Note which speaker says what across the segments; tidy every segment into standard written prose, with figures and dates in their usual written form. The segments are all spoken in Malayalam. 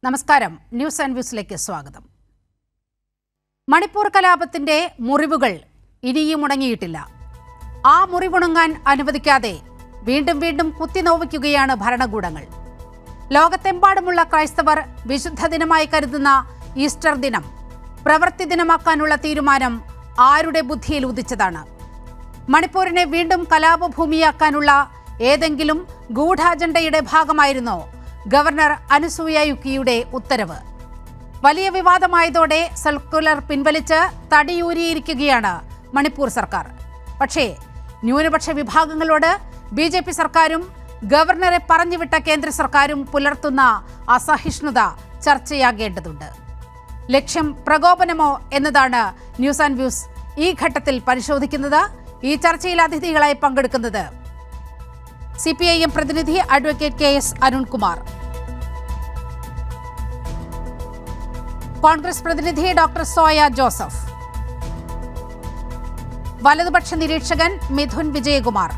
Speaker 1: നമസ്കാരം. ന്യൂസ് ആൻഡ് വ്യൂസിലേക്ക് സ്വാഗതം. മണിപ്പൂർ കലാപത്തിന്റെ മുറിവുകൾ ഇനിയും ഉണങ്ങിയിട്ടില്ല. ആ മുറിവുണങ്ങാൻ അനുവദിക്കാതെ വീണ്ടും കുത്തിനോവിക്കുകയാണ് ഭരണകൂടങ്ങൾ. ലോകത്തെമ്പാടുമുള്ള ക്രൈസ്തവർ വിശുദ്ധ ദിനമായി കരുതുന്ന ഈസ്റ്റർ ദിനം പ്രവൃത്തി ദിനമാക്കാനുള്ള തീരുമാനം ആരുടെ ബുദ്ധിയിൽ ഉദിച്ചതാണ്? മണിപ്പൂരിനെ വീണ്ടും കലാപഭൂമിയാക്കാനുള്ള ഏതെങ്കിലും ഗൂഢാജണ്ടയുടെ ഭാഗമായിരുന്നോ ഗവർണർ അനസൂയ യുക്കിയുടെ ഉത്തരവ്? വലിയ വിവാദമായതോടെ സർക്കുലർ പിൻവലിച്ച് തടിയൂരിയിരിക്കുകയാണ് മണിപ്പൂർ സർക്കാർ. പക്ഷേ ന്യൂനപക്ഷ വിഭാഗങ്ങളോട് BJP സർക്കാരും ഗവർണറെ പറഞ്ഞുവിട്ട കേന്ദ്ര സർക്കാരും പുലർത്തുന്ന അസഹിഷ്ണുത ചർച്ചയാകേണ്ടതുണ്ട്. ലക്ഷ്യം പ്രകോപനമോ എന്നതാണ് ന്യൂസ് ആൻഡ് വ്യൂസ് ഈ ഘട്ടത്തിൽ പരിശോധിക്കുന്നത്. ഈ ചർച്ചയിൽ അതിഥികളായി പങ്കെടുക്കുന്നത് CPIM പ്രതിനിധി അഡ്വക്കേറ്റ് KS അരുൺകുമാർ, കോൺഗ്രസ് പ്രതിനിധി ഡോക്ടർ സോയ ജോസഫ്, വലതുപക്ഷ നിരീക്ഷകൻ മിഥുൻ വിജയകുമാർ,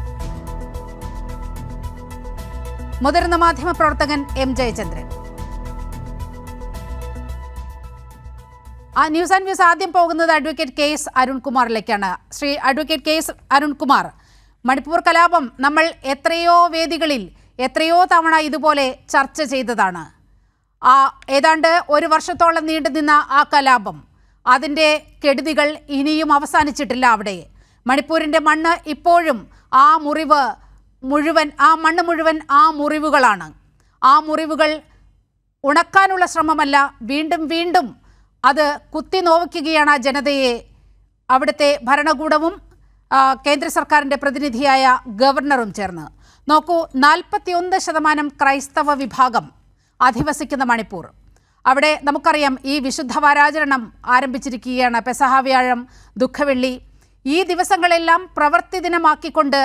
Speaker 1: മുതിർന്ന മാധ്യമപ്രവർത്തകൻ M Jayachandran. News and views ആദ്യം പോകുന്നത് അഡ്വക്കേറ്റ് KS അരുൺകുമാറിലേക്കാണ്. ശ്രീ അഡ്വക്കേറ്റ് KS അരുൺകുമാർ, മണിപ്പൂർ കലാപം നമ്മൾ എത്രയോ വേദികളിൽ എത്രയോ തവണ ഇതുപോലെ ചർച്ച ചെയ്തതാണ്. ഏതാണ്ട് ഒരു വർഷത്തോളം നീണ്ടുനിന്ന ആ കലാപം, അതിൻ്റെ കെടുതികൾ ഇനിയും അവസാനിച്ചിട്ടില്ല. അവിടെ മണിപ്പൂരിൻ്റെ മണ്ണ് ഇപ്പോഴും ആ മണ്ണ് മുഴുവൻ ആ മുറിവുകളാണ്. ആ മുറിവുകൾ ഉണക്കാനുള്ള ശ്രമമല്ല, വീണ്ടും അത് കുത്തിനോവിക്കുകയാണ് ആ ജനതയെ. അവിടുത്തെ ഭരണകൂടവും കേന്ദ്ര സർക്കാരിൻ്റെ പ്രതിനിധിയായ ഗവർണറും ചേർന്ന്. നോക്കൂ, 41% ക്രൈസ്തവ വിഭാഗം അധിവസിക്കുന്ന മണിപ്പൂർ. അവിടെ നമുക്കറിയാം ഈ വിശുദ്ധ വാരാചരണം ആരംഭിച്ചിരിക്കുകയാണ്. പെസഹ വ്യാഴം, ദുഃഖവെള്ളി, ഈ ദിവസങ്ങളെല്ലാം പ്രവൃത്തി ദിനമാക്കിക്കൊണ്ട്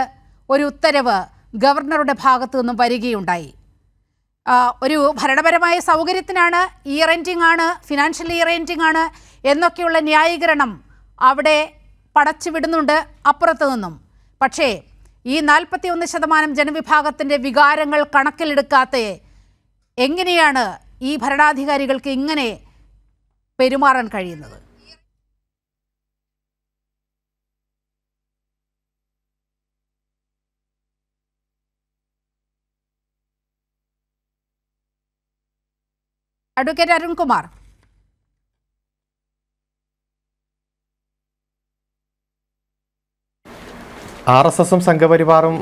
Speaker 1: ഒരു ഉത്തരവ് ഗവർണറുടെ ഭാഗത്തു നിന്നും വരികയുണ്ടായി. ഒരു ഭരണപരമായ സൗകര്യത്തിനാണ്, ഇ റെൻറ്റിംഗ് ആണ്, ഫിനാൻഷ്യൽ ഇ റെൻറ്റിംഗ് ആണ് എന്നൊക്കെയുള്ള ന്യായീകരണം അവിടെ പടച്ചു വിടുന്നുണ്ട് അപ്പുറത്തു നിന്നും. പക്ഷേ ഈ 41% ജനവിഭാഗത്തിൻ്റെ വികാരങ്ങൾ കണക്കിലെടുക്കാത്ത എങ്ങനെയാണ് ഈ ഭരണാധികാരികൾക്ക് ഇങ്ങനെ പെരുമാറാൻ കഴിയുന്നത്? അഡ്വക്കേറ്റ് അരുൺകുമാർ.
Speaker 2: RSSും സംഘപരിവാറും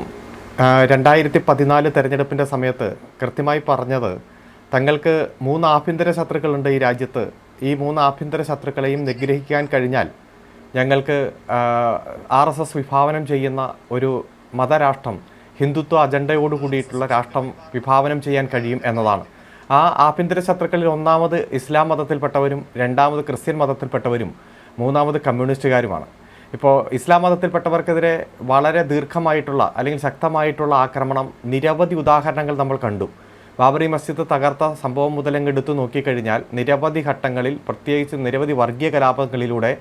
Speaker 2: 2014 തെരഞ്ഞെടുപ്പിൻ്റെ സമയത്ത് കൃത്യമായി പറഞ്ഞത് തങ്ങൾക്ക് 3 ആഭ്യന്തര ശത്രുക്കളുണ്ട് ഈ രാജ്യത്ത്. ഈ 3 ആഭ്യന്തര ശത്രുക്കളെയും നിഗ്രഹിക്കാൻ കഴിഞ്ഞാൽ ഞങ്ങൾക്ക് RSS വിഭാവനം ചെയ്യുന്ന ഒരു മതരാഷ്ട്രം, ഹിന്ദുത്വ അജണ്ടയോട് കൂടിയിട്ടുള്ള രാഷ്ട്രം വിഭാവനം ചെയ്യാൻ കഴിയും എന്നതാണ്. ആ ആഭ്യന്തര ശത്രുക്കളിൽ ഒന്നാമത് ഇസ്ലാം മതത്തിൽപ്പെട്ടവരും, രണ്ടാമത് ക്രിസ്ത്യൻ മതത്തിൽപ്പെട്ടവരും, മൂന്നാമത് കമ്മ്യൂണിസ്റ്റുകാരുമാണ്. ഇപ്പോൾ ഇസ്ലാം മതത്തിൽപ്പെട്ടവർക്കെതിരെ വളരെ ദീർഘമായിട്ടുള്ള അല്ലെങ്കിൽ ശക്തമായിട്ടുള്ള ആക്രമണം, നിരവധി ഉദാഹരണങ്ങൾ നമ്മൾ കണ്ടു. ബാബറി മസ്ജിദ് തകർത്ത സംഭവം മുതലങ്ങ് എടുത്തു നോക്കിക്കഴിഞ്ഞാൽ നിരവധി ഘട്ടങ്ങളിൽ, പ്രത്യേകിച്ച് നിരവധി വർഗീയ കലാപങ്ങളിലൂടെ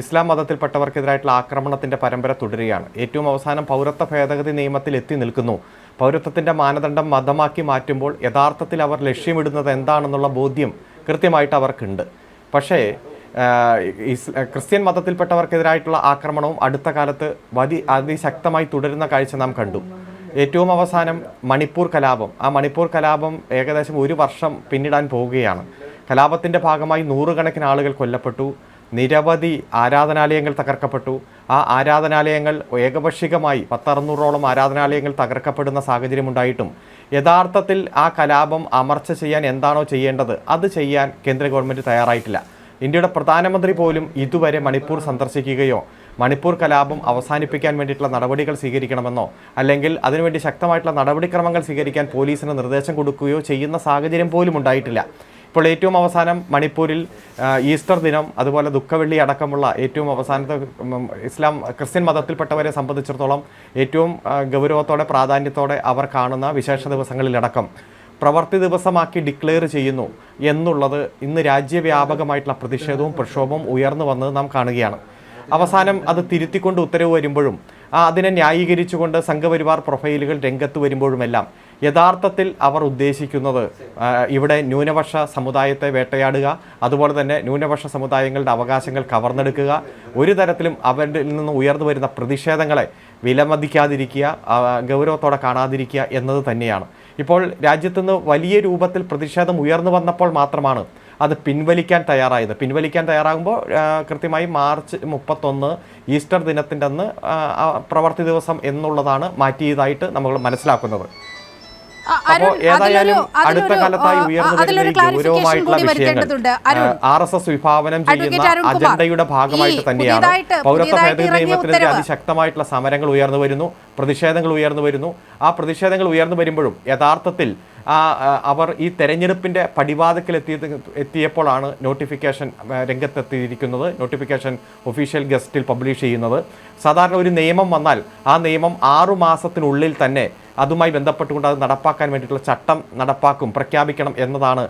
Speaker 2: ഇസ്ലാം മതത്തിൽപ്പെട്ടവർക്കെതിരായിട്ടുള്ള ആക്രമണത്തിൻ്റെ പരമ്പര തുടരുകയാണ്. ഏറ്റവും അവസാനം പൗരത്വ ഭേദഗതി നിയമത്തിൽ എത്തി നിൽക്കുന്നു. പൗരത്വത്തിൻ്റെ മാനദണ്ഡം മതമാക്കി മാറ്റുമ്പോൾ യഥാർത്ഥത്തിൽ അവർ ലക്ഷ്യമിടുന്നത് എന്താണെന്നുള്ള ബോധ്യം കൃത്യമായിട്ട് അവർക്കുണ്ട്. പക്ഷേ ക്രിസ്ത്യൻ മതത്തിൽപ്പെട്ടവർക്കെതിരായിട്ടുള്ള ആക്രമണവും അടുത്ത കാലത്ത് അതിശക്തമായി തുടരുന്ന കാഴ്ച നാം കണ്ടു. ഏറ്റവും അവസാനം മണിപ്പൂർ കലാപം. ആ മണിപ്പൂർ കലാപം ഏകദേശം 1 വർഷം പിന്നിടാൻ പോവുകയാണ്. കലാപത്തിൻ്റെ ഭാഗമായി 100 കണക്കിന് ആളുകൾ കൊല്ലപ്പെട്ടു, നിരവധി ആരാധനാലയങ്ങൾ തകർക്കപ്പെട്ടു. ആ ആരാധനാലയങ്ങൾ ഏകപക്ഷികമായി 100-600ഓളം ആരാധനാലയങ്ങൾ തകർക്കപ്പെടുന്ന സാഹചര്യമുണ്ടായിട്ടും യഥാർത്ഥത്തിൽ ആ കലാപം അമർച്ച ചെയ്യാൻ എന്താണോ ചെയ്യേണ്ടത് അത് ചെയ്യാൻ കേന്ദ്ര ഗവൺമെൻറ് തയ്യാറായിട്ടില്ല. ഇന്ത്യയുടെ പ്രധാനമന്ത്രി പോലും ഇതുവരെ മണിപ്പൂർ സന്ദർശിക്കുകയോ മണിപ്പൂർ കലാപം അവസാനിപ്പിക്കാൻ വേണ്ടിയിട്ടുള്ള നടപടികൾ സ്വീകരിക്കണമെന്നോ അല്ലെങ്കിൽ അതിനുവേണ്ടി ശക്തമായിട്ടുള്ള നടപടിക്രമങ്ങൾ സ്വീകരിക്കാൻ പോലീസിന് നിർദ്ദേശം കൊടുക്കുകയോ ചെയ്യുന്ന സാഹചര്യം പോലും ഉണ്ടായിട്ടില്ല. ഇപ്പോൾ ഏറ്റവും അവസാനം മണിപ്പൂരിൽ ഈസ്റ്റർ ദിനം, അതുപോലെ ദുഃഖവെള്ളി അടക്കമുള്ള ഏറ്റവും അവസാനത്തെ ക്രിസ്ത്യൻ മതത്തിൽപ്പെട്ടവരെ സംബന്ധിച്ചിടത്തോളം ഏറ്റവും ഗൗരവത്തോടെ, പ്രാധാന്യത്തോടെ അവർ കാണുന്ന വിശേഷ ദിവസങ്ങളിലടക്കം പ്രവൃത്തി ദിവസമാക്കി ഡിക്ലെയർ ചെയ്യുന്നു എന്നുള്ളത് ഇന്ന് രാജ്യവ്യാപകമായിട്ടുള്ള പ്രതിഷേധവും പ്രക്ഷോഭവും ഉയർന്നു വന്നത് നാം കാണുകയാണ്. അവസാനം അത് തിരുത്തിക്കൊണ്ട് ഉത്തരവ് വരുമ്പോഴും അതിനെ ന്യായീകരിച്ചുകൊണ്ട് സംഘപരിവാർ പ്രൊഫൈലുകൾ രംഗത്ത് വരുമ്പോഴുമെല്ലാം യഥാർത്ഥത്തിൽ അവർ ഉദ്ദേശിക്കുന്നത് ഇവിടെ ന്യൂനപക്ഷ സമുദായത്തെ വേട്ടയാടുക, അതുപോലെ തന്നെ ന്യൂനപക്ഷ സമുദായങ്ങളുടെ അവകാശങ്ങൾ കവർന്നെടുക്കുക, ഒരു തരത്തിലും അവരിൽ നിന്ന് ഉയർന്നു വരുന്ന പ്രതിഷേധങ്ങളെ വിലമതിക്കാതിരിക്കുക, ഗൗരവത്തോടെ കാണാതിരിക്കുക എന്നത് തന്നെയാണ്. ഇപ്പോൾ രാജ്യത്തുനിന്ന് വലിയ രൂപത്തിൽ പ്രതിഷേധം ഉയർന്നു വന്നപ്പോൾ മാത്രമാണ് അത് പിൻവലിക്കാൻ തയ്യാറാകുമ്പോൾ കൃത്യമായി മാർച്ച് 31 ഈസ്റ്റർ ദിനത്തിൻ്റെ അന്ന് പ്രവൃത്തി ദിവസം എന്നുള്ളതാണ് മാറ്റിയതായിട്ട് നമ്മൾ മനസ്സിലാക്കുന്നത്. അപ്പോൾ ഏതായാലും അടുത്ത കാലത്തായി ഉയർന്നു വരുന്ന ഗൗരവമായിട്ടുള്ള വിഷയങ്ങൾ RSS വിഭാവനം ചെയ്യുന്ന അജണ്ടയുടെ ഭാഗമായിട്ട് തന്നെയാണ്. പൗരത്വ ഭേദഗതി നിയമത്തിനെതിരെ അതിശക്തമായിട്ടുള്ള സമരങ്ങൾ ഉയർന്നു വരുന്നു, പ്രതിഷേധങ്ങൾ ഉയർന്നു വരുന്നു. ആ പ്രതിഷേധങ്ങൾ ഉയർന്നു വരുമ്പോഴും യഥാർത്ഥത്തിൽ അവർ ഈ തെരഞ്ഞെടുപ്പിൻ്റെ പടിവാതിക്കൽ എത്തിയപ്പോഴാണ് നോട്ടിഫിക്കേഷൻ രംഗത്തെത്തിയിരിക്കുന്നത്, നോട്ടിഫിക്കേഷൻ ഒഫീഷ്യൽ ഗസറ്റിൽ പബ്ലിഷ് ചെയ്യുന്നത്. സാധാരണ ഒരു നിയമം വന്നാൽ ആ നിയമം 6 മാസത്തിനുള്ളിൽ തന്നെ അതുമായി ബന്ധപ്പെട്ടുകൊണ്ട് അത് നടപ്പാക്കാൻ വേണ്ടിയിട്ടുള്ള ചട്ടം പ്രഖ്യാപിക്കണം എന്നതാണ്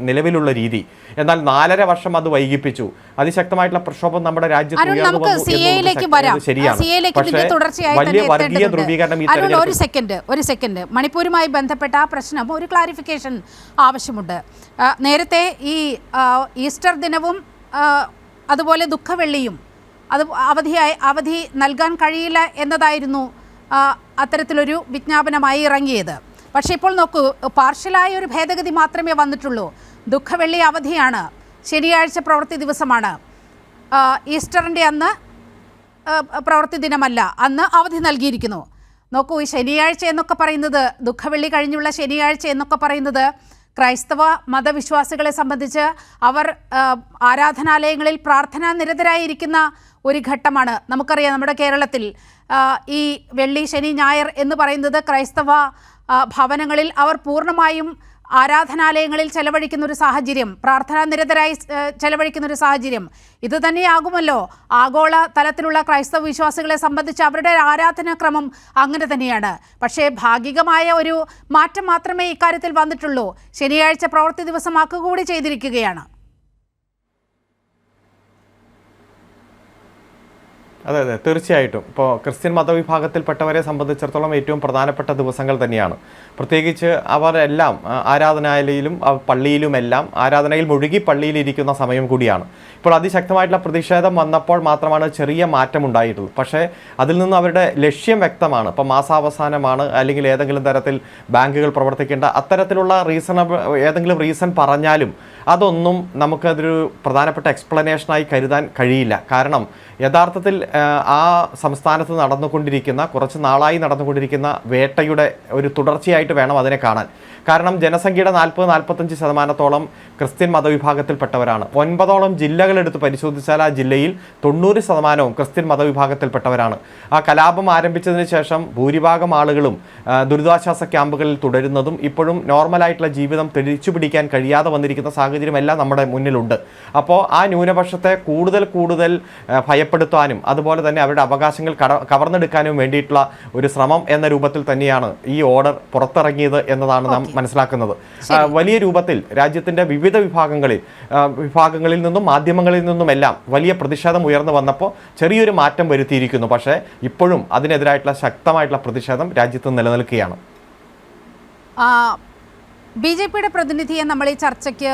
Speaker 2: നിലവിലുള്ള രീതി. എന്നാൽ 4.5 വർഷം അത് വൈകിപ്പിച്ചു. അതിശക്തമായിട്ടുള്ള പ്രക്ഷോഭം നമ്മുടെ രാജ്യത്ത് ഉയർന്നു വന്നു എന്നത് ശരിയാണ്. പക്ഷേ വലിയ വർഗീയ ധ്രുവീകരണം ഈ
Speaker 1: ഒരു സെക്കൻഡ് മണിപ്പൂരുമായി ബന്ധപ്പെട്ട ആ പ്രശ്നം ഒരു ക്ലാരിഫിക്കേഷൻ ആവശ്യമുണ്ട്. നേരത്തെ ഈ ഈസ്റ്റർ ദിനവും അതുപോലെ ദുഃഖവെള്ളിയും അത് അവധി നൽകാൻ കഴിയില്ല എന്നതായിരുന്നു അത്തരത്തിലൊരു വിജ്ഞാപനമായി ഇറങ്ങിയത്. പക്ഷേ ഇപ്പോൾ നോക്കൂ, പാർഷ്യലായ ഒരു ഭേദഗതി മാത്രമേ വന്നിട്ടുള്ളൂ. ദുഃഖവെള്ളി അവധിയാണ്, ശനിയാഴ്ച പ്രവൃത്തി ദിവസമാണ്, ഈസ്റ്ററിൻ്റെ അന്ന് പ്രവൃത്തി ദിനമല്ല, അന്ന് അവധി നൽകിയിരിക്കുന്നു. നോക്കൂ, ഈ ശനിയാഴ്ച എന്നൊക്കെ പറയുന്നത്, ദുഃഖവെള്ളി കഴിഞ്ഞുള്ള ശനിയാഴ്ച എന്നൊക്കെ പറയുന്നത് ക്രൈസ്തവ മതവിശ്വാസികളെ സംബന്ധിച്ച് അവർ ആരാധനാലയങ്ങളിൽ പ്രാർത്ഥനാ നിരതരായിരിക്കുന്ന ഒരു ഘട്ടമാണ്. നമുക്കറിയാം, നമ്മുടെ കേരളത്തിൽ ഈ വെള്ളി, ശനി, ഞായർ എന്ന് പറയുന്നത് ക്രൈസ്തവ ഭവനങ്ങളിൽ അവർ പൂർണ്ണമായും ആരാധനാലയങ്ങളിൽ ചെലവഴിക്കുന്ന ഒരു സാഹചര്യം, പ്രാർത്ഥനാ നിരതരായി ചെലവഴിക്കുന്ന ഒരു സാഹചര്യം ഇത് തന്നെയാകുമല്ലോ ആഗോള തലത്തിലുള്ള ക്രൈസ്തവ വിശ്വാസികളെ സംബന്ധിച്ച് അവരുടെ ആരാധനാക്രമം അങ്ങനെ തന്നെയാണ്. പക്ഷേ ഭാഗികമായ ഒരു മാറ്റം മാത്രമേ ഇക്കാര്യത്തിൽ വന്നിട്ടുള്ളൂ. ശനിയാഴ്ച പ്രവൃത്തി ദിവസമാക്കുക കൂടി ചെയ്തിരിക്കുകയാണ്.
Speaker 2: അതെ, തീർച്ചയായിട്ടും. ഇപ്പോൾ ക്രിസ്ത്യൻ മതവിഭാഗത്തിൽപ്പെട്ടവരെ സംബന്ധിച്ചിടത്തോളം ഏറ്റവും പ്രധാനപ്പെട്ട ദിവസങ്ങൾ തന്നെയാണ്. പ്രത്യേകിച്ച് അവരെല്ലാം ആരാധനാലയിലും പള്ളിയിലുമെല്ലാം ആരാധനയിൽ മുഴുകി പള്ളിയിലിരിക്കുന്ന സമയം കൂടിയാണ്. ഇപ്പോൾ അതിശക്തമായിട്ടുള്ള പ്രതിഷേധം വന്നപ്പോൾ മാത്രമാണ് ചെറിയ മാറ്റം ഉണ്ടായിട്ടുള്ളൂ. പക്ഷേ അതിൽ നിന്ന് അവരുടെ ലക്ഷ്യം വ്യക്തമാണ്. ഇപ്പോൾ മാസാവസാനമാണ്, അല്ലെങ്കിൽ ഏതെങ്കിലും തരത്തിൽ ബാങ്കുകൾ പ്രവർത്തിക്കേണ്ട, അത്തരത്തിലുള്ള ഏതെങ്കിലും റീസൺ പറഞ്ഞാലും അതൊന്നും നമുക്കതൊരു പ്രധാനപ്പെട്ട എക്സ്പ്ലനേഷനായി കരുതാൻ കഴിയില്ല. കാരണം യഥാർത്ഥത്തിൽ ആ സംസ്ഥാനത്ത് നടന്നുകൊണ്ടിരിക്കുന്ന, കുറച്ച് നാളായി നടന്നുകൊണ്ടിരിക്കുന്ന വേട്ടയുടെ ഒരു തുടർച്ചയായിട്ട് വേണം അതിനെ കാണാൻ. കാരണം ജനസംഖ്യയുടെ 40-45% ക്രിസ്ത്യൻ മതവിഭാഗത്തിൽപ്പെട്ടവരാണ്. 9ഓളം ജില്ലകളെടുത്ത് പരിശോധിച്ചാൽ ആ ജില്ലയിൽ 90% ക്രിസ്ത്യൻ മതവിഭാഗത്തിൽപ്പെട്ടവരാണ്. ആ കലാപം ആരംഭിച്ചതിന് ശേഷം ഭൂരിഭാഗം ആളുകളും ദുരിതാശ്വാസ ക്യാമ്പുകളിൽ തുടരുന്നതും ഇപ്പോഴും നോർമലായിട്ടുള്ള ജീവിതം തിരിച്ചുപിടിക്കാൻ കഴിയാതെ വന്നിരിക്കുന്ന സാഹചര്യമെല്ലാം നമ്മുടെ മുന്നിലുണ്ട്. അപ്പോൾ ആ ന്യൂനപക്ഷത്തെ കൂടുതൽ ഭയപ്പെടുത്താനും അതുപോലെ തന്നെ അവരുടെ അവകാശങ്ങൾ കവർന്നെടുക്കാനും വേണ്ടിയിട്ടുള്ള ഒരു ശ്രമം എന്ന രൂപത്തിൽ തന്നെയാണ് ഈ ഓർഡർ പുറത്തിറങ്ങിയത് എന്നതാണ് നാം മനസ്സിലാക്കുന്നത്. വലിയ രൂപത്തിൽ രാജ്യത്തിൻ്റെ വിവിധ വിഭാഗങ്ങളിൽ നിന്നും മാധ്യമങ്ങളിൽ നിന്നുമെല്ലാം വലിയ പ്രതിഷേധം ഉയർന്നു വന്നപ്പോൾ ചെറിയൊരു മാറ്റം വരുത്തിയിരിക്കുന്നു. പക്ഷേ ഇപ്പോഴും അതിനെതിരായിട്ടുള്ള ശക്തമായിട്ടുള്ള പ്രതിഷേധം രാജ്യത്ത് നിലനിൽക്കുകയാണ്.
Speaker 1: BJPയുടെ പ്രതിനിധിയെ നമ്മൾ ഈ ചർച്ചയ്ക്ക്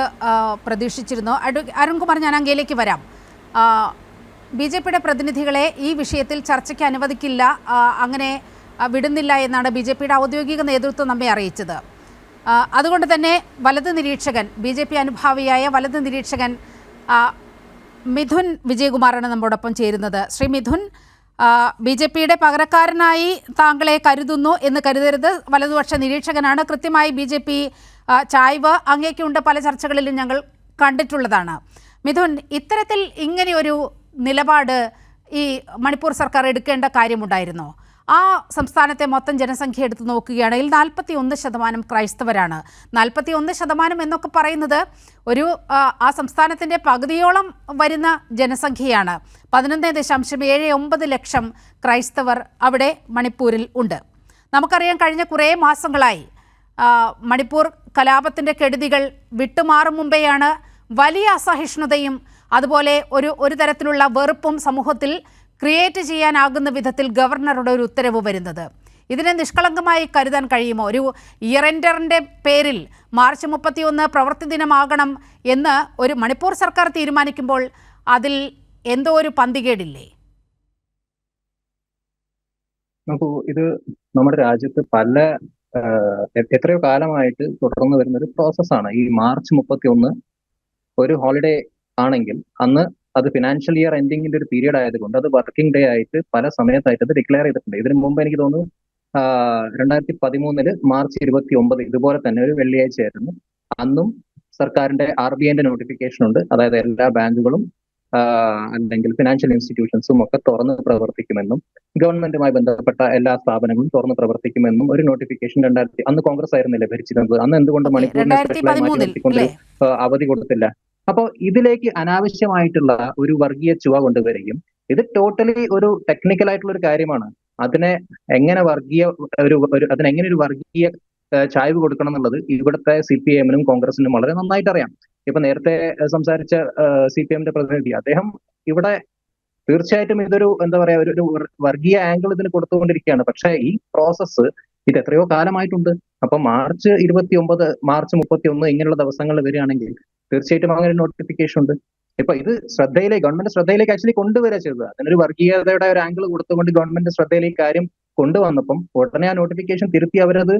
Speaker 1: പ്രതീക്ഷിച്ചിരുന്നു. അരുൺകുമാർ, ഞാൻ അങ്ങയിലേക്ക് വരാം. BJPയുടെ പ്രതിനിധികളെ ഈ വിഷയത്തിൽ ചർച്ചയ്ക്ക് അനുവദിക്കില്ല, അങ്ങനെ വിടുന്നില്ല എന്നാണ് BJPയുടെ ഔദ്യോഗിക നേതൃത്വം നമ്മെ അറിയിച്ചത്. അതുകൊണ്ട് തന്നെ വലത് നിരീക്ഷകൻ, BJP അനുഭാവിയായ വലത് നിരീക്ഷകൻ മിഥുൻ വിജയകുമാറാണ് നമ്മോടൊപ്പം ചേരുന്നത്. ശ്രീ മിഥുൻ, BJPയുടെ പകരക്കാരനായി താങ്കളെ കരുതുന്നു എന്ന് കരുതരുത്. വലതുപക്ഷ നിരീക്ഷകനാണ്. കൃത്യമായി BJP ചായ്വ് അങ്ങേക്കുണ്ട്, പല ചർച്ചകളിലും ഞങ്ങൾ കണ്ടിട്ടുള്ളതാണ്. മിഥുൻ, ഇത്തരത്തിൽ ഇങ്ങനെയൊരു നിലപാട് ഈ മണിപ്പൂർ സർക്കാർ എടുക്കേണ്ട കാര്യമുണ്ടായിരുന്നോ? ആ സംസ്ഥാനത്തെ മൊത്തം ജനസംഖ്യ എടുത്ത് നോക്കുകയാണെങ്കിൽ 41% ക്രൈസ്തവരാണ്. 41% എന്നൊക്കെ പറയുന്നത് ഒരു ആ സംസ്ഥാനത്തിൻ്റെ പകുതിയോളം വരുന്ന ജനസംഖ്യയാണ്. 11.79 ലക്ഷം ക്രൈസ്തവർ അവിടെ മണിപ്പൂരിൽ ഉണ്ട്. നമുക്കറിയാം, കഴിഞ്ഞ കുറേ മാസങ്ങളായി മണിപ്പൂർ കലാപത്തിൻ്റെ കെടുതികൾ വിട്ടുമാറും മുമ്പെയാണ് വലിയ അസഹിഷ്ണുതയും അതുപോലെ ഒരു തരത്തിലുള്ള വെറുപ്പും സമൂഹത്തിൽ ക്രിയേറ്റ് ചെയ്യാനാകുന്ന വിധത്തിൽ ഗവർണറുടെ ഒരു ഉത്തരവ് വരുന്നത്. ഇതിനെ നിഷ്കളങ്കമായി കരുതാൻ കഴിയുമോ? ഒരു ഇയർ എൻഡറിൻ്റെ പേരിൽ മാർച്ച് 31 പ്രവൃത്തി ദിനമാകണം എന്ന് ഒരു മണിപ്പൂർ സർക്കാർ തീരുമാനിക്കുമ്പോൾ അതിൽ എന്തോ ഒരു പന്തികേടില്ലേ?
Speaker 3: നോക്കൂ, ഇത് നമ്മുടെ രാജ്യത്ത് എത്രയോ കാലമായിട്ട് തുടർന്നു വരുന്ന ഒരു പ്രോസസ്സാണ്. ഈ മാർച്ച് 31 ഒരു ഹോളിഡേ ആണെങ്കിൽ അന്ന് അത് ഫിനാൻഷ്യൽ ഇയർ എൻഡിങ്ങിന്റെ ഒരു പീരീഡ് ആയതുകൊണ്ട് അത് വർക്കിംഗ് ഡേ ആയിട്ട് പല സമയത്തായിട്ട് അത് ഡിക്ലെയർ ചെയ്തിട്ടുണ്ട്. ഇതിനു മുമ്പ് എനിക്ക് തോന്നുന്നു 2013 മാർച്ച് 29 ഇതുപോലെ തന്നെ ഒരു വെള്ളിയാഴ്ചയായിരുന്നു. അന്നും സർക്കാരിന്റെ RBIന്റെ നോട്ടിഫിക്കേഷൻ ഉണ്ട്. അതായത് എല്ലാ ബാങ്കുകളും അല്ലെങ്കിൽ ഫിനാൻഷ്യൽ ഇൻസ്റ്റിറ്റ്യൂഷൻസും ഒക്കെ തുറന്ന് പ്രവർത്തിക്കുമെന്നും ഗവൺമെന്റുമായി ബന്ധപ്പെട്ട എല്ലാ സ്ഥാപനങ്ങളും തുറന്ന് പ്രവർത്തിക്കുമെന്നും ഒരു നോട്ടിഫിക്കേഷൻ അന്ന് കോൺഗ്രസ് ആയിരുന്നില്ലേ ഭരിച്ചിരുന്നത്. അന്ന് എന്തുകൊണ്ട് മണിപ്പൂരിനെ സ്പെഷ്യലായി മാറ്റി നിർത്തിക്കൊണ്ട് അവധി കൊടുത്തില്ല? അപ്പോൾ ഇതിലേക്ക് അനാവശ്യമായിട്ടുള്ള ഒരു വർഗീയ ചുവ കൊണ്ടുവരികയും ഇത് ടോട്ടലി ഒരു ടെക്നിക്കൽ ആയിട്ടുള്ള ഒരു കാര്യമാണ്. അതിനെ എങ്ങനെ ഒരു വർഗീയ ചായ്വ് കൊടുക്കണം എന്നുള്ളത് ഇവിടുത്തെ CPIMനും കോൺഗ്രസിനും വളരെ നന്നായിട്ട് അറിയാം. ഇപ്പൊ നേരത്തെ സംസാരിച്ച CPIMന്റെ പ്രതിനിധി അദ്ദേഹം ഇവിടെ തീർച്ചയായിട്ടും ഇതൊരു എന്താ പറയാ ഒരു വർഗീയ ആംഗിൾ ഇതിന് കൊടുത്തുകൊണ്ടിരിക്കുകയാണ്. പക്ഷെ ഈ പ്രോസസ്സ് ഇത് എത്രയോ കാലമായിട്ടുണ്ട്. അപ്പൊ മാർച്ച് 29 മാർച്ച് 31 ഇങ്ങനെയുള്ള ദിവസങ്ങളിൽ വരികയാണെങ്കിൽ തീർച്ചയായിട്ടും അങ്ങനെ ഒരു നോട്ടിഫിക്കേഷൻ ഉണ്ട്. ഇപ്പൊ ഇത് ഗവൺമെന്റ് ശ്രദ്ധയിലേക്ക് ആക്ച്വലി കൊണ്ടുവരിക ചെയ്തത്. അതിനൊരു വർഗീയതയുടെ ഒരു ആംഗിൾ കൊടുത്തുകൊണ്ട് ഗവൺമെന്റ് ശ്രദ്ധയിലേക്ക് കാര്യം കൊണ്ടുവന്നപ്പം ഉടനെ ആ നോട്ടിഫിക്കേഷൻ തിരുത്തി അവരത്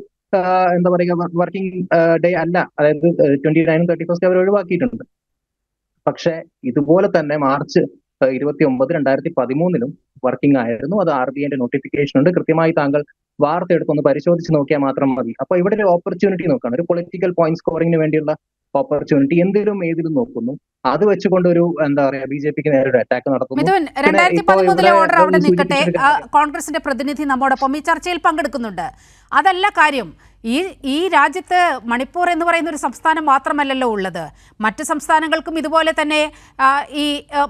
Speaker 3: എന്താ പറയുക വർക്കിംഗ് ഡേ അല്ല, അതായത് 29 31 അവർ ഒഴിവാക്കിയിട്ടുണ്ട്. പക്ഷെ ഇതുപോലെ തന്നെ മാർച്ച് 29 2013 വർക്കിംഗ് ആയിരുന്നു. അത് RBIന്റെ നോട്ടിഫിക്കേഷൻ ഉണ്ട്. കൃത്യമായി താങ്കൾ വാർത്ത എടുത്തൊന്ന് പരിശോധിച്ച് നോക്കിയാൽ മാത്രം മതി. അപ്പൊ ഇവിടെ ഒരു ഓപ്പർച്യൂണിറ്റി നോക്കുകയാണ്, ഒരു പൊളിറ്റിക്കൽ പോയിന്റ് സ്കോറിംഗിന് വേണ്ടിയുള്ള ഓപ്പർച്യൂണിറ്റി ഏതിലും നോക്കുന്നു. അത് വെച്ചുകൊണ്ട് ഒരു എന്താ പറയാ BJPക്ക് നേരെ ഒരു അറ്റാക്ക് നടത്തുന്നു.
Speaker 1: 2013 ഓർഡർ അവിടെ നിൽക്കട്ടെ. കോൺഗ്രസിന്റെ പ്രതിനിധി നമ്മോടൊപ്പം ഈ ചർച്ചയിൽ പങ്കെടുക്കുന്നുണ്ട്. അതല്ല കാര്യം. ഈ രാജ്യത്ത് മണിപ്പൂർ എന്ന് പറയുന്ന ഒരു സംസ്ഥാനം മാത്രമല്ലല്ലോ ഉള്ളത്. മറ്റ് സംസ്ഥാനങ്ങൾക്കും ഇതുപോലെ തന്നെ ഈ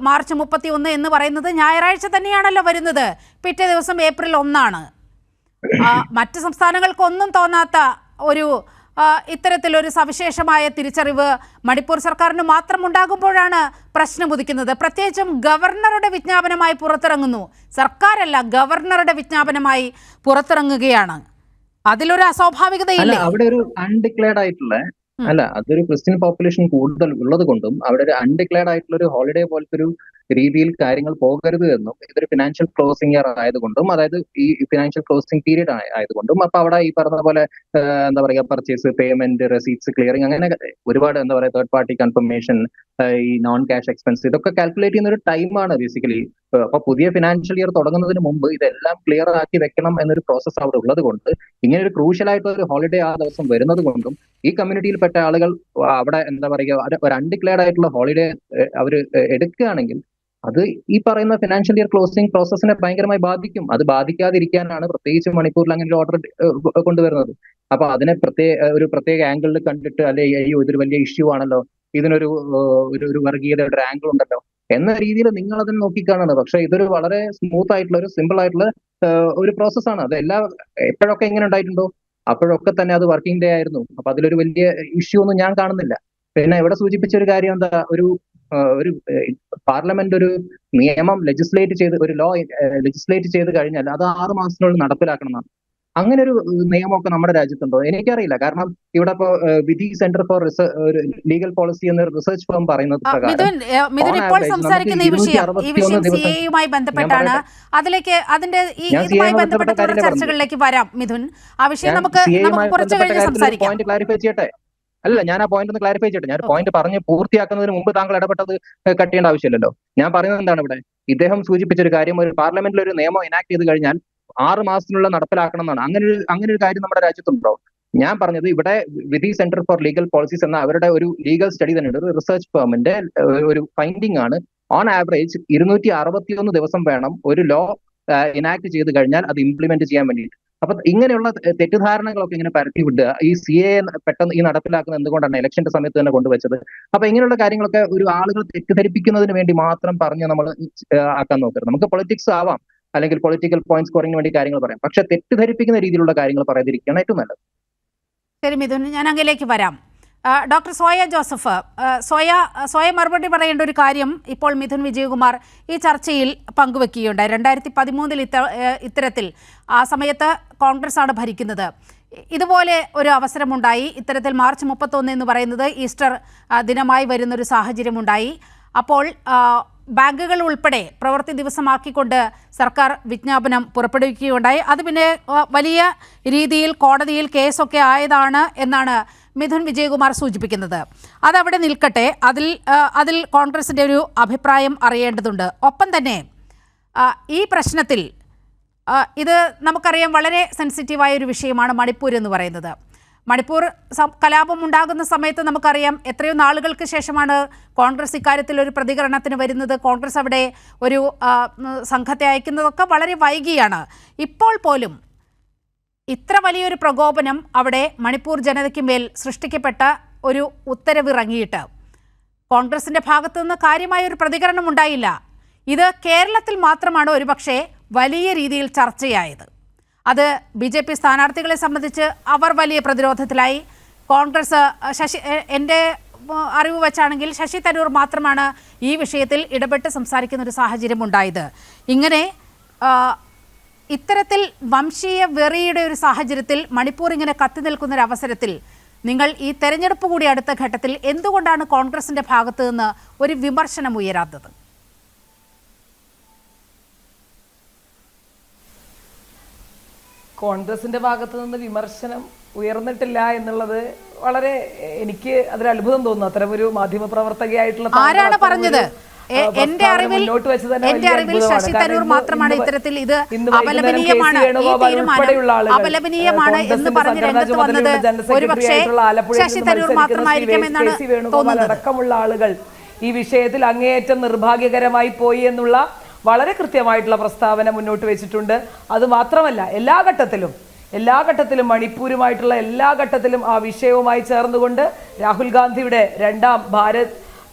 Speaker 1: മാർച്ച് 31 എന്ന് പറയുന്നത് ഞായറാഴ്ച തന്നെയാണല്ലോ വരുന്നത്. പിറ്റേ ദിവസം ഏപ്രിൽ 1 മറ്റ് സംസ്ഥാനങ്ങൾക്കൊന്നും തോന്നാത്ത ഒരു ഇത്തരത്തിലൊരു സവിശേഷമായ തിരിച്ചറിവ് മണിപ്പൂർ സർക്കാരിന് മാത്രം ഉണ്ടാകുമ്പോഴാണ് പ്രശ്നം ഉദിക്കുന്നത്. പ്രത്യേകിച്ചും ഗവർണറുടെ വിജ്ഞാപനമായി പുറത്തിറങ്ങുന്നു. സർക്കാരല്ല, ഗവർണറുടെ വിജ്ഞാപനമായി പുറത്തിറങ്ങുകയാണ്. അതിലൊരു അസ്വാഭാവികതയില്ല.
Speaker 3: അവിടെ ഒരു അൺഡിക്ലെയർഡ് ആയിട്ടുള്ള അതൊരു ക്രിസ്ത്യൻ പോപ്പുലേഷൻ കൂടുതൽ ഉള്ളത് കൊണ്ടും അവിടെ ഒരു അൺഡിക്ലെയർഡ് ആയിട്ടുള്ള ഒരു ഹോളിഡേ പോലത്തെ ഒരു രീതിയിൽ കാര്യങ്ങൾ പോകരുത് എന്നും ഇതൊരു ഫിനാൻഷ്യൽ ക്ലോസിംഗ് ഇയർ ആയതുകൊണ്ടും, അതായത് ഈ ഫിനാൻഷ്യൽ ക്ലോസിംഗ് പീരീഡ് ആയതുകൊണ്ടും അപ്പൊ അവിടെ ഈ പറഞ്ഞ പോലെ എന്താ പറയുക പർച്ചേസ്, പേയ്മെന്റ്, റെസീറ്റ്സ് ക്ലിയറിംഗ്, അങ്ങനെ ഒരുപാട് എന്താ പറയുക തേർഡ് പാർട്ടി കൺഫർമേഷൻ, ഈ നോൺ ക്യാഷ് എക്സ്പെൻസ്, ഇതൊക്കെ കാൽക്കുലേറ്റ് ചെയ്യുന്ന ഒരു ടൈമാണ് ബേസിക്കലി. അപ്പൊ പുതിയ ഫിനാൻഷ്യൽ ഇയർ തുടങ്ങുന്നതിന് മുമ്പ് ഇതെല്ലാം ക്ലിയർ ആക്കി വെക്കണം എന്നൊരു പ്രോസസ്സ് അവിടെ ഉള്ളത് കൊണ്ട്, ഇങ്ങനെ ഒരു ക്രൂഷ്യൽ ആയിട്ടുള്ള ഒരു ഹോളിഡേ ആ ദിവസം വരുന്നത് കൊണ്ടും ഈ കമ്മ്യൂണിറ്റിയിൽപ്പെട്ട ആളുകൾ അവിടെ എന്താ പറയുക ഒരു അൺഡിക്ലെയർഡ് ആയിട്ടുള്ള ഹോളിഡേ അവർ എടുക്കുകയാണെങ്കിൽ അത് ഈ പറയുന്ന ഫിനാൻഷ്യൽ ഇയർ ക്ലോസിംഗ് പ്രോസസ്സിനെ ഭയങ്കരമായി ബാധിക്കും. അത് ബാധിക്കാതിരിക്കാനാണ് പ്രത്യേകിച്ച് മണിപ്പൂരിൽ അങ്ങനെ ഒരു ഓർഡർ കൊണ്ടുവരുന്നത്. അപ്പൊ അതിനെ പ്രത്യേക ആംഗിളിൽ കണ്ടിട്ട് അയ്യോ ഇതൊരു വലിയ ഇഷ്യൂ ആണല്ലോ, ഇതിനൊരു ഒരു വർഗീയതയുടെ ഒരു ആംഗിൾ ഉണ്ടല്ലോ എന്ന രീതിയിൽ നിങ്ങൾ അതിനെ നോക്കിക്കാണുന്നത്. പക്ഷെ ഇതൊരു വളരെ സ്മൂത്ത് ആയിട്ടുള്ള ഒരു സിമ്പിൾ ആയിട്ടുള്ള ഒരു പ്രോസസ്സാണ്. അത് എപ്പോഴൊക്കെ ഇങ്ങനെ ഉണ്ടായിട്ടുണ്ടോ അപ്പോഴൊക്കെ തന്നെ അത് വർക്കിംഗ് ഡേ ആയിരുന്നു. അപ്പൊ അതിലൊരു വലിയ ഇഷ്യൂ ഒന്നും ഞാൻ കാണുന്നില്ല. പിന്നെ ഇവിടെ സൂചിപ്പിച്ച ഒരു കാര്യം എന്താ, ഒരു പാർലമെന്റ് ഒരു നിയമം ഒരു ലോ ലെജിസ്ലേറ്റ് ചെയ്ത് കഴിഞ്ഞാൽ അത് 6 മാസത്തിനുള്ളിൽ നടപ്പിലാക്കണം എന്നാണ്. അങ്ങനെ ഒരു നിയമമൊക്കെ നമ്മുടെ രാജ്യത്തുണ്ടോ എനിക്കറിയില്ല. കാരണം ഇവിടെ ഇപ്പോ വിധി സെന്റർ ഫോർ ലീഗൽ പോളിസി എന്ന റിസർച്ച് ഫേം പറയുന്നത്
Speaker 1: ബന്ധപ്പെട്ടാണ്. അതിലേക്ക് അതിന്റെ ഇതുമായി ബന്ധപ്പെട്ട ചർച്ചകളിലേക്ക് വരാം മിഥുൻ. ആ വിഷയം നമുക്ക് കുറച്ച് കഴിഞ്ഞ് സംസാരിക്കാം.
Speaker 3: പോയിന്റ് ക്ലാരിഫൈ ചെയ്യട്ടെ. അല്ല, ഞാൻ ആ പോയിന്റ് ഒന്ന് ക്ലാരിഫൈ ചെയ്യട്ടെ. ഞാൻ പോയിന്റ് പറഞ്ഞ് പൂർത്തിയാക്കുന്നതിന് മുമ്പ് താങ്കൾ ഇടപെട്ടത് കട്ട് ചെയ്യേണ്ട ആവശ്യമില്ലല്ലോ. ഞാൻ പറയുന്നത് എന്താണ്, ഇവിടെ ഇദ്ദേഹം സൂചിപ്പിച്ച ഒരു കാര്യം, ഒരു പാർലമെന്റിൽ ഒരു നിയമം എനാക്ട് ചെയ്ത് കഴിഞ്ഞാൽ 6 മാസത്തിനുള്ള നടപ്പിലാക്കണം എന്നാണ്. അങ്ങനെ ഒരു കാര്യം നമ്മുടെ രാജ്യത്തുണ്ടോ? ഞാൻ പറഞ്ഞത് ഇവിടെ വിധി സെന്റർ ഫോർ ലീഗൽ പോളിസീസ് എന്ന അവരുടെ ഒരു ലീഗൽ സ്റ്റഡി തന്നെയുണ്ട്, ഒരു റിസർച്ച് ഫേമിന്റെ ഒരു ഫൈൻഡിംഗ് ആണ്. ഓൺ ആവറേജ് 261 ദിവസം വേണം ഒരു ലോ എനാക്ട് ചെയ്ത് കഴിഞ്ഞാൽ അത് ഇംപ്ലിമെന്റ് ചെയ്യാൻ വേണ്ടിയിട്ട്. അപ്പൊ ഇങ്ങനെയുള്ള തെറ്റിദ്ധാരണകളൊക്കെ ഇങ്ങനെ പരത്തി വിടുക, ഈ CAA പെട്ടെന്ന് ഈ നടപ്പിലാക്കുന്നത് എന്തുകൊണ്ടാണ് ഇലക്ഷന്റെ സമയത്ത് തന്നെ കൊണ്ടുവച്ചത്. അപ്പൊ ഇങ്ങനെയുള്ള കാര്യങ്ങളൊക്കെ ഒരു ആളുകൾ തെറ്റിദ്ധരിപ്പിക്കുന്നതിന് വേണ്ടി മാത്രം പറഞ്ഞ് നമ്മൾ ആക്കാൻ നോക്കരുത്. നമുക്ക് പൊളിറ്റിക്സ് ആവാം, അല്ലെങ്കിൽ പൊളിറ്റിക്കൽ പോയിന്റ് സ്കോറിംഗിന് വേണ്ടി കാര്യങ്ങൾ പറയാം, പക്ഷെ തെറ്റിദ്ധരിപ്പിക്കുന്ന രീതിയിലുള്ള കാര്യങ്ങൾ പറയാതിരിക്കുകയാണ് ഏറ്റവും നല്ലത്.
Speaker 1: ശരി മിഥുൻ, ഞാൻ അങ്ങിലേക്ക് വരാം. ഡോക്ടർ സോയ ജോസഫ്, സോയ മറുപടി പറയേണ്ട ഒരു കാര്യം ഇപ്പോൾ മിഥുൻ വിജയകുമാർ ഈ ചർച്ചയിൽ പങ്കുവെക്കുകയുണ്ടായി. 2013 ഇത്തരത്തിൽ ആ സമയത്ത് കോൺഗ്രസ് ആണ് ഭരിക്കുന്നത്. ഇതുപോലെ ഒരു അവസരമുണ്ടായി. ഇത്തരത്തിൽ മാർച്ച് 31 എന്ന് പറയുന്നത് ഈസ്റ്റർ ദിനമായി വരുന്നൊരു സാഹചര്യമുണ്ടായി. അപ്പോൾ ബാങ്കുകൾ ഉൾപ്പെടെ പ്രവൃത്തി ദിവസമാക്കിക്കൊണ്ട് സർക്കാർ വിജ്ഞാപനം പുറപ്പെടുവിക്കുകയുണ്ടായി. അത് പിന്നെ വലിയ രീതിയിൽ കോടതിയിൽ കേസൊക്കെ ആയതാണ് എന്നാണ് മിഥുൻ വിജയകുമാർ സൂചിപ്പിക്കുന്നത്. അതവിടെ നിൽക്കട്ടെ. അതിൽ കോൺഗ്രസിൻ്റെ ഒരു അഭിപ്രായം അറിയേണ്ടതുണ്ട്. ഒപ്പം തന്നെ ഈ പ്രശ്നത്തിൽ ഇത് നമുക്കറിയാം വളരെ സെൻസിറ്റീവായ ഒരു വിഷയമാണ് മണിപ്പൂർ എന്ന് പറയുന്നത്. മണിപ്പൂർ കലാപം ഉണ്ടാകുന്ന സമയത്ത് നമുക്കറിയാം എത്രയോ നാളുകൾക്ക് ശേഷമാണ് കോൺഗ്രസ് ഇക്കാര്യത്തിൽ ഒരു പ്രതികരണത്തിന് വരുന്നത്. കോൺഗ്രസ് അവിടെ ഒരു സംഘത്തെ അയക്കുന്നതൊക്കെ വളരെ വൈകിയാണ്. ഇപ്പോൾ പോലും ഇത്ര വലിയൊരു പ്രകോപനം അവിടെ മണിപ്പൂർ ജനതയ്ക്ക് മേൽ സൃഷ്ടിക്കപ്പെട്ട ഒരു ഉത്തരവിറങ്ങിയിട്ട് കോൺഗ്രസിൻ്റെ ഭാഗത്തു നിന്ന് കാര്യമായൊരു പ്രതികരണം ഉണ്ടായില്ല. ഇത് കേരളത്തിൽ മാത്രമാണ് ഒരുപക്ഷെ വലിയ രീതിയിൽ ചർച്ചയായത്. അത് BJP സ്ഥാനാർത്ഥികളെ സംബന്ധിച്ച് അവർ വലിയ പ്രതിരോധത്തിലായി. കോൺഗ്രസ് എൻ്റെ അറിവ് വെച്ചാണെങ്കിൽ ശശി തരൂർ മാത്രമാണ് ഈ വിഷയത്തിൽ ഇടപെട്ട് സംസാരിക്കുന്ന ഒരു സാഹചര്യം ഉണ്ടായത്. ഇങ്ങനെ ഇത്തരത്തിൽ വംശീയ വെറിയുടെ ഒരു സാഹചര്യത്തിൽ മണിപ്പൂർ ഇങ്ങനെ കത്തി നിൽക്കുന്നൊരവസരത്തിൽ നിങ്ങൾ ഈ തെരഞ്ഞെടുപ്പ് കൂടി അടുത്ത ഘട്ടത്തിൽ എന്തുകൊണ്ടാണ് കോൺഗ്രസിൻ്റെ ഭാഗത്തു നിന്ന് ഒരു വിമർശനം ഉയരാത്തത്?
Speaker 4: കോൺഗ്രസിന്റെ ഭാഗത്തു നിന്ന് വിമർശനം ഉയർന്നിട്ടില്ല എന്നുള്ളത് വളരെ എനിക്ക് അതിൽ അത്ഭുതം തോന്നുന്നു. അത്തരം ഒരു മാധ്യമ പ്രവർത്തകയായിട്ടുള്ള
Speaker 1: ആരാണ് പറഞ്ഞത്? എന്റെ അറിവിൽ ശശി തരൂർ മാത്രമാണ് ഇത്തരത്തിൽ ഇത് അപലപനീയമാണ്, ഈ തീരുമാനം അപലപനീയമാണ് എന്ന് പറഞ്ഞ് രംഗത്ത് വന്നത്. ഒരുപക്ഷെ ശശി തരൂർ മാത്രമായിരിക്കുമെന്നാണ് തോന്നുന്നത്.
Speaker 4: അടക്കമുള്ള ആളുകൾ ഈ വിഷയത്തിൽ അങ്ങേയറ്റം നിർഭാഗ്യകരമായി പോയി എന്നുള്ള വളരെ കൃത്യമായിട്ടുള്ള പ്രസ്താവന മുന്നോട്ട് വെച്ചിട്ടുണ്ട്. അത് മാത്രമല്ല എല്ലാ ഘട്ടത്തിലും മണിപ്പൂരുമായിട്ടുള്ള എല്ലാ ഘട്ടത്തിലും ആ വിഷയവുമായി ചേർന്നുകൊണ്ട് രാഹുൽ ഗാന്ധിയുടെ 2ാം ഭാരത്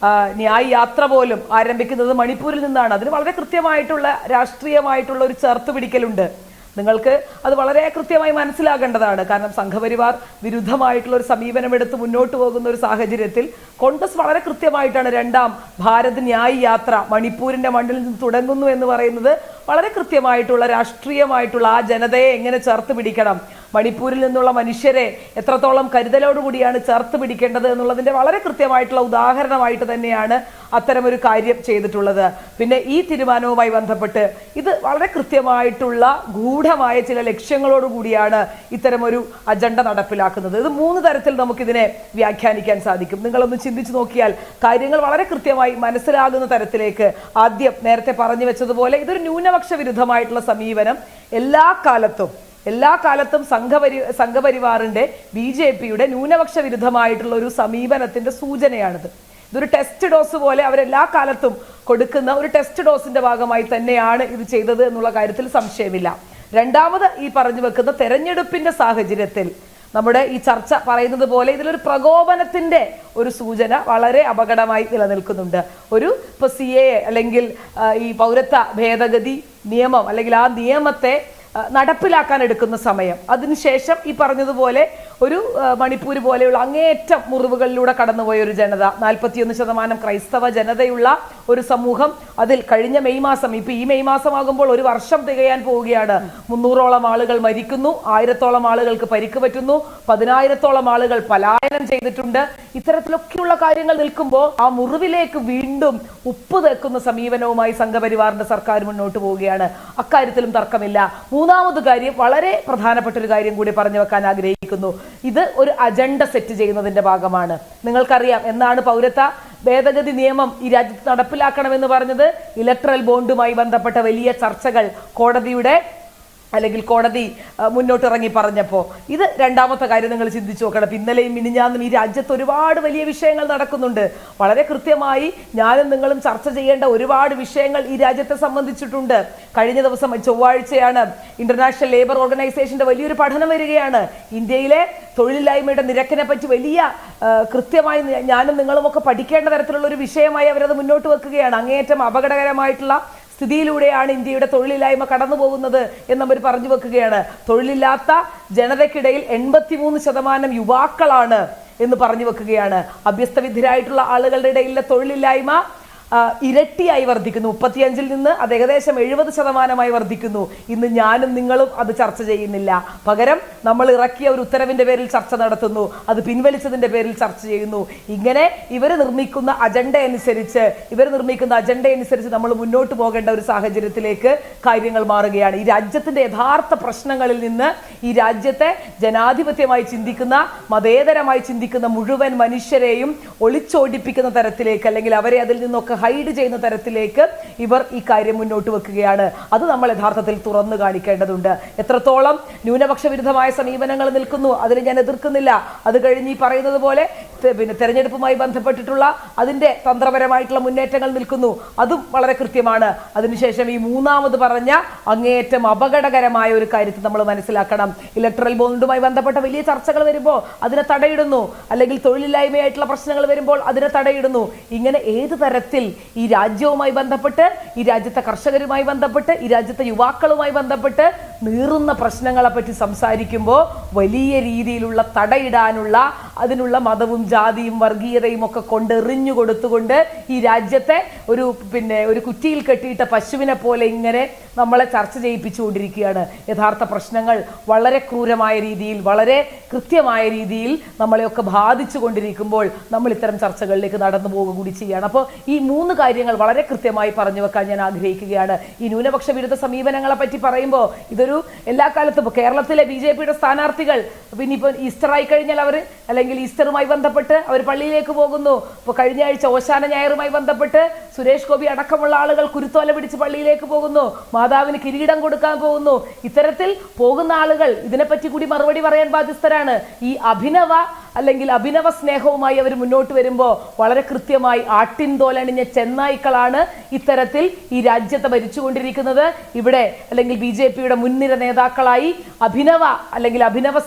Speaker 4: ന്യായ് യാത്ര പോലും ആരംഭിക്കുന്നത് മണിപ്പൂരിൽ നിന്നാണ്. അതിന് വളരെ കൃത്യമായിട്ടുള്ള രാഷ്ട്രീയമായിട്ടുള്ള ഒരു ചേർത്തുപിടിക്കലുണ്ട്. നിങ്ങൾക്ക് അത് വളരെ കൃത്യമായി മനസ്സിലാക്കേണ്ടതാണ്. കാരണം സംഘപരിവാർ വിരുദ്ധമായിട്ടുള്ള ഒരു സമീപനമെടുത്ത് മുന്നോട്ട് പോകുന്ന ഒരു സാഹചര്യത്തിൽ കോൺഗ്രസ് വളരെ കൃത്യമായിട്ടാണ് 2ാം ഭാരത് ന്യായ് യാത്ര മണിപ്പൂരിന്റെ മണ്ണിൽ നിന്ന് തുടങ്ങുന്നു എന്ന് പറയുന്നത് വളരെ കൃത്യമായിട്ടുള്ള രാഷ്ട്രീയമായിട്ടുള്ള ആ ജനതയെ എങ്ങനെ ചേർത്ത് പിടിക്കണം, മണിപ്പൂരിൽ നിന്നുള്ള മനുഷ്യരെ എത്രത്തോളം കരുതലോടുകൂടിയാണ് ചേർത്ത് പിടിക്കേണ്ടത് എന്നുള്ളതിന്റെ വളരെ കൃത്യമായിട്ടുള്ള ഉദാഹരണമായിട്ട് തന്നെയാണ് അത്തരമൊരു കാര്യം ചെയ്തിട്ടുള്ളത്. പിന്നെ ഈ തീരുമാനവുമായി ബന്ധപ്പെട്ട് ഇത് വളരെ കൃത്യമായിട്ടുള്ള ഗൂഢമായ ചില ലക്ഷ്യങ്ങളോടുകൂടിയാണ് ഇത്തരമൊരു അജണ്ട നടപ്പിലാക്കുന്നത്. ഇത് 3 തരത്തിൽ നമുക്കിതിനെ വ്യാഖ്യാനിക്കാൻ സാധിക്കും. നിങ്ങളൊന്ന് ചിന്തിച്ചു നോക്കിയാൽ കാര്യങ്ങൾ വളരെ കൃത്യമായി മനസ്സിലാകുന്ന തരത്തിലേക്ക് ആദ്യം നേരത്തെ പറഞ്ഞു വെച്ചതുപോലെ ഇതൊരു ന്യൂനപക്ഷ വിരുദ്ധമായിട്ടുള്ള സമീപനം എല്ലാ കാലത്തും സംഘപരിവാറിന്റെ BJPയുടെ ന്യൂനപക്ഷ വിരുദ്ധമായിട്ടുള്ള ഒരു സമീപനത്തിന്റെ സൂചനയാണിത്. ഇതൊരു ടെസ്റ്റ് ഡോസ് പോലെ അവരെല്ലാ കാലത്തും കൊടുക്കുന്ന ഒരു ടെസ്റ്റ് ഡോസിന്റെ ഭാഗമായി തന്നെയാണ് ഇത് ചെയ്തത് എന്നുള്ള കാര്യത്തിൽ സംശയമില്ല. രണ്ടാമത് ഈ പറഞ്ഞു വെക്കുന്ന തെരഞ്ഞെടുപ്പിന്റെ സാഹചര്യത്തിൽ നമ്മുടെ ഈ ചർച്ച പറയുന്നത് പോലെ ഇതിലൊരു പ്രകോപനത്തിന്റെ ഒരു സൂചന വളരെ അപകടമായി നിലനിൽക്കുന്നുണ്ട്. ഇപ്പോൾ CAA അല്ലെങ്കിൽ ഈ പൗരത്വ ഭേദഗതി നിയമം അല്ലെങ്കിൽ ആ നിയമത്തെ നടപ്പിലാക്കാൻ എടുക്കുന്ന സമയം, അതിനുശേഷം ഈ പറഞ്ഞതുപോലെ ഒരു മണിപ്പൂർ പോലെയുള്ള അങ്ങേയറ്റം മുറിവുകളിലൂടെ കടന്നുപോയ ഒരു ജനത, 41% ക്രൈസ്തവ ജനതയുള്ള ഒരു സമൂഹം, അതിൽ കഴിഞ്ഞ മെയ് മാസം, ഇപ്പൊ ഈ മെയ് മാസമാകുമ്പോൾ 1 വർഷം തികയാൻ പോവുകയാണ്. 300ഓളം ആളുകൾ മരിക്കുന്നു, 1000ഓളം ആളുകൾക്ക് പരിക്ക് പറ്റുന്നു, 10,000ഓളം ആളുകൾ പലായനം ചെയ്തിട്ടുണ്ട്. ഇത്തരത്തിലൊക്കെയുള്ള കാര്യങ്ങൾ നിൽക്കുമ്പോൾ ആ മുറിവിലേക്ക് വീണ്ടും ഉപ്പ് തേക്കുന്ന സമീപനവുമായി സംഘപരിവാറിന്റെ സർക്കാർ മുന്നോട്ട് പോവുകയാണ്. അക്കാര്യത്തിലും തർക്കമില്ല. മൂന്നാമത് കാര്യം, വളരെ പ്രധാനപ്പെട്ട ഒരു കാര്യം കൂടി പറഞ്ഞു വെക്കാൻ ആഗ്രഹിക്കുന്നു. ഇത് ഒരു അജണ്ട സെറ്റ് ചെയ്യുന്നതിന്റെ ഭാഗമാണ്. നിങ്ങൾക്കറിയാം എന്നാണ് പൗരത്വ ഭേദഗതി നിയമം ഈ രാജ്യത്ത് നടപ്പിലാക്കണമെന്ന് പറഞ്ഞത്? ഇലക്ട്രൽ ബോണ്ടുമായി ബന്ധപ്പെട്ട വലിയ ചർച്ചകൾ കോടതി മുന്നോട്ടിറങ്ങി പറഞ്ഞപ്പോൾ ഇത് രണ്ടാമത്തെ കാര്യം നിങ്ങൾ ചിന്തിച്ചു നോക്കണം. ഇന്നലെയും മിനിഞ്ഞാന്നും ഈ രാജ്യത്ത് ഒരുപാട് വലിയ വിഷയങ്ങൾ നടക്കുന്നുണ്ട്. വളരെ കൃത്യമായി ഞാനും നിങ്ങളും ചർച്ച ചെയ്യേണ്ട ഒരുപാട് വിഷയങ്ങൾ ഈ രാജ്യത്തെ സംബന്ധിച്ചിട്ടുണ്ട്. കഴിഞ്ഞ ദിവസം ചൊവ്വാഴ്ചയാണ് ഇന്റർനാഷണൽ ലേബർ ഓർഗനൈസേഷന്റെ വലിയൊരു പഠനം വരികയാണ്. ഇന്ത്യയിലെ തൊഴിലില്ലായ്മയുടെ നിരക്കിനെ പറ്റി വലിയ കൃത്യമായി ഞാനും നിങ്ങളും ഒക്കെ പഠിക്കേണ്ട തരത്തിലുള്ള ഒരു വിഷയമായി അവരത് മുന്നോട്ട് വെക്കുകയാണ്. അങ്ങേയറ്റം അപകടകരമായിട്ടുള്ള സ്ഥിതിയിലൂടെയാണ് ഇന്ത്യയുടെ തൊഴിലില്ലായ്മ കടന്നു പോകുന്നത് എന്നവർ പറഞ്ഞു വെക്കുകയാണ്. തൊഴിലില്ലാത്ത ജനതയ്ക്കിടയിൽ 83% യുവാക്കളാണ് എന്ന് പറഞ്ഞു വെക്കുകയാണ്. അഭ്യസ്തവിദ്യരായിട്ടുള്ള ആളുകളുടെ ഇടയിലെ തൊഴിലില്ലായ്മ ഇരട്ടിയായി വർദ്ധിക്കുന്നു. 35-ൽ നിന്ന് അത് ഏകദേശം 70% വർദ്ധിക്കുന്നു. ഇന്ന് ഞാനും നിങ്ങളും അത് ചർച്ച ചെയ്യുന്നില്ല. പകരം നമ്മൾ ഇറക്കിയ ഒരു ഉത്തരവിന്റെ പേരിൽ ചർച്ച നടത്തുന്നു, അത് പിൻവലിച്ചതിന്റെ പേരിൽ ചർച്ച ചെയ്യുന്നു. ഇങ്ങനെ ഇവർ നിർമ്മിക്കുന്ന അജണ്ട അനുസരിച്ച് നമ്മൾ മുന്നോട്ട് പോകേണ്ട ഒരു സാഹചര്യത്തിലേക്ക് കാര്യങ്ങൾ മാറുകയാണ്. ഈ രാജ്യത്തിന്റെ യഥാർത്ഥ പ്രശ്നങ്ങളിൽ നിന്ന് ഈ രാജ്യത്തെ ജനാധിപത്യമായി ചിന്തിക്കുന്ന, മതേതരമായി ചിന്തിക്കുന്ന മുഴുവൻ മനുഷ്യരെയും ഒളിച്ചോടിപ്പിക്കുന്ന തരത്തിലേക്ക്, അല്ലെങ്കിൽ അവരെ അതിൽ നിന്നൊക്കെ ഹൈഡ് ചെയ്യുന്ന തരത്തിലേക്ക് ഇവർ ഈ കാര്യം മുന്നോട്ട് വെക്കുകയാണ്. അത് നമ്മൾ യഥാർത്ഥത്തിൽ തുറന്നു കാണിക്കേണ്ടതുണ്ട്. എത്രത്തോളം ന്യൂനപക്ഷ വിരുദ്ധമായ സമീപനങ്ങൾ നിൽക്കുന്നു അതിന് ഞാൻ എതിർക്കുന്നില്ല. അത് കഴിഞ്ഞ് ഈ പറയുന്നത് പോലെ തെരഞ്ഞെടുപ്പുമായി ബന്ധപ്പെട്ടിട്ടുള്ള അതിന്റെ തന്ത്രപരമായിട്ടുള്ള മുന്നേറ്റങ്ങൾ നിൽക്കുന്നു, അതും വളരെ കൃത്യമാണ്. അതിനുശേഷം ഈ മൂന്നാമത് പറഞ്ഞ അങ്ങേയറ്റം അപകടകരമായ ഒരു കാര്യത്തെ നമ്മൾ മനസ്സിലാക്കണം. ഇലക്ട്രൽ ബോണ്ടുമായി ബന്ധപ്പെട്ട വലിയ ചർച്ചകൾ വരുമ്പോൾ അതിനെ തടയിടുന്നു, അല്ലെങ്കിൽ തൊഴിലില്ലായ്മയായിട്ടുള്ള പ്രശ്നങ്ങൾ വരുമ്പോൾ അതിനെ തടയിടുന്നു. ഇങ്ങനെ ഏത് തരത്തിൽ ഈ രാജ്യവുമായി ബന്ധപ്പെട്ട്, ഈ രാജ്യത്തെ കർഷകരുമായി ബന്ധപ്പെട്ട്, ഈ രാജ്യത്തെ യുവാക്കളുമായി ബന്ധപ്പെട്ട് നീറുന്ന പ്രശ്നങ്ങളെ പറ്റി സംസാരിക്കുമ്പോൾ വലിയ രീതിയിലുള്ള തടയിടാനുള്ള, അതിനുള്ള മതവും ജാതിയും വർഗീയതയും ഒക്കെ കൊണ്ടെറിഞ്ഞു കൊടുത്തുകൊണ്ട് ഈ രാജ്യത്തെ ഒരു കുറ്റിയിൽ കെട്ടിയിട്ട പശുവിനെ പോലെ ഇങ്ങനെ നമ്മളെ ചർച്ച ചെയ്യിപ്പിച്ചുകൊണ്ടിരിക്കുകയാണ്. യഥാർത്ഥ പ്രശ്നങ്ങൾ വളരെ ക്രൂരമായ രീതിയിൽ, വളരെ കൃത്യമായ രീതിയിൽ നമ്മളെയൊക്കെ ബാധിച്ചു കൊണ്ടിരിക്കുമ്പോൾ നമ്മൾ ഇത്തരം ചർച്ചകളിലേക്ക് നടന്നു പോകുക കൂടി ചെയ്യുകയാണ്. അപ്പോൾ ഈ 3 കാര്യങ്ങൾ വളരെ കൃത്യമായി പറഞ്ഞു വെക്കാൻ ഞാൻ ആഗ്രഹിക്കുകയാണ്. ഈ ന്യൂനപക്ഷ വിരുദ്ധ സമീപനങ്ങളെ പറ്റി പറയുമ്പോൾ ഇതൊരു എല്ലാ കാലത്തും കേരളത്തിലെ BJPയുടെ സ്ഥാനാർത്ഥികൾ ഇനിയിപ്പോൾ ഈസ്റ്റർ ആയി കഴിഞ്ഞാൽ അല്ലെങ്കിൽ ഈസ്റ്ററുമായി ബന്ധപ്പെട്ട് അവർ പള്ളിയിലേക്ക് പോകുന്നു. ഇപ്പോൾ കഴിഞ്ഞ ആഴ്ച ഓശാന ഞായറുമായി ബന്ധപ്പെട്ട് സുരേഷ് ഗോപി അടക്കമുള്ള ആളുകൾ കുരുത്തോല പിടിച്ച് പള്ളിയിലേക്ക് പോകുന്നു, മാതാവിന് കിരീടം കൊടുക്കാൻ പോകുന്നു. ഇത്തരത്തിൽ പോകുന്ന ആളുകൾ ഇതിനെപ്പറ്റി കൂടി മറുപടി പറയാൻ ബാധ്യസ്ഥരാണ്. ഈ അഭിനവ സ്നേഹവുമായി അവർ മുന്നോട്ട് വരുമ്പോൾ വളരെ കൃത്യമായി ആട്ടിൻതോലണിഞ്ഞ ചെന്നായ്ക്കളാണ് ഇത്തരത്തിൽ ഈ രാജ്യത്തെ ഭരിച്ചുകൊണ്ടിരിക്കുന്നത്. ഇവിടെ അല്ലെങ്കിൽ BJPയുടെ മുൻനിര നേതാക്കളായി അഭിനവ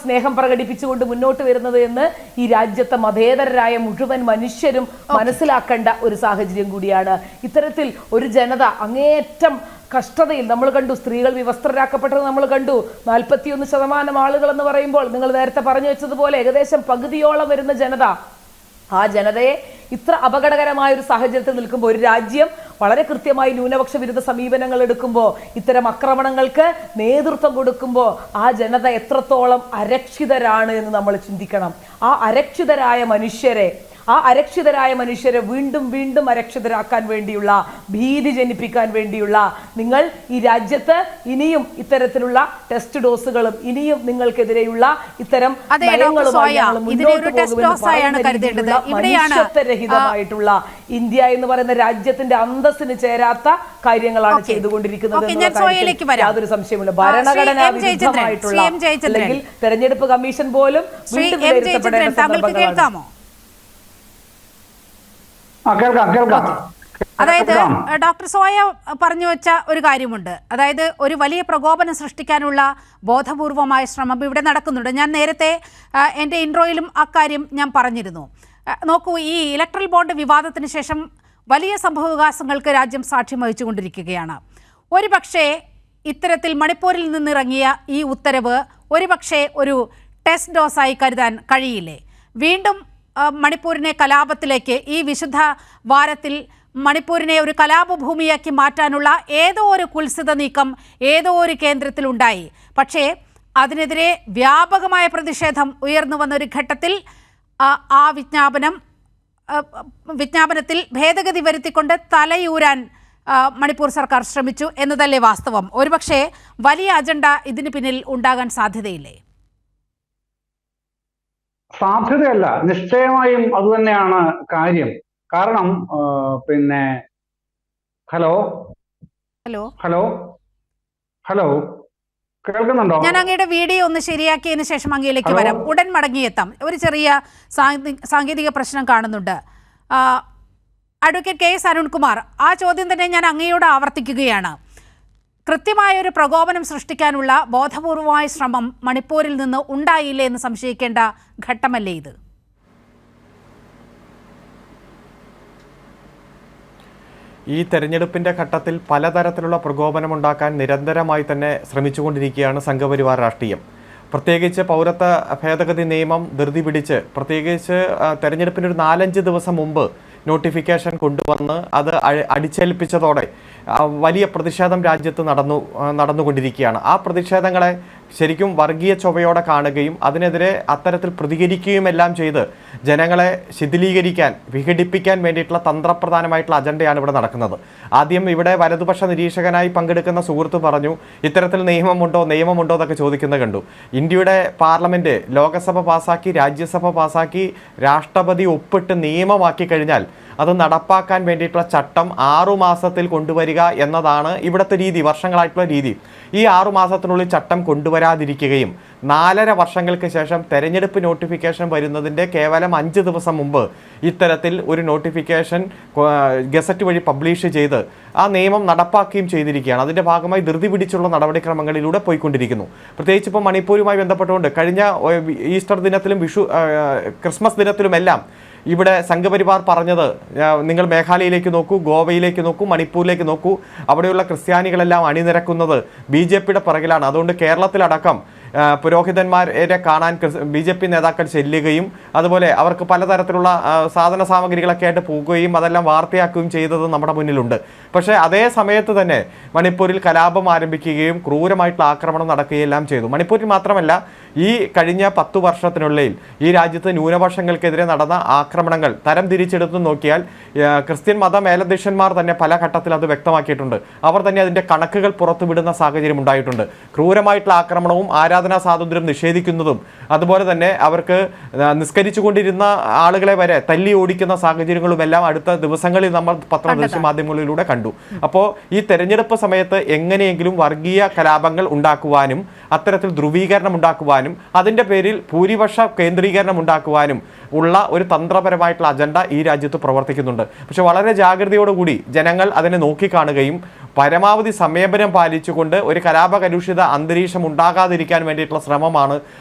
Speaker 4: സ്നേഹം പ്രകടിപ്പിച്ചുകൊണ്ട് മുന്നോട്ട് വരുന്നത് എന്ന് ഈ രാജ്യത്തെ മതേതരരായ മുഴുവൻ മനുഷ്യരും മനസ്സിലാക്കേണ്ട ഒരു സാഹചര്യം കൂടിയാണ്. ഇത്തരത്തിൽ ഒരു ജനത അങ്ങേയറ്റം കഷ്ടതയിൽ നമ്മൾ കണ്ടു. സ്ത്രീകൾ വിവസ്ത്രരാക്കപ്പെട്ടത് നമ്മൾ കണ്ടു. 41% ആളുകൾ എന്ന് പറയുമ്പോൾ നിങ്ങൾ നേരത്തെ പറഞ്ഞു വെച്ചതുപോലെ ഏകദേശം പകുതിയോളം വരുന്ന ജനത, ആ ജനതയെ ഇത്ര അപകടകരമായ ഒരു സാഹചര്യത്തിൽ നിൽക്കുമ്പോൾ, ഒരു രാജ്യം വളരെ കൃത്യമായി ന്യൂനപക്ഷ വിരുദ്ധ സമീപനങ്ങൾ എടുക്കുമ്പോൾ, ഇത്തരം ആക്രമണങ്ങൾക്ക് നേതൃത്വം കൊടുക്കുമ്പോൾ ആ ജനത എത്രത്തോളം അരക്ഷിതരാണ് എന്ന് നമ്മൾ ചിന്തിക്കണം. ആ അരക്ഷിതരായ മനുഷ്യരെ വീണ്ടും വീണ്ടും അരക്ഷിതരാക്കാൻ വേണ്ടിയുള്ള, ഭീതി ജനിപ്പിക്കാൻ വേണ്ടിയുള്ള, നിങ്ങൾ ഈ രാജ്യത്ത് ഇനിയും ഇത്തരത്തിലുള്ള ടെസ്റ്റ് ഡോസുകളും ഇനിയും നിങ്ങൾക്കെതിരെയുള്ള ഇത്തരം മനുഷ്യത്വരഹിതമായിട്ടുള്ള ഇന്ത്യ എന്ന് പറയുന്ന രാജ്യത്തിന്റെ അന്തസ്സിന് ചേരാത്ത കാര്യങ്ങളാണ് ചെയ്തുകൊണ്ടിരിക്കുന്നത്. യാതൊരു സംശയമില്ല. ഭരണഘടനാ വിരുദ്ധമായിട്ടുള്ള, അല്ലെങ്കിൽ തെരഞ്ഞെടുപ്പ് കമ്മീഷൻ പോലും വീണ്ടും വിലയിരുത്തപ്പെടേണ്ട സന്ദർഭങ്ങളാണ്.
Speaker 1: അതായത് ഡോക്ടർ സോയ പറഞ്ഞു വെച്ച ഒരു കാര്യമുണ്ട്. അതായത് ഒരു വലിയ പ്രകോപനം സൃഷ്ടിക്കാനുള്ള ബോധപൂർവമായ ശ്രമം ഇവിടെ നടക്കുന്നുണ്ട്. ഞാൻ നേരത്തെ എൻ്റെ ഇൻട്രോയിലും അക്കാര്യം ഞാൻ പറഞ്ഞിരുന്നു. നോക്കൂ, ഈ ഇലക്ട്രൽ ബോണ്ട് വിവാദത്തിന് ശേഷം വലിയ സംഭവവികാസങ്ങൾക്ക് രാജ്യം സാക്ഷ്യം വഹിച്ചുകൊണ്ടിരിക്കുകയാണ്. ഒരുപക്ഷേ ഇത്തരത്തിൽ മണിപ്പൂരിൽ നിന്നിറങ്ങിയ ഈ ഉത്തരവ് ഒരുപക്ഷേ ഒരു ടെസ്റ്റ് ഡോസായി കരുതാൻ കഴിയില്ലേ? വീണ്ടും മണിപ്പൂരിനെ കലാപത്തിലേക്ക്, ഈ വിശുദ്ധ വാരത്തിൽ മണിപ്പൂരിനെ ഒരു കലാപഭൂമിയാക്കി മാറ്റാനുള്ള ഏതോ ഒരു കുൽസിത നീക്കം ഏതോ ഒരു കേന്ദ്രത്തിലുണ്ടായി. പക്ഷേ അതിനെതിരെ വ്യാപകമായ പ്രതിഷേധം ഉയർന്നു വന്നൊരു ഘട്ടത്തിൽ ആ വിജ്ഞാപനത്തിൽ ഭേദഗതി വരുത്തിക്കൊണ്ട് തലയൂരാൻ മണിപ്പൂർ സർക്കാർ ശ്രമിച്ചു എന്നതല്ലേ വാസ്തവം? ഒരുപക്ഷേ വലിയ അജണ്ട ഇതിന് പിന്നിൽ ഉണ്ടാകാൻ സാധ്യതയില്ലേ?
Speaker 5: സാധ്യതയല്ല, നിശ്ചയമായും അതുതന്നെയാണ് കാര്യം. കാരണം ഹലോ കേൾക്കുന്നുണ്ടോ?
Speaker 1: ഞാൻ അങ്ങയുടെ വീഡിയോ ഒന്ന് ശരിയാക്കിയതിന് ശേഷം അങ്ങയിലേക്ക് വരാം. ഉടൻ മടങ്ങിയെത്താം. ഒരു ചെറിയ സാങ്കേതിക പ്രശ്നം കാണുന്നുണ്ട്. അഡ്വക്കേറ്റ് KS അരുൺകുമാർ, ആ ചോദ്യം തന്നെ ഞാൻ അങ്ങയോട് ആവർത്തിക്കുകയാണ്. കൃത്യമായൊരു പ്രകോപനം സൃഷ്ടിക്കാനുള്ള ബോധപൂർവമായ ശ്രമം മണിപ്പൂരിൽ നിന്ന് ഉണ്ടായില്ലേ എന്ന് സംശയിക്കേണ്ട ഘട്ടമല്ലേ ഇത്?
Speaker 2: ഈ തെരഞ്ഞെടുപ്പിൻ്റെ ഘട്ടത്തിൽ പലതരത്തിലുള്ള പ്രകോപനമുണ്ടാക്കാൻ നിരന്തരമായി തന്നെ ശ്രമിച്ചുകൊണ്ടിരിക്കുകയാണ് സംഘപരിവാർ രാഷ്ട്രീയം. പ്രത്യേകിച്ച് പൗരത്വ ഭേദഗതി നിയമം ധൃതി പിടിച്ച് പ്രത്യേകിച്ച് തെരഞ്ഞെടുപ്പിന് ഒരു 4-5 ദിവസം മുമ്പ് നോട്ടിഫിക്കേഷൻ കൊണ്ടുവന്ന് അത് അടിച്ചേൽപ്പിച്ചതോടെ വലിയ പ്രതിഷേധം രാജ്യത്ത് നടന്നുകൊണ്ടിരിക്കുകയാണ്. ആ പ്രതിഷേധങ്ങളെ ശരിക്കും വർഗീയ ചൊവ്വയോടെ കാണുകയും അതിനെതിരെ അത്തരത്തിൽ പ്രതികരിക്കുകയുമെല്ലാം ചെയ്ത് ജനങ്ങളെ ശിഥിലീകരിക്കാൻ, വിഘടിപ്പിക്കാൻ വേണ്ടിയിട്ടുള്ള തന്ത്രപ്രധാനമായിട്ടുള്ള അജണ്ടയാണ് ഇവിടെ നടക്കുന്നത്. ആദ്യം ഇവിടെ വലതുപക്ഷ നിരീക്ഷകനായി പങ്കെടുക്കുന്ന സുഹൃത്ത് പറഞ്ഞു, ഇത്തരത്തിൽ നിയമമുണ്ടോ എന്നൊക്കെ ചോദിക്കുന്നത് കണ്ടു. ഇന്ത്യയുടെ പാർലമെന്റ് ലോകസഭ പാസാക്കി, രാജ്യസഭ പാസാക്കി, രാഷ്ട്രപതി ഒപ്പിട്ട് നിയമമാക്കി കഴിഞ്ഞാൽ അത് നടപ്പാക്കാൻ വേണ്ടിയിട്ടുള്ള ചട്ടം 6 മാസത്തിൽ കൊണ്ടുവരിക എന്നതാണ് ഇവിടുത്തെ രീതി, വർഷങ്ങളായിട്ടുള്ള രീതി. ഈ 6 മാസത്തിനുള്ളിൽ ചട്ടം കൊണ്ടുവരാതിരിക്കുകയും 4.5 വർഷങ്ങൾക്ക് ശേഷം തെരഞ്ഞെടുപ്പ് നോട്ടിഫിക്കേഷൻ വരുന്നതിൻ്റെ കേവലം 5 ദിവസം മുമ്പ് ഇത്തരത്തിൽ ഒരു നോട്ടിഫിക്കേഷൻ ഗസറ്റ് വഴി പബ്ലിഷ് ചെയ്ത് ആ നിയമം നടപ്പാക്കുകയും ചെയ്തിരിക്കുകയാണ്. അതിൻ്റെ ഭാഗമായി ധൃതി പിടിച്ചുള്ള നടപടിക്രമങ്ങളിലൂടെ പോയിക്കൊണ്ടിരിക്കുന്നു. പ്രത്യേകിച്ച് ഇപ്പോൾ മണിപ്പൂരുമായി ബന്ധപ്പെട്ടുകൊണ്ട് കഴിഞ്ഞ ഈസ്റ്റർ ദിനത്തിലും ക്രിസ്മസ് ദിനത്തിലുമെല്ലാം ഇവിടെ സംഘപരിവാർ പറഞ്ഞത്, നിങ്ങൾ മേഘാലയയിലേക്ക് നോക്കൂ, ഗോവയിലേക്ക് നോക്കൂ, മണിപ്പൂരിലേക്ക് നോക്കൂ, അവിടെയുള്ള ക്രിസ്ത്യാനികളെല്ലാം അണിനിരക്കുന്നത് BJPയുടെ പിറകിലാണ്. അതുകൊണ്ട് കേരളത്തിലടക്കം പുരോഹിതന്മാരെ കാണാൻ BJP നേതാക്കൾ ചെല്ലുകയും അതുപോലെ അവർക്ക് പലതരത്തിലുള്ള സാധന സാമഗ്രികളൊക്കെ ആയിട്ട് പോകുകയും അതെല്ലാം വാർത്തയാക്കുകയും ചെയ്തത് നമ്മുടെ മുന്നിലുണ്ട്. പക്ഷേ അതേ സമയത്ത് തന്നെ മണിപ്പൂരിൽ കലാപം ആരംഭിക്കുകയും ക്രൂരമായിട്ടുള്ള ആക്രമണം നടക്കുകയും എല്ലാം ചെയ്തു. മണിപ്പൂരിൽ മാത്രമല്ല, ഈ കഴിഞ്ഞ 10 വർഷത്തിനുള്ളിൽ ഈ രാജ്യത്ത് ന്യൂനപക്ഷങ്ങൾക്കെതിരെ നടന്ന ആക്രമണങ്ങൾ തരം തിരിച്ചെടുത്ത് നോക്കിയാൽ ക്രിസ്ത്യൻ മത മേലധ്യക്ഷന്മാർ തന്നെ പല ഘട്ടത്തിൽ അത് വ്യക്തമാക്കിയിട്ടുണ്ട്. അവർ തന്നെ അതിൻ്റെ കണക്കുകൾ പുറത്തുവിടുന്ന സാഹചര്യം ഉണ്ടായിട്ടുണ്ട്. ക്രൂരമായിട്ടുള്ള ആക്രമണവും ആരാധനാ സ്വാതന്ത്ര്യം നിഷേധിക്കുന്നതും അതുപോലെ തന്നെ അവർക്ക് നിസ്കരിച്ചുകൊണ്ടിരുന്ന ആളുകളെ വരെ തല്ലി ഓടിക്കുന്ന സാഹചര്യങ്ങളുമെല്ലാം അടുത്ത ദിവസങ്ങളിൽ നമ്മൾ പത്രദൃശ്യ മാധ്യമങ്ങളിലൂടെ കണ്ടു. അപ്പോൾ ഈ തെരഞ്ഞെടുപ്പ് സമയത്ത് എങ്ങനെയെങ്കിലും വർഗീയ കലാപങ്ങൾ ഉണ്ടാക്കുവാനും അത്തരത്തിൽ ധ്രുവീകരണം ഉണ്ടാക്കുവാനും അതിൻ്റെ പേരിൽ ഭൂരിപക്ഷ കേന്ദ്രീകരണം ഉണ്ടാക്കുവാനും ഉള്ള ഒരു തന്ത്രപരമായിട്ടുള്ള അജണ്ട ഈ രാജ്യത്ത് പ്രവർത്തിക്കുന്നുണ്ട്. പക്ഷെ വളരെ ജാഗ്രതയോടുകൂടി ജനങ്ങൾ അതിനെ നോക്കിക്കാണുകയും പരമാവധി സംയമനം പാലിച്ചുകൊണ്ട് ഒരു കലാപകലുഷിത അന്തരീക്ഷം ഉണ്ടാകാതിരിക്കാൻ വേണ്ടിയിട്ടുള്ള ശ്രമമാണ്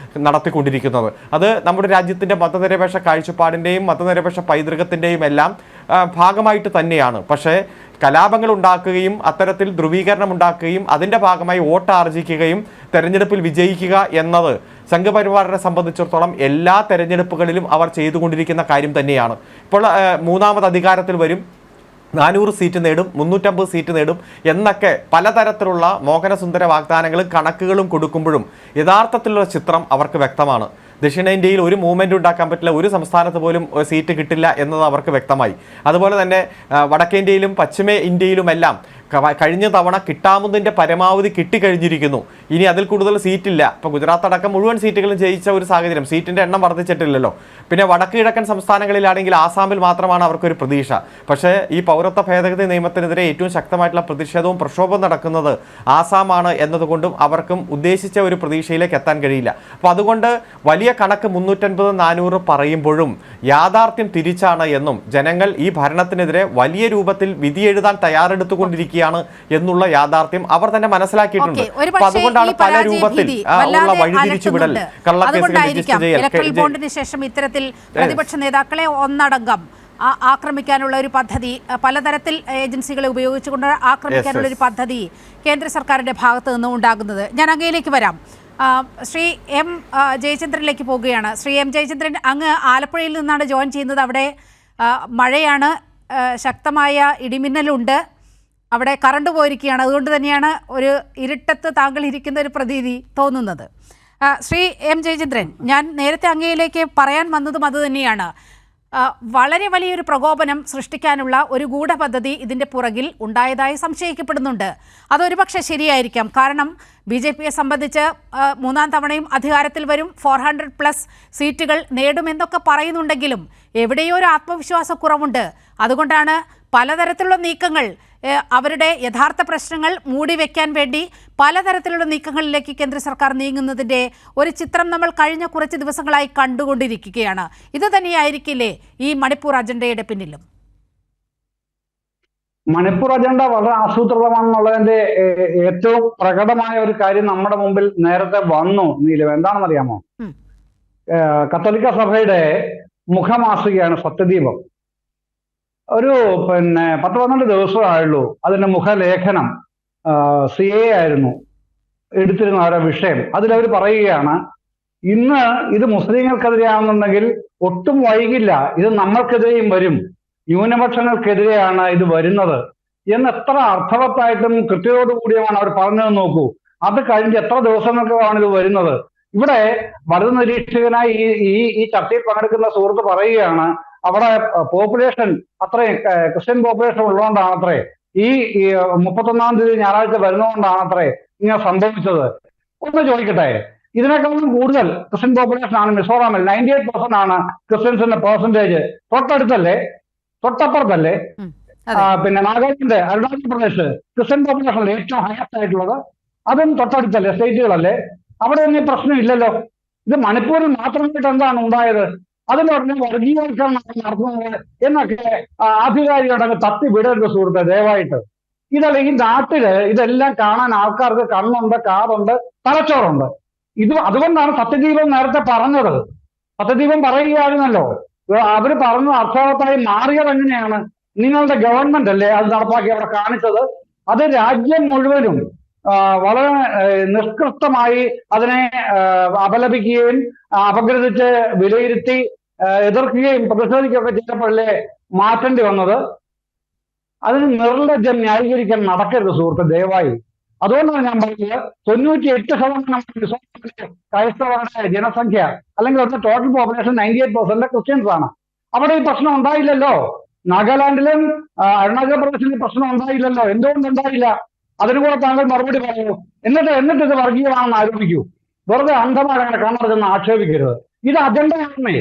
Speaker 2: നടത്തിക്കൊണ്ടിരിക്കുന്നത്. അത് നമ്മുടെ രാജ്യത്തിൻ്റെ മതനിരപേക്ഷ കാഴ്ചപ്പാടിൻ്റെയും മതനിരപേക്ഷ പൈതൃകത്തിൻ്റെയും എല്ലാം ഭാഗമായിട്ട് തന്നെയാണ്. പക്ഷേ കലാപങ്ങൾ ഉണ്ടാക്കുകയും അത്തരത്തിൽ ധ്രുവീകരണം ഉണ്ടാക്കുകയും അതിൻ്റെ ഭാഗമായി വോട്ട് ആർജിക്കുകയും തെരഞ്ഞെടുപ്പിൽ വിജയിക്കുക എന്നത് സംഘപരിവാറിനെ സംബന്ധിച്ചിടത്തോളം എല്ലാ തെരഞ്ഞെടുപ്പുകളിലും അവർ ചെയ്തുകൊണ്ടിരിക്കുന്ന കാര്യം തന്നെയാണ്. ഇപ്പോൾ 3ാമത് അധികാരത്തിൽ വരും, 400 സീറ്റ് നേടും, 350 സീറ്റ് നേടും എന്നൊക്കെ പലതരത്തിലുള്ള മോഹനസുന്ദര വാഗ്ദാനങ്ങളും കണക്കുകളും കൊടുക്കുമ്പോഴും യഥാർത്ഥത്തിലുള്ള ചിത്രം അവർക്ക് വ്യക്തമാണ്. ദക്ഷിണേന്ത്യയിൽ ഒരു മൂവ്മെൻ്റ് ഉണ്ടാക്കാൻ പറ്റില്ല, ഒരു സംസ്ഥാനത്ത് പോലും സീറ്റ് കിട്ടില്ല എന്നത് അവർക്ക് വ്യക്തമായി. അതുപോലെ തന്നെ വടക്കേന്ത്യയിലും പശ്ചിമ ഇന്ത്യയിലുമെല്ലാം കഴിഞ്ഞ തവണ കിട്ടാവുന്നതിൻ്റെ പരമാവധി കിട്ടിക്കഴിഞ്ഞിരിക്കുന്നു. ഇനി അതിൽ കൂടുതൽ സീറ്റില്ല. ഇപ്പോൾ ഗുജറാത്ത് അടക്കം മുഴുവൻ സീറ്റുകളും ജയിച്ച ഒരു സാഹചര്യം, സീറ്റിൻ്റെ എണ്ണം വർദ്ധിച്ചിട്ടില്ലല്ലോ. പിന്നെ വടക്ക് കിഴക്കൻ സംസ്ഥാനങ്ങളിലാണെങ്കിൽ ആസാമിൽ മാത്രമാണ് അവർക്കൊരു പ്രതീക്ഷ. പക്ഷേ ഈ പൗരത്വ ഭേദഗതി നിയമത്തിനെതിരെ ഏറ്റവും ശക്തമായിട്ടുള്ള പ്രതിഷേധവും പ്രക്ഷോഭവും നടക്കുന്നത് ആസാമാണ് എന്നതുകൊണ്ടും അവർക്കും ഉദ്ദേശിച്ച ഒരു പ്രതീക്ഷയിലേക്ക് എത്താൻ കഴിയില്ല. അപ്പോൾ അതുകൊണ്ട് വലിയ കണക്ക് 350-400 പറയുമ്പോഴും യാഥാർത്ഥ്യം തിരിച്ചാണ് എന്നും ജനങ്ങൾ ഈ ഭരണത്തിനെതിരെ വലിയ രൂപത്തിൽ വിധി എഴുതാൻ തയ്യാറെടുത്തുകൊണ്ടിരിക്കുകയാണ് എന്നുള്ള യാഥാർത്ഥ്യം അവർ തന്നെ മനസ്സിലാക്കിയിട്ടുണ്ട്. അതുകൊണ്ടാണ് പല രൂപത്തിൽ ഉള്ള വഴിതിരിച്ചുവിടൽ, കള്ളക്കേസുകൾ രജിസ്റ്റർ ചെയ്യൽ.
Speaker 1: ശേഷം ഇത്തരത്തിൽ പ്രതിപക്ഷ നേതാക്കളെ ഒന്നടങ്കം ആക്രമിക്കാനുള്ള ഒരു പദ്ധതി, പലതരത്തിൽ ഏജൻസികളെ ഉപയോഗിച്ചുകൊണ്ട് ആക്രമിക്കാനുള്ള ഒരു പദ്ധതി കേന്ദ്ര സർക്കാരിന്റെ ഭാഗത്തു നിന്നും ഉണ്ടാകുന്നത്. ഞാൻ അങ്ങയിലേക്ക് വരാം. ശ്രീ എം ജയചന്ദ്രനിലേക്ക് പോവുകയാണ്. ശ്രീ എം ജയചന്ദ്രൻ, അങ്ങ് ആലപ്പുഴയിൽ നിന്നാണ് ജോയിൻ ചെയ്യുന്നത്. അവിടെ മഴയാണ്, ശക്തമായ ഇടിമിന്നലുണ്ട്, അവിടെ കറണ്ട് പോയിരിക്കുകയാണ്. അതുകൊണ്ട് തന്നെയാണ് ഒരു ഇരുട്ടത്ത് താങ്കൾ ഇരിക്കുന്ന ഒരു പ്രതീതി തോന്നുന്നത്. ശ്രീ എം ജയചന്ദ്രൻ, ഞാൻ നേരത്തെ അങ്ങയിലേക്ക് പറയാൻ വന്നതും അതുതന്നെയാണ്. വളരെ വലിയൊരു പ്രകോപനം സൃഷ്ടിക്കാനുള്ള ഒരു ഗൂഢപദ്ധതി ഇതിൻ്റെ പുറകിൽ ഉണ്ടായതായി സംശയിക്കപ്പെടുന്നുണ്ട്. അതൊരുപക്ഷെ ശരിയായിരിക്കാം. കാരണം BJPയെ സംബന്ധിച്ച് 3ാം തവണയും അധികാരത്തിൽ വരും, 400+ സീറ്റുകൾ നേടുമെന്നൊക്കെ പറയുന്നുണ്ടെങ്കിലും എവിടെയോ ഒരു ആത്മവിശ്വാസക്കുറവുണ്ട്. അതുകൊണ്ടാണ് പലതരത്തിലുള്ള നീക്കങ്ങൾ, അവരുടെ യഥാർത്ഥ പ്രശ്നങ്ങൾ മൂടിവെക്കാൻ വേണ്ടി പലതരത്തിലുള്ള നീക്കങ്ങളിലേക്ക് കേന്ദ്ര സർക്കാർ നീങ്ങുന്നതിൻ്റെ ഒരു ചിത്രം നമ്മൾ കഴിഞ്ഞ കുറച്ച് ദിവസങ്ങളായി കണ്ടുകൊണ്ടിരിക്കുകയാണ്. ഇത് തന്നെയായിരിക്കില്ലേ ഈ മണിപ്പൂർ അജണ്ടയുടെ പിന്നിലും?
Speaker 5: മണിപ്പൂർ അജണ്ട വളരെ ആസൂത്രിതമാണെന്നുള്ളതിന്റെ ഏറ്റവും പ്രകടമായ ഒരു കാര്യം നമ്മുടെ മുമ്പിൽ നേരത്തെ വന്നു. നീലു, എന്താണെന്നറിയാമോ? കത്തോലിക്ക സഭയുടെ മുഖമാസികയാണ് സത്യദീപം. ഒരു 10-12 ദിവസമായുള്ളൂ അതിന്റെ മുഖലേഖനം CA ആയിരുന്നു എടുത്തിരുന്ന ഓരോ വിഷയം. അതിലവർ പറയുകയാണ്, ഇന്ന് ഇത് മുസ്ലിങ്ങൾക്കെതിരെയാണെന്നുണ്ടെങ്കിൽ ഒട്ടും വൈകില്ല ഇത് നമ്മൾക്കെതിരെയും വരും, ന്യൂനപക്ഷങ്ങൾക്കെതിരെയാണ് ഇത് വരുന്നത് എന്ന് എത്ര അർത്ഥവത്തായിട്ടും കൃത്യതയോടുകൂടിയുമാണ് അവർ പറഞ്ഞത് നോക്കൂ. അത് കഴിഞ്ഞ് എത്ര ദിവസങ്ങൾക്കാണ് ഇത് വരുന്നത്. ഇവിടെ വലതു നിരീക്ഷകനായി ഈ ചർച്ചയിൽ പങ്കെടുക്കുന്ന സുഹൃത്ത് പറയുകയാണ് അവിടെ പോപ്പുലേഷൻ അത്രയും ക്രിസ്ത്യൻ പോപ്പുലേഷൻ ഉള്ളതുകൊണ്ടാണ് അത്രേ ഈ 31-ാം തീയതി ഞായറാഴ്ച വരുന്നതുകൊണ്ടാണ് അത്രേ ഇങ്ങനെ സംഭവിച്ചത്. ഒന്ന് ചോദിക്കട്ടെ, ഇതിനേക്കാളും കൂടുതൽ ക്രിസ്ത്യൻ പോപ്പുലേഷൻ ആണ് മിസോറാമിൽ. 98% ആണ് ക്രിസ്ത്യൻസിന്റെ പെർസെന്റേജ്. തൊട്ടടുത്തല്ലേ, തൊട്ടപ്പുറത്തല്ലേ പിന്നെ നാഗാലാൻഡ്, അരുണാചൽ പ്രദേശ് ക്രിസ്ത്യൻ പോപ്പുലേഷൻ ഏറ്റവും ഹയസ്റ്റ് ആയിട്ടുള്ളത്, അതും തൊട്ടടുത്തല്ലേ, സ്റ്റേറ്റുകളല്ലേ. അവിടെ ഒന്നും പ്രശ്നമില്ലല്ലോ. ഇത് മണിപ്പൂരിൽ മാത്രമായിട്ട് എന്താണ് ഉണ്ടായത്? അതിന് പറഞ്ഞ വർഗീയവൽക്കരണം നടത്തുന്നത് എന്നൊക്കെ ആധികാരികളൊക്കെ തത്തി വിടരുത് സുഹൃത്തെ, ദയവായിട്ട്. ഇതല്ല, ഈ നാട്ടില് ഇതെല്ലാം കാണാൻ ആൾക്കാർക്ക് കണ്ണുണ്ട്, കാതുണ്ട്, തലച്ചോറുണ്ട്. അതുകൊണ്ടാണ് സത്യദീപം നേരത്തെ പറഞ്ഞത്. സത്യദീപം പറയുകയായിരുന്നല്ലോ, അവര് പറഞ്ഞു അർത്ഥവത്തായി മാറിയത് എങ്ങനെയാണ്? നിങ്ങളുടെ ഗവൺമെന്റ് അല്ലേ അത് നടപ്പാക്കി അവിടെ കാണിച്ചത്. അത് രാജ്യം മുഴുവനും വളരെ നിഷ്കൃഷ്ടമായി അതിനെ അപലപിക്കുകയും അപഗ്രഥിച്ച് വിലയിരുത്തി എതിർക്കുകയും പ്രതിഷേധിക്കുകയൊക്കെ ചെയ്തപ്പോഴല്ലേ മാറ്റേണ്ടി വന്നത്. അതിന് നിർലജ്ജം ന്യായീകരിക്കാൻ നടക്കരുത് സുഹൃത്ത്, ദയവായി. അതുകൊണ്ടാണ് ഞാൻ പറഞ്ഞത് 98% ക്രൈസ്തവരുടെ ജനസംഖ്യ അല്ലെങ്കിൽ അവരുടെ ടോട്ടൽ പോപ്പുലേഷൻ 98% ക്രിസ്ത്യൻസ് ആണ്. അവിടെ ഈ പ്രശ്നം ഉണ്ടായില്ലല്ലോ. നാഗാലാൻഡിലും അരുണാചൽ പ്രദേശിലും പ്രശ്നം ഉണ്ടായില്ലല്ലോ. എന്തുകൊണ്ടുണ്ടായില്ല? അതിനു കൂടെ താങ്കൾ മറുപടി പറയൂ. എന്നിട്ട് ഇത് വർഗീയമാണെന്ന് ആരോപിക്കൂ. വെറുതെ അന്ധമായി അങ്ങനെ കണ്ണടച്ചെന്ന് ആക്ഷേപിക്കരുത്. ഇത് അജണ്ടയാണേ,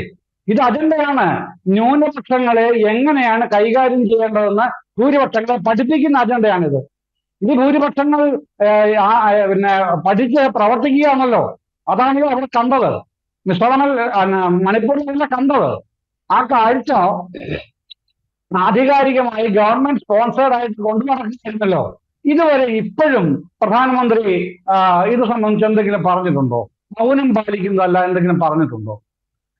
Speaker 5: ഇത് അജണ്ടയാണ്. ന്യൂനപക്ഷങ്ങളെ എങ്ങനെയാണ് കൈകാര്യം ചെയ്യേണ്ടതെന്ന് ഭൂരിപക്ഷങ്ങളെ പഠിപ്പിക്കുന്ന അജണ്ടയാണിത്. ഇത് ഭൂരിപക്ഷങ്ങൾ പിന്നെ പഠിച്ച് പ്രവർത്തിക്കുകയാണല്ലോ. അതാണല്ലോ അവിടെ കണ്ടത്. മിസോറാമിൽ, മണിപ്പൂരിലല്ല കണ്ടത്. ആ കാഴ്ച ആധികാരികമായി ഗവൺമെന്റ് സ്പോൺസേഡ് ആയിട്ട് കൊണ്ടു നടക്കുന്നില്ലല്ലോ. ഇതുവരെ ഇപ്പോഴും പ്രധാനമന്ത്രി ഇത് സംബന്ധിച്ച് എന്തെങ്കിലും പറഞ്ഞിട്ടുണ്ടോ? മൗനം പാലിക്കുന്നതല്ല എന്തെങ്കിലും പറഞ്ഞിട്ടുണ്ടോ?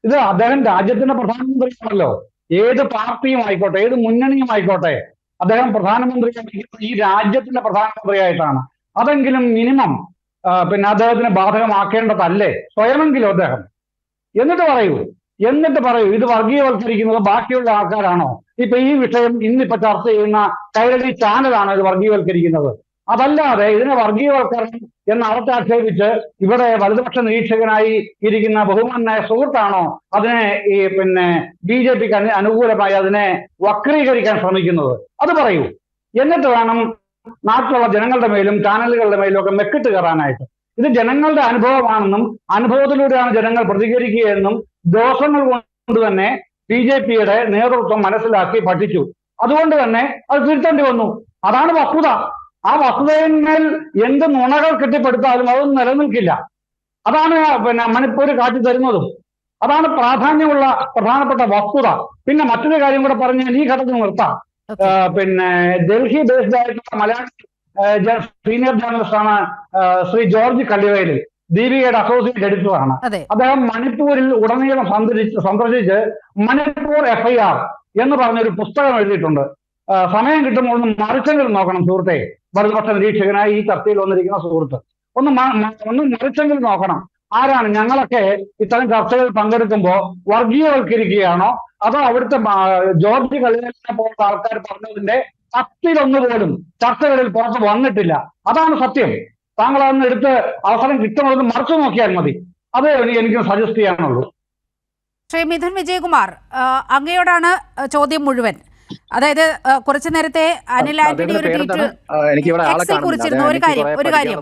Speaker 5: ഇത് അദ്ദേഹം രാജ്യത്തിന്റെ പ്രധാനമന്ത്രിയാണല്ലോ. ഏത് പാർട്ടിയും ആയിക്കോട്ടെ, ഏത് മുന്നണിയും ആയിക്കോട്ടെ, അദ്ദേഹം പ്രധാനമന്ത്രി ഈ രാജ്യത്തിന്റെ പ്രധാനമന്ത്രിയായിട്ടാണ്. അതെങ്കിലും മിനിമം പിന്നെ അദ്ദേഹത്തിന് ബാധകമാക്കേണ്ടതല്ലേ സ്വയമെങ്കിലും അദ്ദേഹം? എന്നിട്ട് പറയൂ ഇത് വർഗീയവൽക്കരിക്കുന്നത് ബാക്കിയുള്ള ആൾക്കാരാണോ? ഇപ്പൊ ഈ വിഷയം ഇന്നിപ്പോ ചർച്ച ചെയ്യുന്ന കൈരളി ചാനലാണോ ഇത് വർഗീയവൽക്കരിക്കുന്നത്? അതല്ലാതെ ഇതിനെ വർഗീയവൽക്കരണം എന്ന് അവറ്റാക്ഷേപിച്ച് ഇവിടെ വലതുപക്ഷ നിരീക്ഷകനായി ഇരിക്കുന്ന ബഹുമാനായ സുഹൃത്താണോ അതിനെ ഈ പിന്നെ BJPക്ക് അനുകൂലമായി അതിനെ വക്രീകരിക്കാൻ ശ്രമിക്കുന്നത്? അത് പറയൂ. എന്നിട്ട് വേണം നാട്ടിലുള്ള ജനങ്ങളുടെ മേലും ചാനലുകളുടെ മേലും ഒക്കെ മെക്കിട്ട് കയറാനായിട്ട്. ഇത് ജനങ്ങളുടെ അനുഭവമാണെന്നും അനുഭവത്തിലൂടെയാണ് ജനങ്ങൾ പ്രതികരിക്കുകയെന്നും ദോഷങ്ങൾ കൊണ്ട് തന്നെ BJPയുടെ നേതൃത്വം മനസ്സിലാക്കി പഠിച്ചു. അതുകൊണ്ട് തന്നെ അത് തിരുത്തേണ്ടി വന്നു. അതാണ് വസ്തുത. ആ വസ്തുതയിന്മേൽ എന്ത് നുണകൾ കെട്ടിപ്പടുത്താലും അതൊന്നും നിലനിൽക്കില്ല. അതാണ് പിന്നെ മണിപ്പൂർ കാട്ടി തരുന്നതും. അതാണ് പ്രാധാന്യമുള്ള പ്രധാനപ്പെട്ട വസ്തുത. പിന്നെ മറ്റൊരു കാര്യം കൂടെ പറഞ്ഞാൽ ഈ ഘട്ടത്തിൽ നിർത്താം. പിന്നെ ഡൽഹി ബേസ്ഡ് ആയിട്ടുള്ള മലയാളി സീനിയർ ജേർണലിസ്റ്റ് ആണ് ശ്രീ ജോർജ് കല്ലുവയലിൽ, ദീപികയുടെ അസോസിയേറ്റ് എഡിറ്ററാണ്. അദ്ദേഹം മണിപ്പൂരിൽ ഉടനീളം സന്ദർശിച്ച് മണിപ്പൂർ FIR എന്ന് പറഞ്ഞൊരു പുസ്തകം എഴുതിയിട്ടുണ്ട്. സമയം കിട്ടുമ്പോൾ ഒന്ന് മറിച്ചെങ്കിലും നോക്കണം സുഹൃത്തെ, വലതുപക്ഷ നിരീക്ഷകനായി ഈ ചർച്ചയിൽ വന്നിരിക്കുന്ന സുഹൃത്ത്. ഒന്ന് മറിച്ചെങ്കിലും നോക്കണം. ആരാണ് ഞങ്ങളൊക്കെ ഇത്തരം ചർച്ചകളിൽ പങ്കെടുക്കുമ്പോൾ വർഗീയവൽക്കരിക്കുകയാണോ അതോ അവിടുത്തെ ജോർജ് കല്ലുവയലിനെ പോലുള്ള ആൾക്കാർ പറഞ്ഞതിന്റെ 10-1 പോലും ചർച്ചകളിൽ പുറത്ത് വന്നിട്ടില്ല. അതാണ് സത്യം. താങ്കൾ അതൊന്ന് എടുത്ത് അവസരം കിട്ടുന്നത് മറിച്ചു നോക്കിയാൽ മതി. അത് എനിക്ക് സജസ്റ്റ് ചെയ്യാനുള്ളൂ.
Speaker 1: ശ്രീ മിഥുൻ വിജയകുമാർ, അങ്ങയോടാണ് ചോദ്യം മുഴുവൻ. അതായത് കുറച്ചു നേരത്തെ അനിൽ ആന്റണി ഒരു ട്വീറ്റ് കുറിച്ചിരുന്നു. ഒരു കാര്യം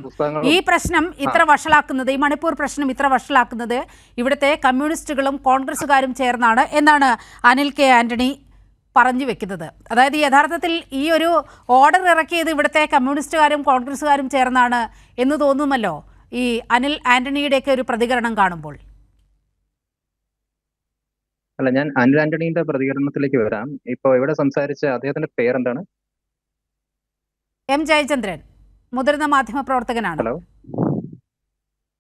Speaker 1: ഈ പ്രശ്നം ഇത്ര വഷളാക്കുന്നത്, ഈ മണിപ്പൂർ പ്രശ്നം ഇത്ര വഷളാക്കുന്നത് ഇവിടുത്തെ കമ്മ്യൂണിസ്റ്റുകളും കോൺഗ്രസുകാരും ചേർന്നാണ് എന്നാണ് അനിൽ കെ ആന്റണി പറഞ്ഞു വെക്കുന്നത്. അതായത് യഥാർത്ഥത്തിൽ ഈ ഒരു ഓർഡർ ഇറക്കിയത് ഇവിടുത്തെ കമ്മ്യൂണിസ്റ്റുകാരും കോൺഗ്രസുകാരും ചേർന്നാണ് എന്ന് തോന്നുമല്ലോ ഈ അനിൽ ആന്റണിയുടെയൊക്കെ ഒരു പ്രതികരണം കാണുമ്പോൾ.
Speaker 3: അല്ല, ഞാൻ അനിൽ ആന്റണിയുടെ പ്രതികരണത്തിലേക്ക് വരാം. ഇപ്പൊ ഇവിടെ സംസാരിച്ച അദ്ദേഹത്തിന്റെ പേരെന്താണ്?
Speaker 1: M ജയചന്ദ്രൻ, മുതിർന്ന മാധ്യമ പ്രവർത്തകനാണ്.
Speaker 3: ഹലോ,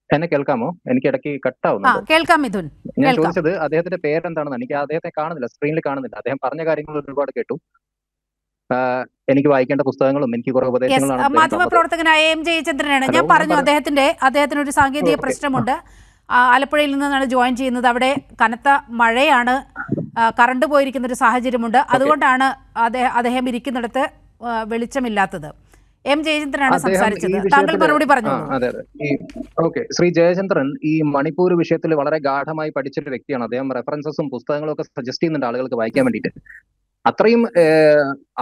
Speaker 3: എന്നെ കേൾക്കാമോ? എനിക്ക് ഇടയ്ക്ക് കട്ടാവുന്നു.
Speaker 1: കേൾക്കാം മിഥുൻ.
Speaker 3: ഞാൻ ചോദിച്ചത് അദ്ദേഹത്തിന്റെ പേരെന്താണെന്ന്. എനിക്ക് അദ്ദേഹത്തെ കാണുന്നില്ല, സ്ക്രീനിൽ കാണുന്നില്ല. അദ്ദേഹം പറഞ്ഞ കാര്യങ്ങൾ ഒരുപാട് കേട്ടു. എനിക്ക് വായിക്കേണ്ട പുസ്തകങ്ങളും എനിക്ക് കുറെ ഉപദേശങ്ങളാണ്.
Speaker 1: മാധ്യമ പ്രവർത്തകനായ M ജയചന്ദ്രനാണ്. ഞാൻ പറഞ്ഞു അദ്ദേഹത്തിന് ഒരു സാങ്കേതിക പ്രശ്നമുണ്ട്. ആലപ്പുഴയിൽ നിന്നാണ് ജോയിൻ ചെയ്യുന്നത്. അവിടെ കനത്ത മഴയാണ്, കറണ്ട് പോയിരിക്കുന്ന ഒരു സാഹചര്യമുണ്ട്. അതുകൊണ്ടാണ് അദ്ദേഹം ഇരിക്കുന്നിടത്ത് വെളിച്ചമില്ലാത്തത്. എം ജയചന്ദ്രനാണ് സംസാരിച്ചത്. താങ്കൾ മറുപടി പറഞ്ഞു.
Speaker 3: അതെ അതെ. ഓക്കെ, ശ്രീ ജയചന്ദ്രൻ ഈ മണിപ്പൂർ വിഷയത്തിൽ വളരെ ഗാഠമായി പഠിച്ചൊരു വ്യക്തിയാണ്. അദ്ദേഹം റെഫറൻസസും പുസ്തകങ്ങളും ഒക്കെ സജസ്റ്റ് ചെയ്യുന്നുണ്ട് ആളുകൾക്ക് വായിക്കാൻ വേണ്ടിയിട്ട്. അത്രയും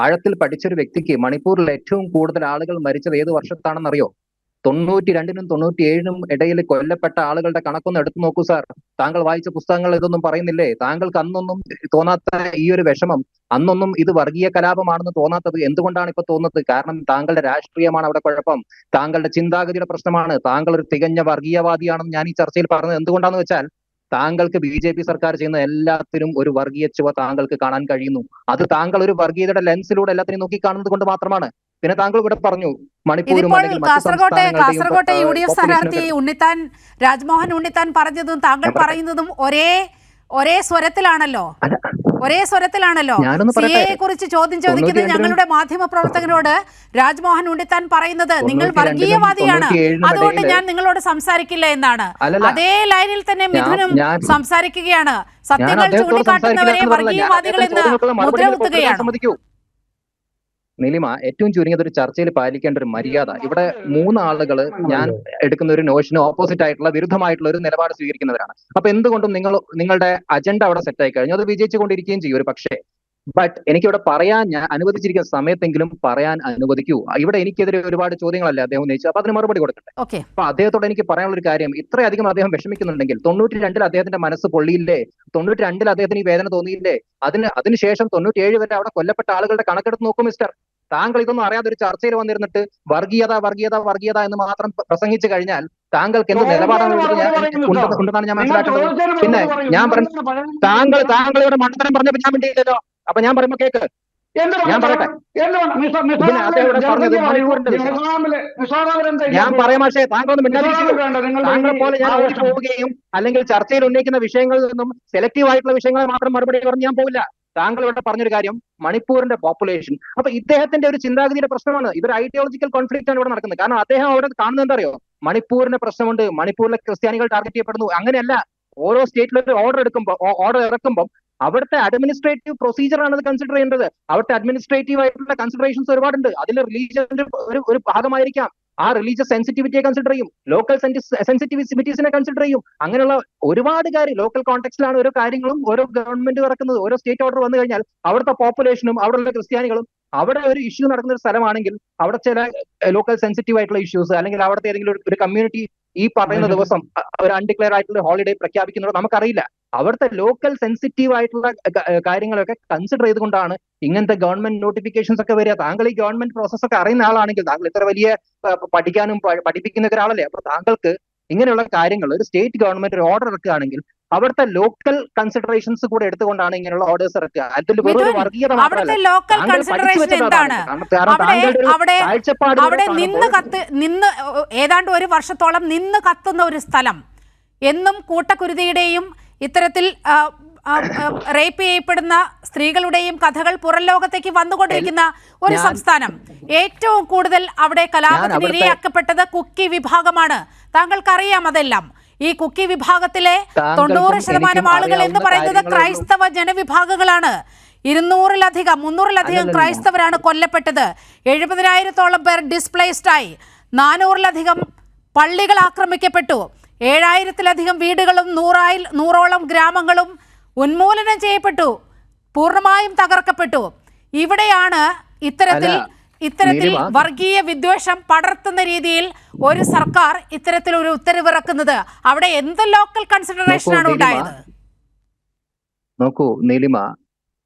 Speaker 3: ആഴത്തിൽ പഠിച്ചൊരു വ്യക്തിക്ക് മണിപ്പൂരിൽ ഏറ്റവും കൂടുതൽ ആളുകൾ മരിച്ചത് ഏത് വർഷത്താണെന്നറിയോ? 92-നും 97-നും ഇടയിൽ കൊല്ലപ്പെട്ട ആളുകളുടെ കണക്കൊന്ന് എടുത്തു നോക്കൂ സാർ. താങ്കൾ വായിച്ച പുസ്തകങ്ങൾ ഇതൊന്നും പറയുന്നില്ലേ? താങ്കൾക്ക് അന്നൊന്നും തോന്നാത്ത ഈ ഒരു വിഷമം, അന്നൊന്നും ഇത് വർഗീയ കലാപമാണെന്ന് തോന്നാത്തത് എന്തുകൊണ്ടാണ് ഇപ്പൊ തോന്നുന്നത്? കാരണം താങ്കളുടെ രാഷ്ട്രീയമാണ് അവിടെ കുഴപ്പം, താങ്കളുടെ ചിന്താഗതിയുടെ പ്രശ്നമാണ്. താങ്കൾ ഒരു തികഞ്ഞ വർഗീയവാദിയാണെന്ന് ഞാൻ ഈ ചർച്ചയിൽ പറഞ്ഞത് എന്തുകൊണ്ടാന്ന് വെച്ചാൽ താങ്കൾക്ക് BJP സർക്കാർ ചെയ്യുന്ന എല്ലാത്തിനും ഒരു വർഗീയ ചുവ താങ്കൾക്ക് കാണാൻ കഴിയുന്നു. അത് താങ്കൾ ഒരു വർഗീയതയുടെ ലെൻസിലൂടെ എല്ലാത്തിനും നോക്കി കാണുന്നത് കൊണ്ട് മാത്രമാണ്. പിന്നെ താങ്കൾ ഇവിടെ പറഞ്ഞു മണിപ്പൂരും
Speaker 1: കാസർകോട്ടെ UDF സ്ഥാനാർത്ഥി രാജ്മോഹൻ ഉണ്ണിത്താൻ പറഞ്ഞതും താങ്കൾ പറയുന്നതും ഒരേ സ്വരത്തിലാണല്ലോ. സിഎയെ കുറിച്ച് ചോദ്യം ചോദിക്കുന്ന ഞങ്ങളുടെ മാധ്യമ പ്രവർത്തകനോട് രാജ്മോഹൻ ഉണ്ണിത്താൻ പറയുന്നത് നിങ്ങൾ വർഗീയവാദിയാണ്, അതുകൊണ്ട് ഞാൻ നിങ്ങളോട് സംസാരിക്കില്ല എന്നാണ്. അതേ ലൈനിൽ തന്നെ മിഥുനും സംസാരിക്കുകയാണ്. സത്യങ്ങൾ ചൂണ്ടിക്കാട്ടുന്നവരെ വർഗീയവാദികൾ എന്ന് മുദ്രകുത്തുകയാണ്.
Speaker 3: നീലിമ, ഏറ്റവും ചുരുങ്ങിയത് ഒരു ചർച്ചയിൽ പാലിക്കേണ്ട ഒരു മര്യാദ. ഇവിടെ 3 ആളുകൾ ഞാൻ എടുക്കുന്ന ഒരു നോഷന് ഓപ്പോസിറ്റ് ആയിട്ടുള്ള വിരുദ്ധമായിട്ടുള്ള ഒരു നിലപാട് സ്വീകരിക്കുന്നവരാണ്. അപ്പൊ എന്തുകൊണ്ടും നിങ്ങളുടെ അജണ്ട അവിടെ സെറ്റ് ആയി കഴിഞ്ഞു, അത് വിജയിച്ചുകൊണ്ടിരിക്കുകയും ചെയ്യും ഒരു പക്ഷേ. ബട്ട് എനിക്കിവിടെ പറയാൻ ഞാൻ അനുവദിച്ചിരിക്കുന്ന സമയത്തെങ്കിലും പറയാൻ അനുവദിക്കൂ. ഇവിടെ എനിക്കെതിരെ ഒരുപാട് ചോദ്യങ്ങളല്ലേ അദ്ദേഹം ഉന്നയിച്ചു, അപ്പൊ അതിന് മറുപടി കൊടുക്കട്ടെ. അപ്പൊ അദ്ദേഹത്തോട് എനിക്ക് പറയാനുള്ള ഒരു കാര്യം, ഇത്രയധികം അദ്ദേഹം വിഷമിക്കുന്നുണ്ടെങ്കിൽ 92-ൽ അദ്ദേഹത്തിന്റെ മനസ്സ് പൊള്ളിയില്ലേ? 92-ൽ അദ്ദേഹത്തിന് ഈ വേദന തോന്നിയില്ലേ? അതിനുശേഷം 97 വരെ അവിടെ കൊല്ലപ്പെട്ട ആളുകളുടെ കണക്കെടുത്ത് നോക്കൂ മിസ്റ്റർ. താങ്കൾ ഇതൊന്നും അറിയാതെ ഒരു ചർച്ചയിൽ വന്നിരുന്നിട്ട് വർഗീയത എന്ന് മാത്രം പ്രസംഗിച്ചു കഴിഞ്ഞാൽ താങ്കൾക്ക് എന്ത് നിലപാടാണ് ഉണ്ടെന്നാണ് ഞാൻ മനസ്സിലാക്കുന്നത്. പിന്നെ ഞാൻ താങ്കൾ ഇവിടെ മണ്ഡലം പറഞ്ഞപ്പോ ഞാൻ വേണ്ടിയില്ലല്ലോ. അപ്പൊ ഞാൻ പറയുമ്പോ കേക്ക്, ഞാൻ പറയട്ടെ. ഞാൻ പറയാം, പക്ഷേ താങ്കളൊന്നും താങ്കളെ പോലെ ഞാൻ പോവുകയും അല്ലെങ്കിൽ ചർച്ചയിൽ ഉന്നയിക്കുന്ന വിഷയങ്ങളിൽ നിന്നും സെലക്റ്റീവ് ആയിട്ടുള്ള വിഷയങ്ങളെ മാത്രം മറുപടി പറഞ്ഞ് ഞാൻ പോവില്ല. താങ്കൾ ഇവിടെ പറഞ്ഞൊരു കാര്യം, മണിപ്പൂരിന്റെ പോപ്പുലേഷൻ. അപ്പൊ ഇദ്ദേഹത്തിന്റെ ഒരു ചിന്താഗതിയുടെ പ്രശ്നമാണ്. ഇതൊരു ഐഡിയോളജിക്കൽ കോൺഫ്ലിക്റ്റ് ആണ് ഇവിടെ നടക്കുന്നത്. കാരണം അദ്ദേഹം അവിടെ കാണുന്നത് എന്താ അറിയോ? മണിപ്പൂരിന്റെ പ്രശ്നമുണ്ട്, മണിപ്പൂരിലെ ക്രിസ്ത്യാനികൾ ടാർഗറ്റ് ചെയ്യപ്പെടുന്നു. അങ്ങനെയല്ല. ഓരോ സ്റ്റേറ്റിലും ഒരു ഓർഡർ ഇറക്കുമ്പോൾ അവിടുത്തെ അഡ്മിനിസ്ട്രേറ്റീവ് പ്രൊസീജിയർ ആണ് അത് കൺസിഡർ ചെയ്യേണ്ടത്. അവിടുത്തെ അഡ്മിനിസ്ട്രേറ്റീവ് ആയിട്ടുള്ള കൺസിഡറേഷൻസ് ഒരുപാടുണ്ട്. അതിൽ റിലീജിയന്റെ ഒരു ഭാഗമായിരിക്കാം. ആ റിലീജിയസ് സെൻസിറ്റിവിറ്റിയെ കൺസിഡർ ചെയ്യും, ലോക്കൽ സെൻസിറ്റിവിറ്റീസിനെ കൺസിഡർ ചെയ്യും. അങ്ങനെയുള്ള ഒരുപാട് കാര്യം ലോക്കൽ കോണ്ടെക്സ്റ്റിലാണ് ഓരോ കാര്യങ്ങളും ഓരോ ഗവൺമെന്റ് ഇറക്കുന്നത്. ഓരോ സ്റ്റേറ്റ് ഓർഡർ വന്നു കഴിഞ്ഞാൽ അവിടുത്തെ പോപ്പുലേഷനും അവിടെയുള്ള ക്രിസ്ത്യാനികളും അവിടെ ഒരു ഇഷ്യൂ നടക്കുന്ന ഒരു സ്ഥലമാണെങ്കിൽ അവിടെ ചില ലോക്കൽ സെൻസിറ്റീവ് ആയിട്ടുള്ള ഇഷ്യൂസ് അല്ലെങ്കിൽ അവിടുത്തെ ഏതെങ്കിലും ഒരു കമ്മ്യൂണിറ്റി ഈ പറയുന്ന ദിവസം ഒരു അൺഡിക്ലെയർ ആയിട്ടുള്ള ഹോളിഡേ പ്രഖ്യാപിക്കുന്നത് നമുക്കറിയില്ല. അവിടുത്തെ ലോക്കൽ സെൻസിറ്റീവ് ആയിട്ടുള്ള കാര്യങ്ങളൊക്കെ കൺസിഡർ ചെയ്തുകൊണ്ടാണ് ഇങ്ങനത്തെ ഗവൺമെന്റ് നോട്ടിഫിക്കേഷൻസ് ഒക്കെ വരിക. താങ്കൾ ഈ ഗവൺമെന്റ് പ്രോസസ് ഒക്കെ അറിയുന്ന ആളാണെങ്കിൽ, താങ്കൾ ഇത്ര വലിയ പഠിക്കാനും പഠിപ്പിക്കുന്ന ഒരാളല്ലേ, അപ്പൊ താങ്കൾക്ക് ഇങ്ങനെയുള്ള കാര്യങ്ങൾ ഒരു സ്റ്റേറ്റ് ഗവൺമെന്റ് ഒരു ഓർഡർ ഇറക്കുകയാണെങ്കിൽ അവിടുത്തെ ലോക്കൽ കൺസിഡറേഷൻസ് കൂടെ എടുത്തുകൊണ്ടാണ് ഇങ്ങനെയുള്ള ഓർഡേഴ്സ് ഇറക്കുക. അതിൽ വെറും വർഗീയത മാത്രമല്ല,
Speaker 1: അവിടെ നിന്ന് ഏതാണ്ട് ഒരു വർഷത്തോളം നിന്ന് കത്തുന്ന ഒരു സ്ഥലം, എന്നും കൂട്ടക്കുരുതിയുടെയും ഇത്തരത്തിൽ റേപ്പ് ചെയ്യപ്പെടുന്ന സ്ത്രീകളുടെയും കഥകൾ പുറം ലോകത്തേക്ക് വന്നുകൊണ്ടിരിക്കുന്ന ഒരു സംസ്ഥാനം. ഏറ്റവും കൂടുതൽ അവിടെ കലാപത്തിന് ഇരയാക്കപ്പെട്ടത് കുക്കി വിഭാഗമാണ്. താങ്കൾക്കറിയാം അതെല്ലാം. ഈ കുക്കി വിഭാഗത്തിലെ 90% ആളുകൾ എന്ന് പറയുന്നത് ക്രൈസ്തവ ജനവിഭാഗങ്ങളാണ്. 300-ലധികം ക്രൈസ്തവരാണ് കൊല്ലപ്പെട്ടത്. 70,000-ഓളം പേർ ഡിസ്പ്ലേസ്ഡായി. 400-ലധികം പള്ളികൾ ആക്രമിക്കപ്പെട്ടു. 7,000-ലധികം വീടുകളും 100-ഓളം ഗ്രാമങ്ങളും ഉന്മൂലനം ചെയ്യപ്പെട്ടു, പൂർണ്ണമായും തകർക്കപ്പെട്ടു. ഇവിടെയാണ് ഇത്തരത്തിൽ വർഗീയ വിദ്വേഷം പടർത്തുന്ന രീതിയിൽ ഒരു സർക്കാർ ഇത്തരത്തിൽ ഒരു ഉത്തരവിറക്കുന്നത്. അവിടെ എന്ത് ലോക്കൽ കൺസിഡറേഷൻ ആണ് ഉണ്ടായത്?
Speaker 3: നോക്കൂ നീലിമ,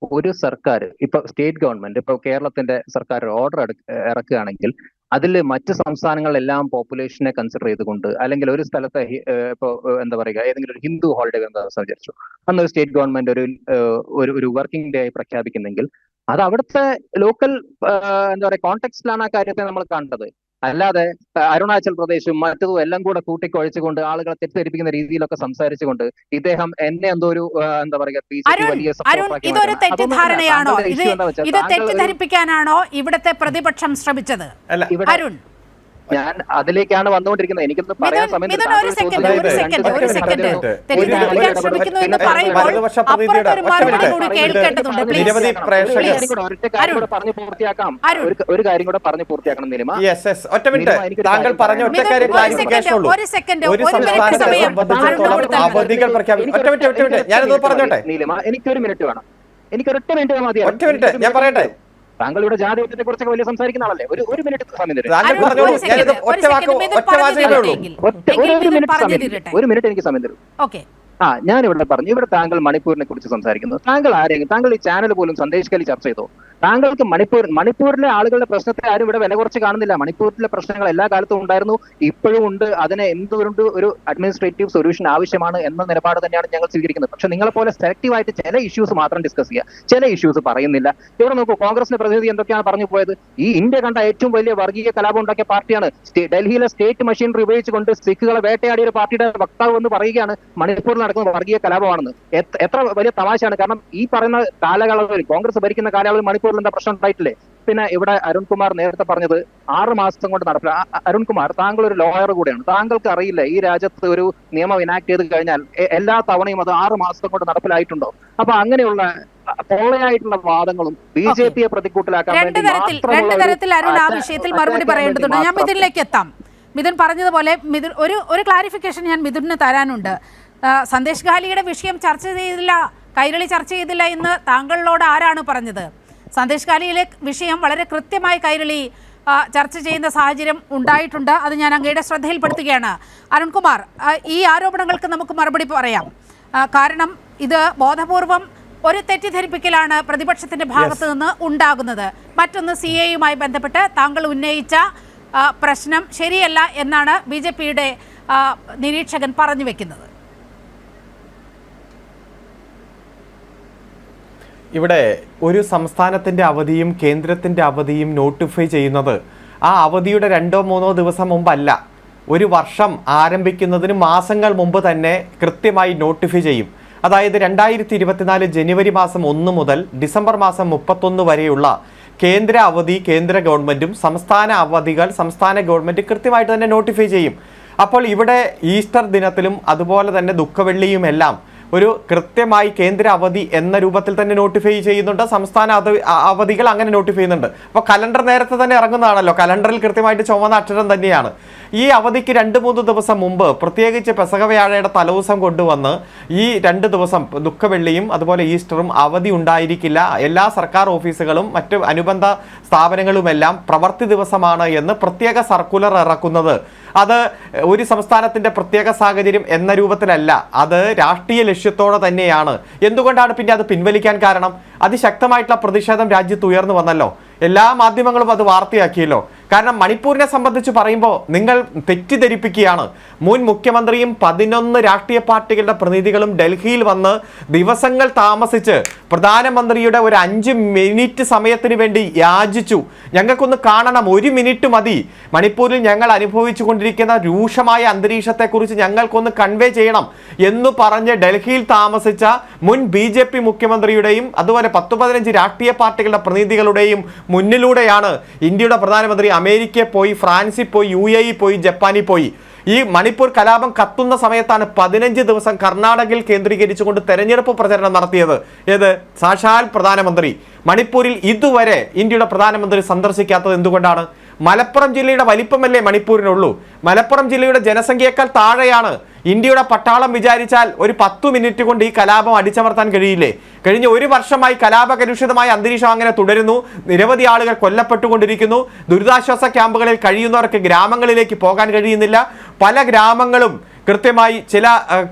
Speaker 3: ഒരു സർക്കാർ ഇപ്പൊ സ്റ്റേറ്റ് ഗവൺമെന്റ് ഇപ്പൊ കേരളത്തിന്റെ സർക്കാർ ഓർഡർ ഇറക്കുകയാണെങ്കിൽ അതിൽ മറ്റ് സംസ്ഥാനങ്ങളിലെല്ലാം പോപ്പുലേഷനെ കൺസിഡർ ചെയ്തുകൊണ്ട് അല്ലെങ്കിൽ ഒരു സ്ഥലത്തെ ഇപ്പൊ എന്താ പറയുക ഏതെങ്കിലും ഒരു ഹിന്ദു ഹോളിഡേ വിചാരിച്ചു, അന്നൊരു സ്റ്റേറ്റ് ഗവൺമെന്റ് ഒരു വർക്കിംഗ് ഡേ ആയി പ്രഖ്യാപിക്കുന്നെങ്കിൽ അത് അവിടുത്തെ ലോക്കൽ എന്താ പറയുക കോണ്ടെക്സ്റ്റിലാണ് ആ കാര്യത്തെ നമ്മൾ കണ്ടത്. അല്ലാതെ അരുണാചൽ പ്രദേശും മറ്റതും എല്ലാം കൂടെ കൂട്ടിക്കുഴച്ചുകൊണ്ട് ആളുകളെ തെറ്റിദ്ധരിപ്പിക്കുന്ന രീതിയിലൊക്കെ സംസാരിച്ചുകൊണ്ട് ഇദ്ദേഹം എന്നെ എന്തോ ഒരു എന്താ പറയുക
Speaker 1: ഇതൊരു തെറ്റിദ്ധാരണയാണോ? ഇത് തെറ്റിദ്ധരിപ്പിക്കാനാണോ ഇവിടുത്തെ പ്രതിപക്ഷം ശ്രമിച്ചത്? അരുൺ,
Speaker 3: ഞാൻ അതിലേക്കാണ് വന്നുകൊണ്ടിരിക്കുന്നത്. എനിക്കൊന്ന് പറയാൻ സമയം
Speaker 1: മിഥുൻ, ഒരു സെക്കൻഡ് തെറ്റിദ്ധരിപ്പിക്കാൻ ശ്രമിക്കുന്നു എന്ന് പറയുമ്പോൾ അപ്പുറത്തൊരു മറുപടി കൂടി കേൾക്കേണ്ടതുണ്ട്.
Speaker 2: നിരവധി പ്രേക്ഷകർ
Speaker 3: ഒറ്റ കാര്യം കൂടെ പറഞ്ഞു പൂർത്തിയാക്കാം. ഒരു കാര്യം കൂടെ പറഞ്ഞു പൂർത്തിയാക്കണം നിലിമ.
Speaker 2: ഒറ്റ മിനിറ്റ്, താങ്കൾ പറഞ്ഞ ഒറ്റ കാര്യം ക്ലാരിഫിക്കേഷൻ ഉള്ളൂ. ഒരു സംസ്ഥാനത്തെ സംബന്ധിച്ചിടത്തോളം അവധികൾ പ്രഖ്യാപിക്കും. ഞാനത് പറഞ്ഞോട്ടെ
Speaker 3: നീലിമ, എനിക്കൊരു മിനിറ്റ് വേണം. എനിക്കൊരൊറ്റ മിനിറ്റ് മതി.
Speaker 2: ഒറ്റ മിനിറ്റ് ഞാൻ പറയട്ടെ.
Speaker 3: താങ്കൾ ഇവിടെ ജാതിപത്യത്തെ കുറിച്ചൊക്കെ വലിയ സംസാരിക്കുന്ന ആളല്ലേ. ഒരു മിനിറ്റ് സമയം തരും. ഒരു മിനിറ്റ് എനിക്ക് സമയം തരും. ഞാനിവിടെ പറഞ്ഞു, ഇവിടെ താങ്കൾ മണിപ്പൂരിനെ കുറിച്ച് സംസാരിക്കുന്നു. താങ്കൾ ആരെങ്കിലും, താങ്കൾ ഈ ചാനൽ പോലും സന്ദേശ് കലി ചർച്ച ചെയ്തോ? താങ്കൾക്ക് മണിപ്പൂരിലെ ആളുകളുടെ പ്രശ്നത്തെ ആരും ഇവിടെ വില കുറച്ച് കാണുന്നില്ല. മണിപ്പൂരിലെ പ്രശ്നങ്ങൾ എല്ലാ കാലത്തും ഉണ്ടായിരുന്നു, ഇപ്പോഴും ഉണ്ട്. അതിനെ എന്തുകൊണ്ട് ഒരു അഡ്മിനിസ്ട്രേറ്റീവ് സൊല്യൂഷൻ ആവശ്യമാണ് എന്ന നിലപാട് തന്നെയാണ് ഞങ്ങൾ സ്വീകരിക്കുന്നത്. പക്ഷെ നിങ്ങളെ പോലെ സെലക്റ്റീവായിട്ട് ചില ഇഷ്യൂസ് മാത്രം ഡിസ്കസ് ചെയ്യുക, ചില ഇഷ്യൂസ് പറയുന്നില്ല. ഇവിടെ നോക്കൂ, കോൺഗ്രസിന്റെ പ്രതിനിധി എന്തൊക്കെയാണ് പറഞ്ഞു പോയത്? ഈ ഇന്ത്യ കണ്ട ഏറ്റവും വലിയ വർഗീയ കലാപം ഉണ്ടാക്കിയ പാർട്ടിയാണ്. ഡൽഹിയിലെ സ്റ്റേറ്റ് മെഷീനറി ഉപയോഗിച്ചുകൊണ്ട് സിഖുകളെ വേട്ടയാടിയ ഒരു പാർട്ടിയുടെ വക്താവ് എന്ന് പറയുകയാണ് മണിപ്പൂരിൽ നടക്കുന്ന വർഗീയ കലാപമാണെന്ന്. എത്ര വലിയ തമാശയാണ്. കാരണം ഈ പറയുന്ന കാലയളവിൽ, കോൺഗ്രസ് ഭരിക്കുന്ന കാലയളവിൽ മണിപ്പൂരിൽ എന്താ പ്രശ്നം ഉണ്ടായിട്ടില്ലേ? പിന്നെ ഇവിടെ അരുൺകുമാർ നേരത്തെ പറഞ്ഞത് 6 മാസം കൊണ്ട് നടപ്പിലാക്കും. അരുൺകുമാർ, താങ്കൾ ഒരു ലോയർ കൂടെയാണ്. താങ്കൾക്ക് അറിയില്ല ഈ രാജ്യത്ത് ഒരു നിയമം ഇനാക്ട് ചെയ്ത് കഴിഞ്ഞാൽ എല്ലാ തവണയും അത് 6 മാസം കൊണ്ട് നടപ്പിലായിട്ടുണ്ടോ? അപ്പൊ അങ്ങനെയുള്ള പൊള്ളയായിട്ടുള്ള വാദങ്ങളും BJP-യെ പ്രതികൂട്ടിലാക്കാൻ
Speaker 1: രണ്ട് തരത്തിൽ അരുൺ ആ വിഷയത്തിൽ മറുപടി പറയേണ്ടതുണ്ട്. ഞാൻ മിഥുനിലേക്ക് എത്താം. മിഥുൻ പറഞ്ഞതുപോലെ ഒരു ക്ലാരിഫിക്കേഷൻ ഞാൻ മിഥുനിന് തരാനുണ്ട്. സന്ദേശ് ഖാലിയുടെ വിഷയം ചർച്ച ചെയ്തില്ല, കൈരളി ചർച്ച ചെയ്തില്ല എന്ന് താങ്കളോട് ആരാണ് പറഞ്ഞത്? സന്ദേശ് ഖാലിയിലെ വിഷയം വളരെ കൃത്യമായി കൈരളി ചർച്ച ചെയ്യുന്ന സാഹചര്യം ഉണ്ടായിട്ടുണ്ട്. അത് ഞാൻ അങ്ങയുടെ ശ്രദ്ധയിൽപ്പെടുത്തുകയാണ്. അരുൺകുമാർ, ഈ ആരോപണങ്ങൾക്ക് നമുക്ക് മറുപടി പറയാം. കാരണം ഇത് ബോധപൂർവം ഒരു തെറ്റിദ്ധരിപ്പിക്കലാണ് പ്രതിപക്ഷത്തിന്റെ ഭാഗത്ത് നിന്ന് ഉണ്ടാകുന്നത്. മറ്റൊന്ന്, CAയുമായി ബന്ധപ്പെട്ട് താങ്കൾ ഉന്നയിച്ച പ്രശ്നം ശരിയല്ല എന്നാണ് BJP-യുടെ നിരീക്ഷകൻ പറഞ്ഞു വെക്കുന്നത്.
Speaker 2: ഇവിടെ ഒരു സംസ്ഥാനത്തിൻ്റെ അവധിയും കേന്ദ്രത്തിൻ്റെ അവധിയും നോട്ടിഫൈ ചെയ്യുന്നത് ആ അവധിയുടെ 2-3 ദിവസം മുമ്പല്ല. ഒരു വർഷം ആരംഭിക്കുന്നതിന് മാസങ്ങൾ മുമ്പ് തന്നെ കൃത്യമായി നോട്ടിഫൈ ചെയ്യും. അതായത് 2024 ജനുവരി മാസം 1 മുതൽ ഡിസംബർ മാസം 31 വരെയുള്ള കേന്ദ്ര അവധി കേന്ദ്ര ഗവൺമെൻറ്റും സംസ്ഥാന അവധികൾ സംസ്ഥാന ഗവൺമെൻറ് കൃത്യമായിട്ട് തന്നെ നോട്ടിഫൈ ചെയ്യും. അപ്പോൾ ഇവിടെ ഈസ്റ്റർ ദിനത്തിലും അതുപോലെ തന്നെ ദുഃഖവെള്ളിയുമെല്ലാം ഒരു കൃത്യമായി കേന്ദ്ര അവധി എന്ന രൂപത്തിൽ തന്നെ നോട്ടിഫൈ ചെയ്യുന്നുണ്ട്. സംസ്ഥാന അവധികൾ അങ്ങനെ നോട്ടിഫൈ ചെയ്യുന്നുണ്ട്. അപ്പോൾ കലണ്ടർ നേരത്തെ തന്നെ ഇറങ്ങുന്നതാണല്ലോ. കലണ്ടറിൽ കൃത്യമായിട്ട് ചുവന്ന അക്ഷരം തന്നെയാണ്. ഈ അവധിക്ക് 2-3 ദിവസം മുമ്പ്, പ്രത്യേകിച്ച് പെസഹ വ്യാഴയുടെ തലേദിവസം കൊണ്ടുവന്ന് ഈ 2 ദിവസം ദുഃഖവെള്ളിയും അതുപോലെ ഈസ്റ്ററും അവധി ഉണ്ടായിരിക്കില്ല, എല്ലാ സർക്കാർ ഓഫീസുകളും മറ്റ് അനുബന്ധ സ്ഥാപനങ്ങളുമെല്ലാം പ്രവൃത്തി ദിവസമാണ് എന്ന് പ്രത്യേക സർക്കുലർ ഇറക്കുന്നത് അത് ഒരു സംസ്ഥാനത്തിൻ്റെ പ്രത്യേക സാഹചര്യം എന്ന രൂപത്തിലല്ല, അത് രാഷ്ട്രീയ ലക്ഷ്യത്തോടെ തന്നെയാണ്. എന്തുകൊണ്ടാണ് പിന്നെ അത് പിൻവലിക്കാൻ കാരണം? അതിശക്തമായിട്ടുള്ള പ്രതിഷേധം രാജ്യത്ത് ഉയർന്നു വന്നല്ലോ. എല്ലാ മാധ്യമങ്ങളും അത് വാർത്തയാക്കിയല്ലോ. കാരണം മണിപ്പൂരിനെ സംബന്ധിച്ച് പറയുമ്പോൾ നിങ്ങൾ തെറ്റിദ്ധരിപ്പിക്കുകയാണ്. മുൻ മുഖ്യമന്ത്രിയും 11 രാഷ്ട്രീയ പാർട്ടികളുടെ പ്രതിനിധികളും ഡൽഹിയിൽ വന്ന് ദിവസങ്ങൾ താമസിച്ച് പ്രധാനമന്ത്രിയുടെ ഒരു 5 മിനിറ്റ് സമയത്തിന് വേണ്ടി യാചിച്ചു. ഞങ്ങൾക്കൊന്ന് കാണണം, 1 മിനിറ്റ് മതി, മണിപ്പൂരിൽ ഞങ്ങൾ അനുഭവിച്ചു കൊണ്ടിരിക്കുന്ന രൂക്ഷമായ അന്തരീക്ഷത്തെക്കുറിച്ച് ഞങ്ങൾക്കൊന്ന് കൺവേ ചെയ്യണം എന്ന് പറഞ്ഞ് ഡൽഹിയിൽ താമസിച്ച മുൻ BJP മുഖ്യമന്ത്രിയുടെയും അതുപോലെ 10-15 രാഷ്ട്രീയ പാർട്ടികളുടെ പ്രതിനിധികളുടെയും മുന്നിലൂടെയാണ് ഇന്ത്യയുടെ പ്രധാനമന്ത്രി അമേരിക്കയിൽ പോയി, ഫ്രാൻസിൽ പോയി, UAE പോയി, ജപ്പാനിൽ പോയി. ഈ മണിപ്പൂർ കലാപം കത്തുന്ന സമയത്താണ് 15 ദിവസം കർണാടകയിൽ കേന്ദ്രീകരിച്ചുകൊണ്ട് തെരഞ്ഞെടുപ്പ് പ്രചരണം നടത്തിയത്. ഏത് സാക്ഷാൽ പ്രധാനമന്ത്രി മണിപ്പൂരിൽ ഇതുവരെ ഇന്ത്യയുടെ പ്രധാനമന്ത്രി സന്ദർശിക്കാത്തത് എന്തുകൊണ്ടാണ്? മലപ്പുറം ജില്ലയുടെ വലിപ്പമല്ലേ മണിപ്പൂരിനുള്ളൂ? മലപ്പുറം ജില്ലയുടെ ജനസംഖ്യയേക്കാൾ താഴെയാണ്. ഇന്ത്യയുടെ പട്ടാളം വിചാരിച്ചാൽ ഒരു 10 മിനിറ്റ് കൊണ്ട് ഈ കലാപം അടിച്ചമർത്താൻ കഴിയില്ലേ? കഴിഞ്ഞ 1 വർഷമായി കലാപകലുഷിതമായ അന്തരീക്ഷം അങ്ങനെ തുടരുന്നു. നിരവധി ആളുകൾ കൊല്ലപ്പെട്ടുകൊണ്ടിരിക്കുന്നു. ദുരിതാശ്വാസ ക്യാമ്പുകളിൽ കഴിയുന്നവർക്ക് ഗ്രാമങ്ങളിലേക്ക് പോകാൻ കഴിയുന്നില്ല. പല ഗ്രാമങ്ങളും കൃത്യമായി ചില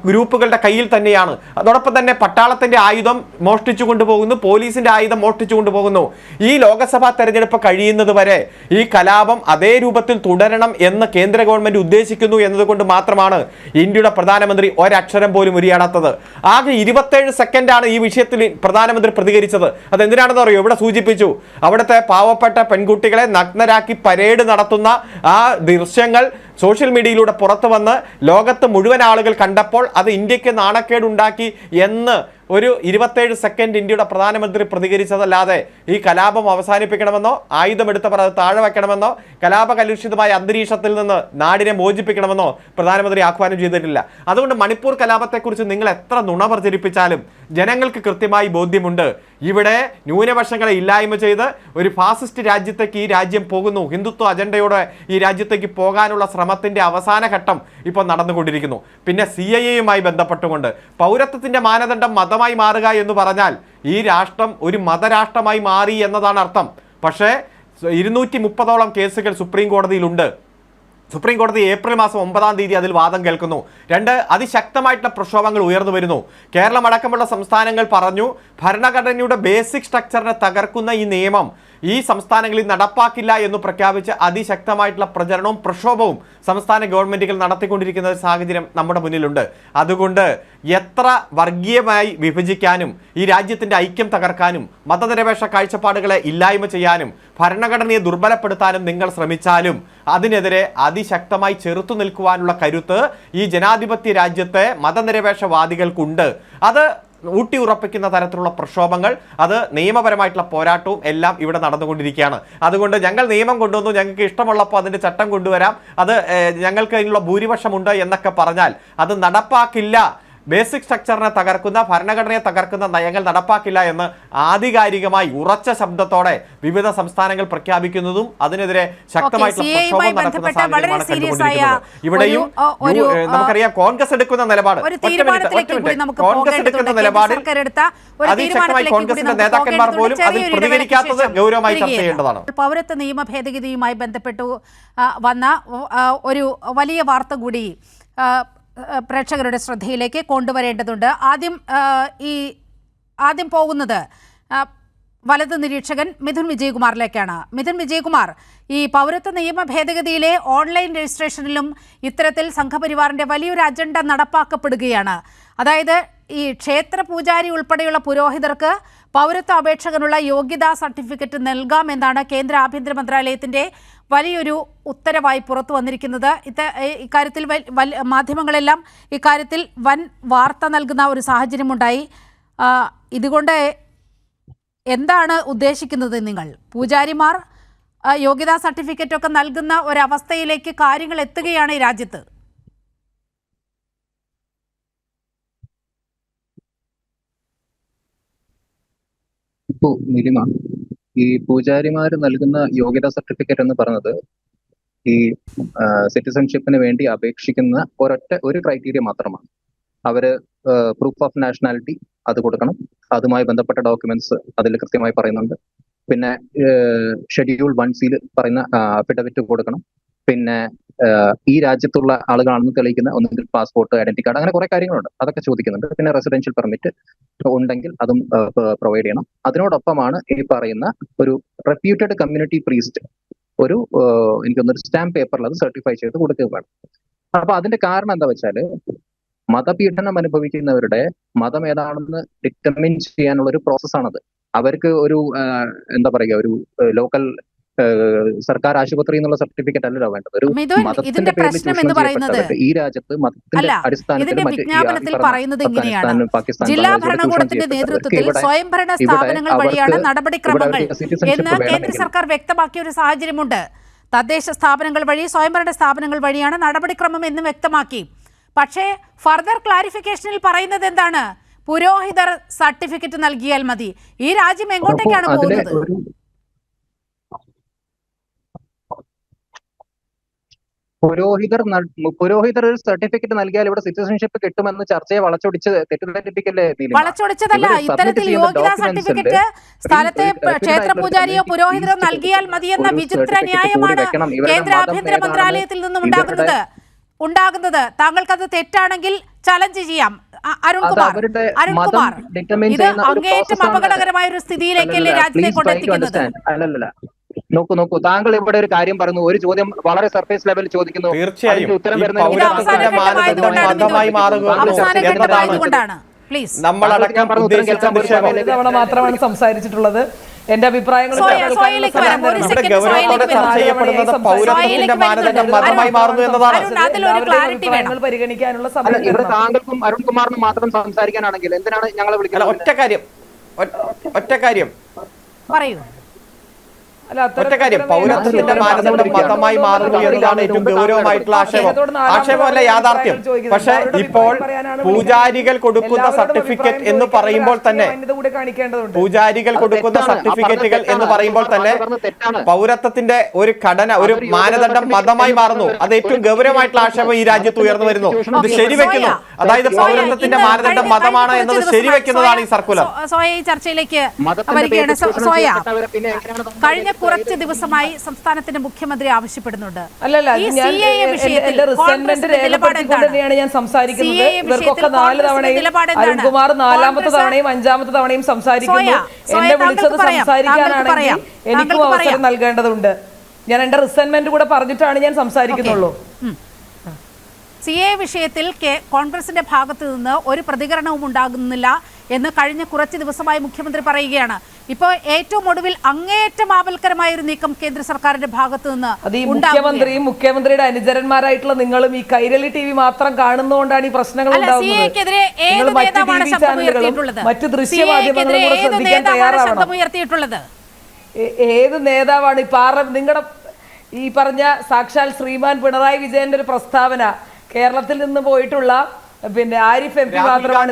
Speaker 2: ഗ്രൂപ്പുകളുടെ കയ്യിൽ തന്നെയാണ്. അതോടൊപ്പം തന്നെ പട്ടാളത്തിൻ്റെ ആയുധം മോഷ്ടിച്ചു കൊണ്ടുപോകുന്നു, പോലീസിൻ്റെ ആയുധം മോഷ്ടിച്ചു കൊണ്ടുപോകുന്നു. ഈ ലോക്സഭാ തെരഞ്ഞെടുപ്പ് കഴിയുന്നത് വരെ ഈ കലാപം അതേ രൂപത്തിൽ തുടരണം എന്ന് കേന്ദ്ര ഗവൺമെൻറ് ഉദ്ദേശിക്കുന്നു എന്നതുകൊണ്ട് മാത്രമാണ് ഇന്ത്യയുടെ പ്രധാനമന്ത്രി ഒരക്ഷരം പോലും ഉരിയാടാത്തത്. ആകെ 27 സെക്കൻഡാണ് ഈ വിഷയത്തിൽ പ്രധാനമന്ത്രി പ്രതികരിച്ചത്. അതെന്തിനാണെന്ന് അറിയോ? ഇവിടെ സൂചിപ്പിച്ചു, അവിടുത്തെ പാവപ്പെട്ട പെൺകുട്ടികളെ നഗ്നരാക്കി പരേഡ് നടത്തുന്ന ആ ദൃശ്യങ്ങൾ സോഷ്യൽ മീഡിയയിലൂടെ പുറത്തു വന്ന് ലോകത്ത് മുഴുവൻ ആളുകൾ കണ്ടപ്പോൾ അത് ഇന്ത്യക്ക് നാണക്കേടുണ്ടാക്കി എന്ന് ഒരു 27 സെക്കൻഡ് ഇന്ത്യയുടെ പ്രധാനമന്ത്രി പ്രതികരിച്ചതല്ലാതെ ഈ കലാപം അവസാനിപ്പിക്കണമെന്നോ ആയുധമെടുത്തവർ അത് താഴെ വയ്ക്കണമെന്നോ കലാപകലുഷിതമായ അന്തരീക്ഷത്തിൽ നിന്ന് നാടിനെ മോചിപ്പിക്കണമെന്നോ പ്രധാനമന്ത്രി ആഹ്വാനം ചെയ്തിട്ടില്ല. അതുകൊണ്ട് മണിപ്പൂർ കലാപത്തെക്കുറിച്ച് നിങ്ങൾ എത്ര നുണ പ്രചരിപ്പിച്ചാലും ജനങ്ങൾക്ക് കൃത്യമായി ബോധ്യമുണ്ട്. ഇവിടെ ന്യൂനപക്ഷങ്ങളെ ഇല്ലായ്മ ചെയ്ത് ഒരു ഫാസിസ്റ്റ് രാജ്യത്തേക്ക് ഈ രാജ്യം പോകുന്നു. ഹിന്ദുത്വ അജണ്ടയോടെ ഈ രാജ്യത്തേക്ക് പോകാനുള്ള ശ്രമത്തിന്റെ അവസാന ഘട്ടം ഇപ്പോൾ നടന്നുകൊണ്ടിരിക്കുന്നു. പിന്നെ CAA-യുമായി ബന്ധപ്പെട്ടുകൊണ്ട് പൗരത്വത്തിന്റെ മാനദണ്ഡം മതമായി മാറുക എന്ന് പറഞ്ഞാൽ ഈ രാഷ്ട്രം ഒരു മതരാഷ്ട്രമായി മാറി എന്നതാണ് അർത്ഥം. പക്ഷേ 230ഓളം കേസുകൾ സുപ്രീം കോടതിയിലുണ്ട്. സുപ്രീം കോടതി ഏപ്രിൽ മാസം 9-ാം തീയതി അതിൽ വാദം കേൾക്കുന്നു. 2 അതിശക്തമായിട്ടുള്ള പ്രക്ഷോഭങ്ങൾ ഉയർന്നു വരുന്നു. കേരളം അടക്കമുള്ള സംസ്ഥാനങ്ങൾ പറഞ്ഞു ഭരണഘടനയുടെ ബേസിക് സ്ട്രക്ചറിനെ തകർക്കുന്ന ഈ നിയമം ഈ സംസ്ഥാനങ്ങളിൽ നടപ്പാക്കില്ല എന്ന് പ്രഖ്യാപിച്ച് അതിശക്തമായിട്ടുള്ള പ്രചരണവും പ്രക്ഷോഭവും സംസ്ഥാന ഗവൺമെന്റുകൾ നടത്തിക്കൊണ്ടിരിക്കുന്ന സാഹചര്യം നമ്മുടെ മുന്നിലുണ്ട്. അതുകൊണ്ട് എത്ര വർഗീയമായി വിഭജിക്കാനും ഈ രാജ്യത്തിന്റെ ഐക്യം തകർക്കാനും മതനിരപേക്ഷ കാഴ്ചപ്പാടുകളെ ഇല്ലായ്മ ചെയ്യാനും ഭരണഘടനയെ ദുർബലപ്പെടുത്താനും നിങ്ങൾ ശ്രമിച്ചാലും അതിനെതിരെ അതിശക്തമായി ചെറുത്തു നിൽക്കുവാനുള്ള കരുത്ത് ഈ ജനാധിപത്യ രാജ്യത്തെ മതനിരപേക്ഷവാദികൾക്കുണ്ട്. അത് ഊട്ടി ഉറപ്പിക്കുന്ന തരത്തിലുള്ള പ്രക്ഷോഭങ്ങൾ, അത് നിയമപരമായിട്ടുള്ള പോരാട്ടവും എല്ലാം ഇവിടെ നടന്നുകൊണ്ടിരിക്കുകയാണ്. അതുകൊണ്ട് ഞങ്ങൾ നിയമം കൊണ്ടുവന്നു, ഞങ്ങൾക്ക് ഇഷ്ടമുള്ളപ്പോൾ അതിൻ്റെ ചട്ടം കൊണ്ടുവരാം, അത് ഞങ്ങൾക്ക് അതിനുള്ള ഭൂരിപക്ഷമുണ്ട് എന്നൊക്കെ പറഞ്ഞാൽ അത് നടപ്പാക്കില്ല. ബേസിക് സ്ട്രക്ചറിനെ തകർക്കുന്ന ഭരണഘടനയെ തകർക്കുന്ന നയങ്ങൾ നടപ്പാക്കില്ല എന്ന് ആധികാരികമായി ഉറച്ച ശബ്ദത്തോടെ വിവിധ സംസ്ഥാനങ്ങൾ പ്രഖ്യാപിക്കുന്നതും അതിനെതിരെ ശക്തമായിട്ടുള്ള പ്രക്ഷോഭം നടത്തുന്ന സാഹചര്യമാണ് കണ്ടുകൊണ്ടിരിക്കുന്നത്. ഇവിടെയും നമുക്കറിയാം കോൺഗ്രസ് എടുക്കുന്ന നിലപാട്, കോൺഗ്രസ് എടുക്കുന്ന നിലപാടിൽ അതിശക്തമായി കോൺഗ്രസിന്റെ നേതാക്കന്മാർ പോലും അതിൽ പ്രതികരിക്കാത്തത് ഗൗരവമായി ചർച്ച ചെയ്യേണ്ടതാണ്.
Speaker 1: പൗരത്വ നിയമ ഭേദഗതിയുമായി ബന്ധപ്പെട്ടു വന്ന ഒരു വലിയ വാർത്ത കൂടി പ്രേക്ഷകരുടെ ശ്രദ്ധയിലേക്ക് കൊണ്ടുവരേണ്ടതുണ്ട്. ആദ്യം പോകുന്നത് വലത് നിരീക്ഷകൻ മിഥുൻ വിജയകുമാറിലേക്കാണ്. മിഥുൻ വിജയകുമാർ, ഈ പൗരത്വ നിയമ ഭേദഗതിയിലെ ഓൺലൈൻ രജിസ്ട്രേഷനിലും ഇത്തരത്തിൽ സംഘപരിവാറിൻ്റെ വലിയൊരു അജണ്ട നടപ്പാക്കപ്പെടുകയാണ്. അതായത് ഈ ക്ഷേത്ര പൂജാരി ഉൾപ്പെടെയുള്ള പുരോഹിതർക്ക് പൗരത്വ അപേക്ഷകനുള്ള യോഗ്യതാ സർട്ടിഫിക്കറ്റ് നൽകാമെന്നാണ് കേന്ദ്ര ആഭ്യന്തര മന്ത്രാലയത്തിൻ്റെ വലിയൊരു ഉത്തരവായി പുറത്തു വന്നിരിക്കുന്നത്. ഇക്കാര്യത്തിൽ മാധ്യമങ്ങളെല്ലാം ഇക്കാര്യത്തിൽ വൻ വാർത്ത നൽകുന്ന ഒരു സാഹചര്യമുണ്ടായി. ഇതുകൊണ്ട് എന്താണ് ഉദ്ദേശിക്കുന്നത് നിങ്ങൾ? പൂജാരിമാർ യോഗ്യതാ സർട്ടിഫിക്കറ്റ് ഒക്കെ നൽകുന്ന ഒരവസ്ഥയിലേക്ക് കാര്യങ്ങൾ എത്തുകയാണ് ഈ രാജ്യത്ത്.
Speaker 3: ഇപ്പോ നിലിമ, ഈ പൂജാരിമാർ നൽകുന്ന യോഗ്യതാ സർട്ടിഫിക്കറ്റ് എന്ന് പറയുന്നത് ഈ സിറ്റിസൺഷിപ്പിന് വേണ്ടി അപേക്ഷിക്കുന്ന ഒരു ക്രൈറ്റീരിയ മാത്രമാണ്. അവര് പ്രൂഫ് ഓഫ് നാഷണാലിറ്റി അത് കൊടുക്കണം, അതുമായി ബന്ധപ്പെട്ട ഡോക്യുമെന്റ്സ് അതിൽ കൃത്യമായി പറയുന്നുണ്ട്. പിന്നെ ഷെഡ്യൂൾ 1C പറയുന്ന അഫിഡവിറ്റ് കൊടുക്കണം. പിന്നെ ഈ രാജ്യത്തുള്ള ആളുകളാണെന്ന് തെളിയിക്കുന്ന ഒന്നുകിൽ പാസ്പോർട്ട്, ഐഡന്റി കാർഡ്, അങ്ങനെ കുറെ കാര്യങ്ങളുണ്ട്, അതൊക്കെ ചോദിക്കുന്നുണ്ട്. പിന്നെ റെസിഡൻഷ്യൽ പെർമിറ്റ് ഉണ്ടെങ്കിൽ അതും പ്രൊവൈഡ് ചെയ്യണം. അതിനോടൊപ്പമാണ് ഈ പറയുന്ന ഒരു റെപ്യൂട്ടഡ് കമ്മ്യൂണിറ്റി പ്രീസ്റ്റ് എനിക്കൊന്നൊരു സ്റ്റാമ്പ് പേപ്പറിൽ അത് സർട്ടിഫൈ ചെയ്ത് കൊടുക്കുക വേണം. അപ്പൊ അതിന്റെ കാരണം എന്താ വെച്ചാല് മതപീഡനം അനുഭവിക്കുന്നവരുടെ മതം ഏതാണെന്ന് ഡിറ്റർമിൻ ചെയ്യാനുള്ള ഒരു പ്രോസസ്സാണത്. അവർക്ക് ഒരു എന്താ പറയുക, ഒരു ലോക്കൽ സർക്കാർ ആശുപത്രി എന്നുള്ള സർട്ടിഫിക്കറ്റ് അല്ലല്ലോ വേണ്ടത്. ഒരു
Speaker 1: ഇതിന്റെ പ്രശ്നം എന്ന് പറയുന്നത്
Speaker 3: ഈ രാജ്യത്ത് മതത്തിന്റെ അടിസ്ഥാനത്തിൽ
Speaker 1: വിജ്ഞാപനത്തിൽ പറയുന്നത് ഇങ്ങനെയാണ്: ജില്ലാ ഭരണകൂടത്തിന്റെ നേതൃത്വത്തിൽ സ്വയംഭരണ സ്ഥാപനങ്ങൾ വഴിയാണ് നടപടിക്രമങ്ങൾ എന്ന് കേന്ദ്ര സർക്കാർ വ്യക്തമാക്കിയ ഒരു സാഹചര്യമുണ്ട്. തദ്ദേശ സ്ഥാപനങ്ങൾ വഴി, സ്വയംഭരണ സ്ഥാപനങ്ങൾ വഴിയാണ് നടപടിക്രമം എന്ന് വ്യക്തമാക്കി. പക്ഷേ ഫർദർ ക്ലാരിഫിക്കേഷനിൽ പറയുന്നത് എന്താണ്? പുരോഹിതർ സർട്ടിഫിക്കറ്റ് നൽകിയാൽ മതി. ഈ രാജ്യം എങ്ങോട്ടേക്കാണ് പോകുന്നത്?
Speaker 3: പുരോഹിതർ ഒരു സർട്ടിഫിക്കറ്റ് നൽകിയാൽ ഇവിടെ സിറ്റിസൺഷിപ്പ് കിട്ടുമെന്ന് ചർച്ചയെ വളച്ചൊടിച്ച് തെറ്റിദ്ധരിപ്പിക്കല്ലേ?
Speaker 1: വളച്ചൊടിച്ചതല്ല. ഇത്തരത്തിൽ യോഗ്യതാ സർട്ടിഫിക്കറ്റ് സ്ഥലത്തെ ക്ഷേത്ര പൂജാരിയോ പുരോഹിതരോ നൽകിയാൽ മതിയെന്ന വിചിത്ര ന്യായമാണ് കേന്ദ്ര ആഭ്യന്തര മന്ത്രാലയത്തിൽ നിന്നും ഉണ്ടാകുന്നത്. താങ്കൾക്കത് തെറ്റാണെങ്കിൽ ചലഞ്ച് ചെയ്യാം. അരുൺകുമാർ, ഇത് അങ്ങേയറ്റം അപകടകരമായ ഒരു സ്ഥിതിയിലേക്കല്ലേ രാജ്യത്തെ കൊണ്ടെത്തിക്കുന്നത്?
Speaker 3: അല്ലല്ല, നോക്കൂ, താങ്കൾ ഇവിടെ ഒരു കാര്യം പറയുന്നു, ഒരു ചോദ്യം വളരെ സർഫേസ് ലെവലിൽ ചോദിക്കുന്നു,
Speaker 2: തീർച്ചയായും
Speaker 3: ഉത്തരം
Speaker 4: മാത്രമാണ് സംസാരിച്ചിട്ടുള്ളത്. എന്റെ അഭിപ്രായങ്ങൾ
Speaker 1: സോയിലേക്ക് വരാം. ഒരു
Speaker 2: ഇവിടെ
Speaker 1: സെക്കൻഡ്
Speaker 2: ഗൗരവത്തോടെ
Speaker 1: സോയിലേക്ക്
Speaker 2: ചർച്ച
Speaker 1: വരാം.
Speaker 2: ചെയ്യപ്പെടുന്നത് പൗരത്വത്തിന്റെ മാനദണ്ഡം മതമായി മാറുന്നു എന്നതാണ്.
Speaker 1: അതിലൊരു ക്ലാരിറ്റി വേണം.
Speaker 4: പരിഗണിക്കാനുള്ള
Speaker 3: അല്ല,
Speaker 4: സമയം
Speaker 3: ഇവിടെ താങ്കൾക്കും അരുൺകുമാറിനും മാത്രം സംസാരിക്കാനാണെങ്കിൽ എന്തിനാണ് ഞങ്ങളെ
Speaker 2: അല്ല,
Speaker 3: വിളിക്കുന്നത്?
Speaker 2: ഒറ്റ കാര്യം
Speaker 1: പറയൂ.
Speaker 2: ഒറ്റ കാര്യം, പൗരത്വത്തിന്റെ മാനദണ്ഡം മതമായി മാറുന്നു എന്നതാണ് ഏറ്റവും ഗൗരവമായിട്ടുള്ള ആക്ഷേപമല്ല യാഥാർത്ഥ്യം. പക്ഷെ ഇപ്പോൾ പൂജാരികൾ കൊടുക്കുന്ന സർട്ടിഫിക്കറ്റ് എന്ന് പറയുമ്പോൾ തന്നെ പൗരത്വത്തിന്റെ ഒരു ഘടന, ഒരു മാനദണ്ഡം മതമായി മാറുന്നു. അത് ഏറ്റവും ഗൗരവമായിട്ടുള്ള ആക്ഷേപം ഈ രാജ്യത്ത് ഉയർന്നു വരുന്നു. ഇത് ശരിവെക്കുന്നു. അതായത് പൗരത്വത്തിന്റെ മാനദണ്ഡം മതമാണ് എന്നത് ശരിവെക്കുന്നതാണ് ഈ സർക്കുലർ.
Speaker 1: സോയ ഈ ചർച്ചയിലേക്ക് വരികയാണ്. സോയ, കഴിഞ്ഞ കുറച്ച് ദിവസമായി സംസ്ഥാനത്തിന്റെ മുഖ്യമന്ത്രി ആവശ്യപ്പെടുന്നുണ്ട് ഈ CAA വിഷയത്തിൽ കോൺഗ്രസിന്റെ നിലപാട് എന്താണ്?
Speaker 4: ഞാൻ സംസാരിക്കുന്നത് ഇവർക്കൊക്കെ 4 തവണയും അരുൺകുമാർ 4ാമത്തെ തവണയും 5ാമത്തെ തവണയും സംസാരിക്കുന്നു. എന്നെ വിളിച്ചത് സംസാരിക്കാനാണെങ്കിൽ എനിക്കും അവസരം നൽകേണ്ടതുണ്ട്. ഞാൻ എന്റെ റിസൈൻമെന്റ് കൂടെ പറഞ്ഞിട്ടാണ് ഞാൻ സംസാരിക്കുന്നുള്ളൂ.
Speaker 1: CAA വിഷയത്തിൽ കോൺഗ്രസിന്റെ ഭാഗത്ത് നിന്ന് ഒരു പ്രതികരണവും ഉണ്ടാകുന്നില്ല എന്ന് കഴിഞ്ഞ കുറച്ച് ദിവസമായി മുഖ്യമന്ത്രി പറയുകയാണ്. ഇപ്പോൾ ഏറ്റവും ഒടുവിൽ അങ്ങേയറ്റം ആപൽക്കരമായ ഒരു നീക്കം കേന്ദ്ര സർക്കാരിന്റെ ഭാഗത്ത് നിന്ന്
Speaker 4: അത് ഈ മുഖ്യമന്ത്രിയും മുഖ്യമന്ത്രിയുടെ അനുചരന്മാരായിട്ടുള്ള നിങ്ങളും ഈ കൈരളി TV മാത്രം കാണുന്നതുകൊണ്ടാണ് ഈ പ്രശ്നങ്ങൾ ഉണ്ടാകുന്നത്. മറ്റു ദൃശ്യമാധ്യമങ്ങളും കൂടെ ശ്രദ്ധിക്കാൻ തയ്യാറാവണം. ഏത് നേതാവാണ് നിങ്ങളുടെ ഈ പറഞ്ഞ സാക്ഷാൽ ശ്രീമാൻ പിണറായി വിജയന്റെ ഒരു പ്രസ്താവന കേരളത്തിൽ നിന്ന് പോയിട്ടുള്ള പിന്നെ ആരിഫ് MP മാത്രമാണ്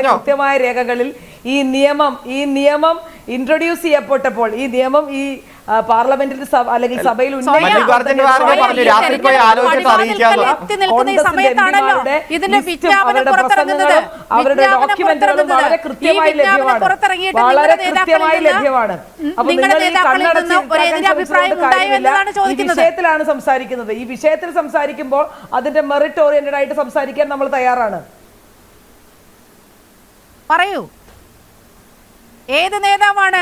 Speaker 4: കൃത്യമായ രേഖകളിൽ ഈ നിയമം ഇൻട്രൊഡ്യൂസ് ചെയ്യപ്പെട്ടപ്പോൾ ഈ നിയമം ഈ പാർലമെന്റിൽ അല്ലെങ്കിൽ സഭയിൽ അവരുടെ ഡോക്യുമെന്റുകളും വളരെ കൃത്യമായി ലഭ്യമാണ്. അപ്പൊ നിങ്ങൾ ഈ വിഷയത്തിലാണ് സംസാരിക്കുന്നത്. ഈ വിഷയത്തിൽ സംസാരിക്കുമ്പോൾ അതിന്റെ മെറിറ്റ് ഓറിയന്റഡ് ആയിട്ട് സംസാരിക്കാൻ നമ്മൾ തയ്യാറാണ്.
Speaker 1: പറയൂ, ഏത് നേതാവാണ്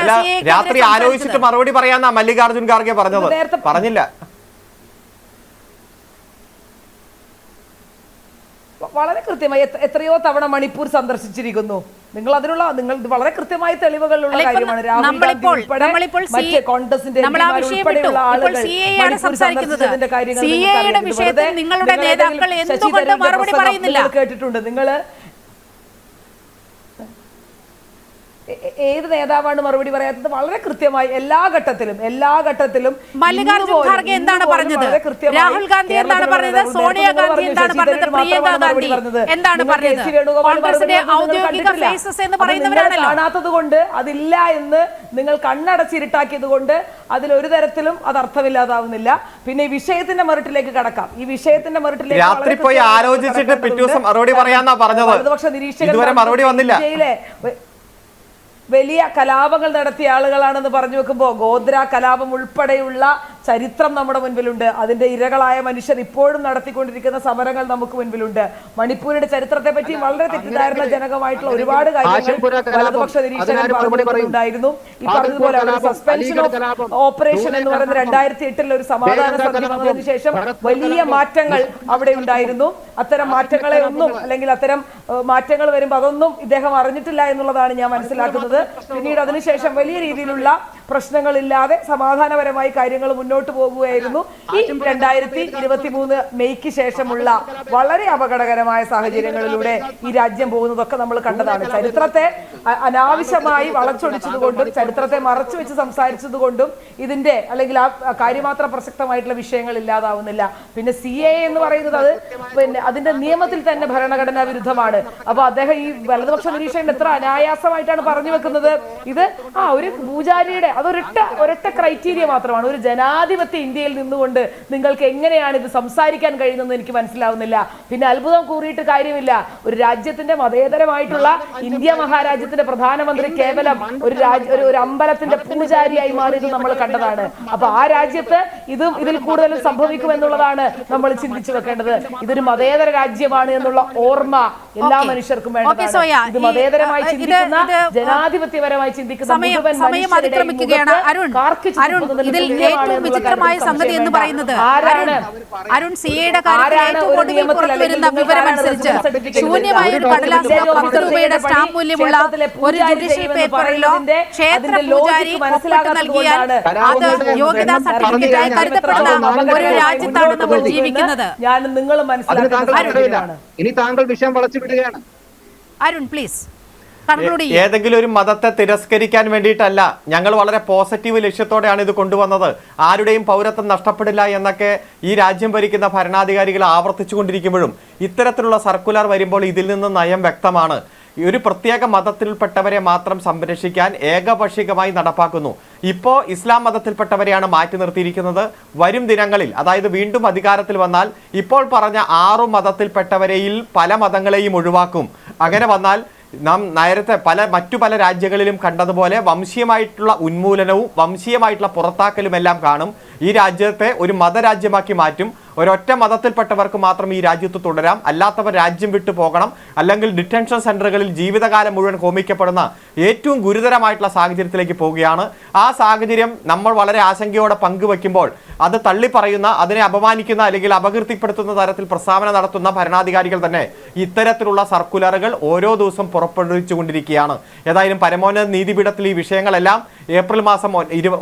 Speaker 2: രാത്രി ആലോചിച്ചിട്ട് മറുപടി പറയാന്നാ മല്ലികാർജുൻ ഖാർഗെ പറഞ്ഞത്? പറഞ്ഞില്ല.
Speaker 4: വളരെ കൃത്യമായി എത്രയോ തവണ മണിപ്പൂർ സന്ദർശിച്ചിരിക്കുന്നു. നിങ്ങൾ വളരെ കൃത്യമായ തെളിവുകളുള്ള കാര്യമാണ്. രാഹുൽ ഗാന്ധി ഉൾപ്പെടെ മറ്റ് കോൺഗ്രസിന്റെ ഉൾപ്പെടെയുള്ള ആളുകൾ കേട്ടിട്ടുണ്ട്. നിങ്ങൾ ഏത് നേതാവാണ് മറുപടി പറയാത്തത്? വളരെ കൃത്യമായി എല്ലാ ഘട്ടത്തിലും
Speaker 1: മല്ലികാർജുൻ ഖാർഗെ എന്താണ് പറഞ്ഞത്? രാഹുൽ ഗാന്ധി എന്താണ് പറഞ്ഞത്? സോണിയാഗാന്ധി എന്താണ് പറഞ്ഞത്? പ്രിയങ്ക ഗാന്ധി എന്താണ് പറഞ്ഞത്? കോൺഗ്രസിന്റെ ഔദ്യോഗിക ഫേസസ് എന്ന് പറയുന്നവരാണല്ലോ.
Speaker 4: കാണാത്തത് കൊണ്ട്, അതില്ല എന്ന് നിങ്ങൾ കണ്ണടച്ചിരുട്ടാക്കിയത് കൊണ്ട് അതിലൊരു തരത്തിലും അത് അർത്ഥമില്ലാതാവുന്നില്ല. പിന്നെ ഈ വിഷയത്തിന്റെ മെറിറ്റിലേക്ക് കടക്കാം. ഈ വിഷയത്തിന്റെ മെറിറ്റിലേക്ക്
Speaker 2: രാത്രി പോയി ആലോചിച്ചിട്ട് പിറ്റേ ദിവസം മറുപടി പറയാന്നാ പറഞ്ഞത്.
Speaker 4: വലതുപക്ഷ
Speaker 2: ഇതുവരെ മറുപടി വന്നില്ല.
Speaker 4: വലിയ കലാപങ്ങൾ നടത്തിയ ആളുകളാണെന്ന് പറഞ്ഞു വെക്കുമ്പോൾ ഗോദ്ര കലാപം ഉൾപ്പെടെയുള്ള ചരിത്രം നമ്മുടെ മുൻപിലുണ്ട്. അതിന്റെ ഇരകളായ മനുഷ്യർ ഇപ്പോഴും നടത്തിക്കൊണ്ടിരിക്കുന്ന സമരങ്ങൾ നമുക്ക് മുൻപിലുണ്ട്. മണിപ്പൂരിന്റെ ചരിത്രത്തെ പറ്റി വളരെ തെറ്റിദ്ധാരണ ജനകമായിട്ടുള്ള ഒരുപാട് കാര്യങ്ങൾ വലതുപക്ഷ നിരീക്ഷകർ പറഞ്ഞിട്ടുണ്ടായിരുന്നു. ഈ പറഞ്ഞതുപോലെ സസ്പെൻഷൻ ഓഫ് ഓപ്പറേഷൻ എന്ന് പറയുന്ന 2008 ഒരു സമാധാന സന്ധി വന്നതിന് ശേഷം വലിയ മാറ്റങ്ങൾ അവിടെ ഉണ്ടായിരുന്നു. അത്തരം മാറ്റങ്ങളെ ഒന്നും, അല്ലെങ്കിൽ അത്തരം മാറ്റങ്ങൾ വരുമ്പോൾ അതൊന്നും ഇദ്ദേഹം അറിഞ്ഞിട്ടില്ല എന്നുള്ളതാണ് ഞാൻ മനസ്സിലാക്കുന്നത്. പിന്നീട് അതിനുശേഷം വലിയ രീതിയിലുള്ള പ്രശ്നങ്ങളില്ലാതെ സമാധാനപരമായി കാര്യങ്ങൾ മുന്നോട്ട് പോകുകയായിരുന്നു. ഈ 2023 മെയ്ക്ക് ശേഷമുള്ള വളരെ അപകടകരമായ സാഹചര്യങ്ങളിലൂടെ ഈ രാജ്യം പോകുന്നതൊക്കെ നമ്മൾ കണ്ടതാണ്. ചരിത്രത്തെ അനാവശ്യമായി വളച്ചൊടിച്ചതുകൊണ്ടും ചരിത്രത്തെ മറച്ചു വെച്ച് സംസാരിച്ചതുകൊണ്ടും ഇതിന്റെ അല്ലെങ്കിൽ ആ കാര്യമാത്ര പ്രസക്തമായിട്ടുള്ള വിഷയങ്ങൾ ഇല്ലാതാവുന്നില്ല. പിന്നെ CAA എന്ന് പറയുന്നത് അത് പിന്നെ അതിന്റെ നിയമത്തിൽ തന്നെ ഭരണഘടനാ വിരുദ്ധമാണ്. അപ്പൊ അദ്ദേഹം ഈ വലതുപക്ഷ നിരീക്ഷകൻ എത്ര അനായാസമായിട്ടാണ് പറഞ്ഞു വെക്കുന്നത്. ഇത് ഒരു പൂജാരിയുടെ ഒരൊറ്റ ക്രൈറ്റീരിയ മാത്രമാണ്. ഒരു ജനാധിപത്യ ഇന്ത്യയിൽ നിന്നുകൊണ്ട് നിങ്ങൾക്ക് എങ്ങനെയാണ് ഇത് സംസാരിക്കാൻ കഴിയുന്നതെന്ന് എനിക്ക് മനസ്സിലാവുന്നില്ല. പിന്നെ അത്ഭുതം കൂറിയിട്ട് കാര്യമില്ല. ഒരു രാജ്യത്തിന്റെ മതേതരമായിട്ടുള്ള ഇന്ത്യ മഹാരാജ്യത്തിന്റെ പ്രധാനമന്ത്രി കേവലം ഒരു അമ്പലത്തിന്റെ പൂജാരിയായി മാറിയത് നമ്മൾ കണ്ടതാണ്. അപ്പൊ ആ രാജ്യത്ത് ഇതിൽ കൂടുതൽ സംഭവിക്കും എന്നുള്ളതാണ് നമ്മൾ ചിന്തിച്ചു വെക്കേണ്ടത്. ഇതൊരു മതേതര രാജ്യമാണ് എന്നുള്ള ഓർമ്മ എല്ലാ
Speaker 1: Okay.
Speaker 4: മനുഷ്യർക്കും
Speaker 1: Okay, സോയ,
Speaker 4: വേണ്ടതാണ്. ഇത് മതേതരമായി
Speaker 1: ഇത്
Speaker 4: ചിന്തിക്കുന്ന,
Speaker 1: ഇത്
Speaker 4: ജനാധിപത്യപരമായി ചിന്തിക്കുന്ന മുഴുവൻ
Speaker 1: സമയം
Speaker 4: മനുഷ്യരുടെയും
Speaker 1: അതിക്രമിക്കുകയാണ്.
Speaker 4: മുഖത്ത്
Speaker 1: അരുൺ
Speaker 4: കാർക്കിച്ചു
Speaker 1: അരുൺ
Speaker 4: തുപ്പുന്നതിന്
Speaker 1: ഇതിൽ
Speaker 4: തുല്യമാണ്
Speaker 1: ഏറ്റവും
Speaker 4: എന്നുള്ള
Speaker 1: വിചിത്രമായ
Speaker 4: കാര്യത്തിൽ
Speaker 1: സംഗതി
Speaker 4: സംശയം
Speaker 1: എന്ന്
Speaker 4: വേണ്ട.
Speaker 1: പറയുന്നത്
Speaker 4: ആരാണ്
Speaker 1: അരുൺ സിയുടെ കാര്യത്തിൽ
Speaker 4: ആരാണ്
Speaker 1: ഏറ്റവും
Speaker 4: ഒരു
Speaker 1: ഒടുവിൽ
Speaker 4: നിയമത്തിൽ
Speaker 1: പുറത്തു വരുന്ന
Speaker 4: അല്ലെങ്കിൽ
Speaker 1: വിവരമനുസരിച്ച്
Speaker 4: നിങ്ങൾക്ക് സർട്ടിഫിക്കറ്റ്
Speaker 1: ശൂന്യമായ ഒരു
Speaker 4: ഒരു
Speaker 1: കടലാസിൽ
Speaker 4: ഡോക്യുമെന്റ്
Speaker 1: 10 രൂപയുടെ സ്റ്റാമ്പ് മൂല്യമുള്ള
Speaker 4: ക്ഷേത്രത്തിലെ
Speaker 1: ഒരു
Speaker 4: പൂജാരി
Speaker 1: ജുഡീഷ്യൽ
Speaker 4: ചെയ്യുമെന്ന്
Speaker 1: പേപ്പറിലോ
Speaker 4: പറയുന്നതിന്റെ
Speaker 1: ക്ഷേത്ര
Speaker 4: അതിന്റെ
Speaker 1: പൂജാരി
Speaker 4: ലോജിക്ക്
Speaker 1: ഒപ്പിട്ട് നൽകിയാൽ
Speaker 4: മനസ്സിലാകാത്തതുകൊണ്ടാണ്
Speaker 1: അത് യോഗ്യതാ സർട്ടിഫിക്കറ്റായി കരുതപ്പെടുന്ന ഒരു രാജ്യത്താണ് നമ്മൾ ജീവിക്കുന്നത്.
Speaker 4: ഞാൻ നിങ്ങളും മനസ്സിലാക്കുന്നത്
Speaker 3: ഇനി താങ്കൾ വിഷയം വളച്ചു വിടുകയാണ്.
Speaker 1: അരുൺ പ്ലീസ് കൺക്ലൂഡ് ചെയ്യൂ.
Speaker 2: ഏതെങ്കിലും ഒരു മതത്തെ തിരസ്കരിക്കാൻ വേണ്ടിയിട്ടല്ല, ഞങ്ങൾ വളരെ പോസിറ്റീവ് ലക്ഷ്യത്തോടെയാണ് ഇത് കൊണ്ടുവന്നത്. ആരുടെയും പൗരത്വം നഷ്ടപ്പെടില്ല എന്നൊക്കെ ഈ രാജ്യം ഭരിക്കുന്ന ഭരണാധികാരികൾ ആവർത്തിച്ചുകൊണ്ടിരിക്കുമ്പോഴും ഇത്തരത്തിലുള്ള സർക്കുലർ വരുമ്പോൾ ഇതിൽ നിന്ന് നയം വ്യക്തമാണ്. ഒരു പ്രത്യേക മതത്തിൽപ്പെട്ടവരെ മാത്രം സംരക്ഷിക്കാൻ ഏകപക്ഷീയമായി നടപ്പാക്കുന്നു. ഇപ്പോൾ ഇസ്ലാം മതത്തിൽപ്പെട്ടവരെയാണ് മാറ്റി നിർത്തിയിരിക്കുന്നത്. വരും ദിനങ്ങളിൽ, അതായത് വീണ്ടും അധികാരത്തിൽ വന്നാൽ ഇപ്പോൾ പറഞ്ഞ 6 മതത്തിൽപ്പെട്ടവരെയിൽ പല മതങ്ങളെയും ഒഴിവാക്കും. അങ്ങനെ വന്നാൽ നാം നേരത്തെ മറ്റു പല രാജ്യങ്ങളിലും കണ്ടതുപോലെ വംശീയമായിട്ടുള്ള ഉന്മൂലനവും വംശീയമായിട്ടുള്ള പുറത്താക്കലും എല്ലാം കാണും. ഈ രാജ്യത്തെ ഒരു മതരാജ്യമാക്കി മാറ്റും. ഒരൊറ്റ മതത്തിൽപ്പെട്ടവർക്ക് മാത്രം ഈ രാജ്യത്ത് തുടരാം, അല്ലാത്തവർ രാജ്യം വിട്ടു പോകണം, അല്ലെങ്കിൽ ഡിറ്റൻഷൻ സെന്ററുകളിൽ ജീവിതകാലം മുഴുവൻ ഹോമിക്കപ്പെടുന്ന ഏറ്റവും ഗുരുതരമായിട്ടുള്ള സാഹചര്യത്തിലേക്ക് പോവുകയാണ്. ആ സാഹചര്യം നമ്മൾ വളരെ ആശങ്കയോടെ പങ്കുവെക്കുമ്പോൾ അത് തള്ളിപ്പറയുന്ന, അതിനെ അപമാനിക്കുന്ന അല്ലെങ്കിൽ അപകീർത്തിപ്പെടുത്തുന്ന തരത്തിൽ പ്രസ്താവന നടത്തുന്ന ഭരണാധികാരികൾ തന്നെ ഇത്തരത്തിലുള്ള സർക്കുലറുകൾ ഓരോ ദിവസം പുറപ്പെടുവിച്ചുകൊണ്ടിരിക്കുകയാണ്. ഏതായാലും പരമോന്നത നീതിപീഠത്തിൽ ഈ വിഷയങ്ങളെല്ലാം ഏപ്രിൽ മാസം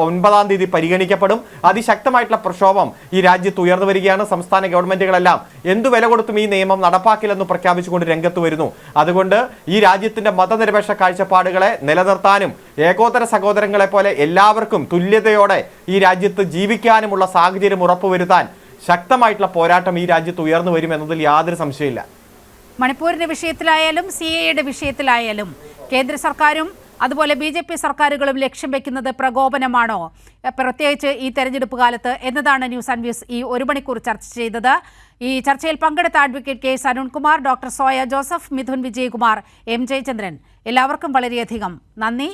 Speaker 2: 9-ാം തീയതി പരിഗണിക്കപ്പെടും. അതിശക്തമായിട്ടുള്ള പ്രക്ഷോഭം ഈ രാജ്യത്ത് ഉയർന്നു വരികയാണ്. സംസ്ഥാന ഗവൺമെന്റുകളെല്ലാം എന്തു വില കൊടുത്തും ഈ നിയമം നടപ്പാക്കില്ലെന്ന് പ്രഖ്യാപിച്ചുകൊണ്ട് രംഗത്ത് വരുന്നു. അതുകൊണ്ട് ഈ രാജ്യത്തിന്റെ മതനിരപേക്ഷ കാഴ്ചപ്പാടുകളെ നിലനിർത്താനും ഏകോദര സഹോദരങ്ങളെ പോലെ എല്ലാവർക്കും തുല്യതയോടെ ഈ രാജ്യത്ത് ജീവിക്കാനുമുള്ള സാഹചര്യം ഉറപ്പുവരുത്താൻ ശക്തമായിട്ടുള്ള പോരാട്ടം ഈ രാജ്യത്ത് ഉയർന്നു വരുമെന്നതിൽ യാതൊരു സംശയമില്ല.
Speaker 1: മണിപ്പൂരിന്റെ വിഷയത്തിലായാലും CAA വിഷയത്തിലായാലും കേന്ദ്ര സർക്കാരും അതുപോലെ BJP സർക്കാരുകളും ലക്ഷ്യം വെക്കുന്നത് പ്രകോപനമാണോ, പ്രത്യേകിച്ച് ഈ തെരഞ്ഞെടുപ്പ് കാലത്ത് എന്നതാണ് ന്യൂസ് ആൻഡ് വ്യൂസ് ഈ 1 മണിക്കൂർ ചർച്ച ചെയ്തത്. ഈ ചർച്ചയിൽ പങ്കെടുത്ത advocate KS Arunkumar, doctor soya Joseph, Mithun Vijayakumar, M Jayachandran, എല്ലാവർക്കും വളരെയധികം നന്ദി.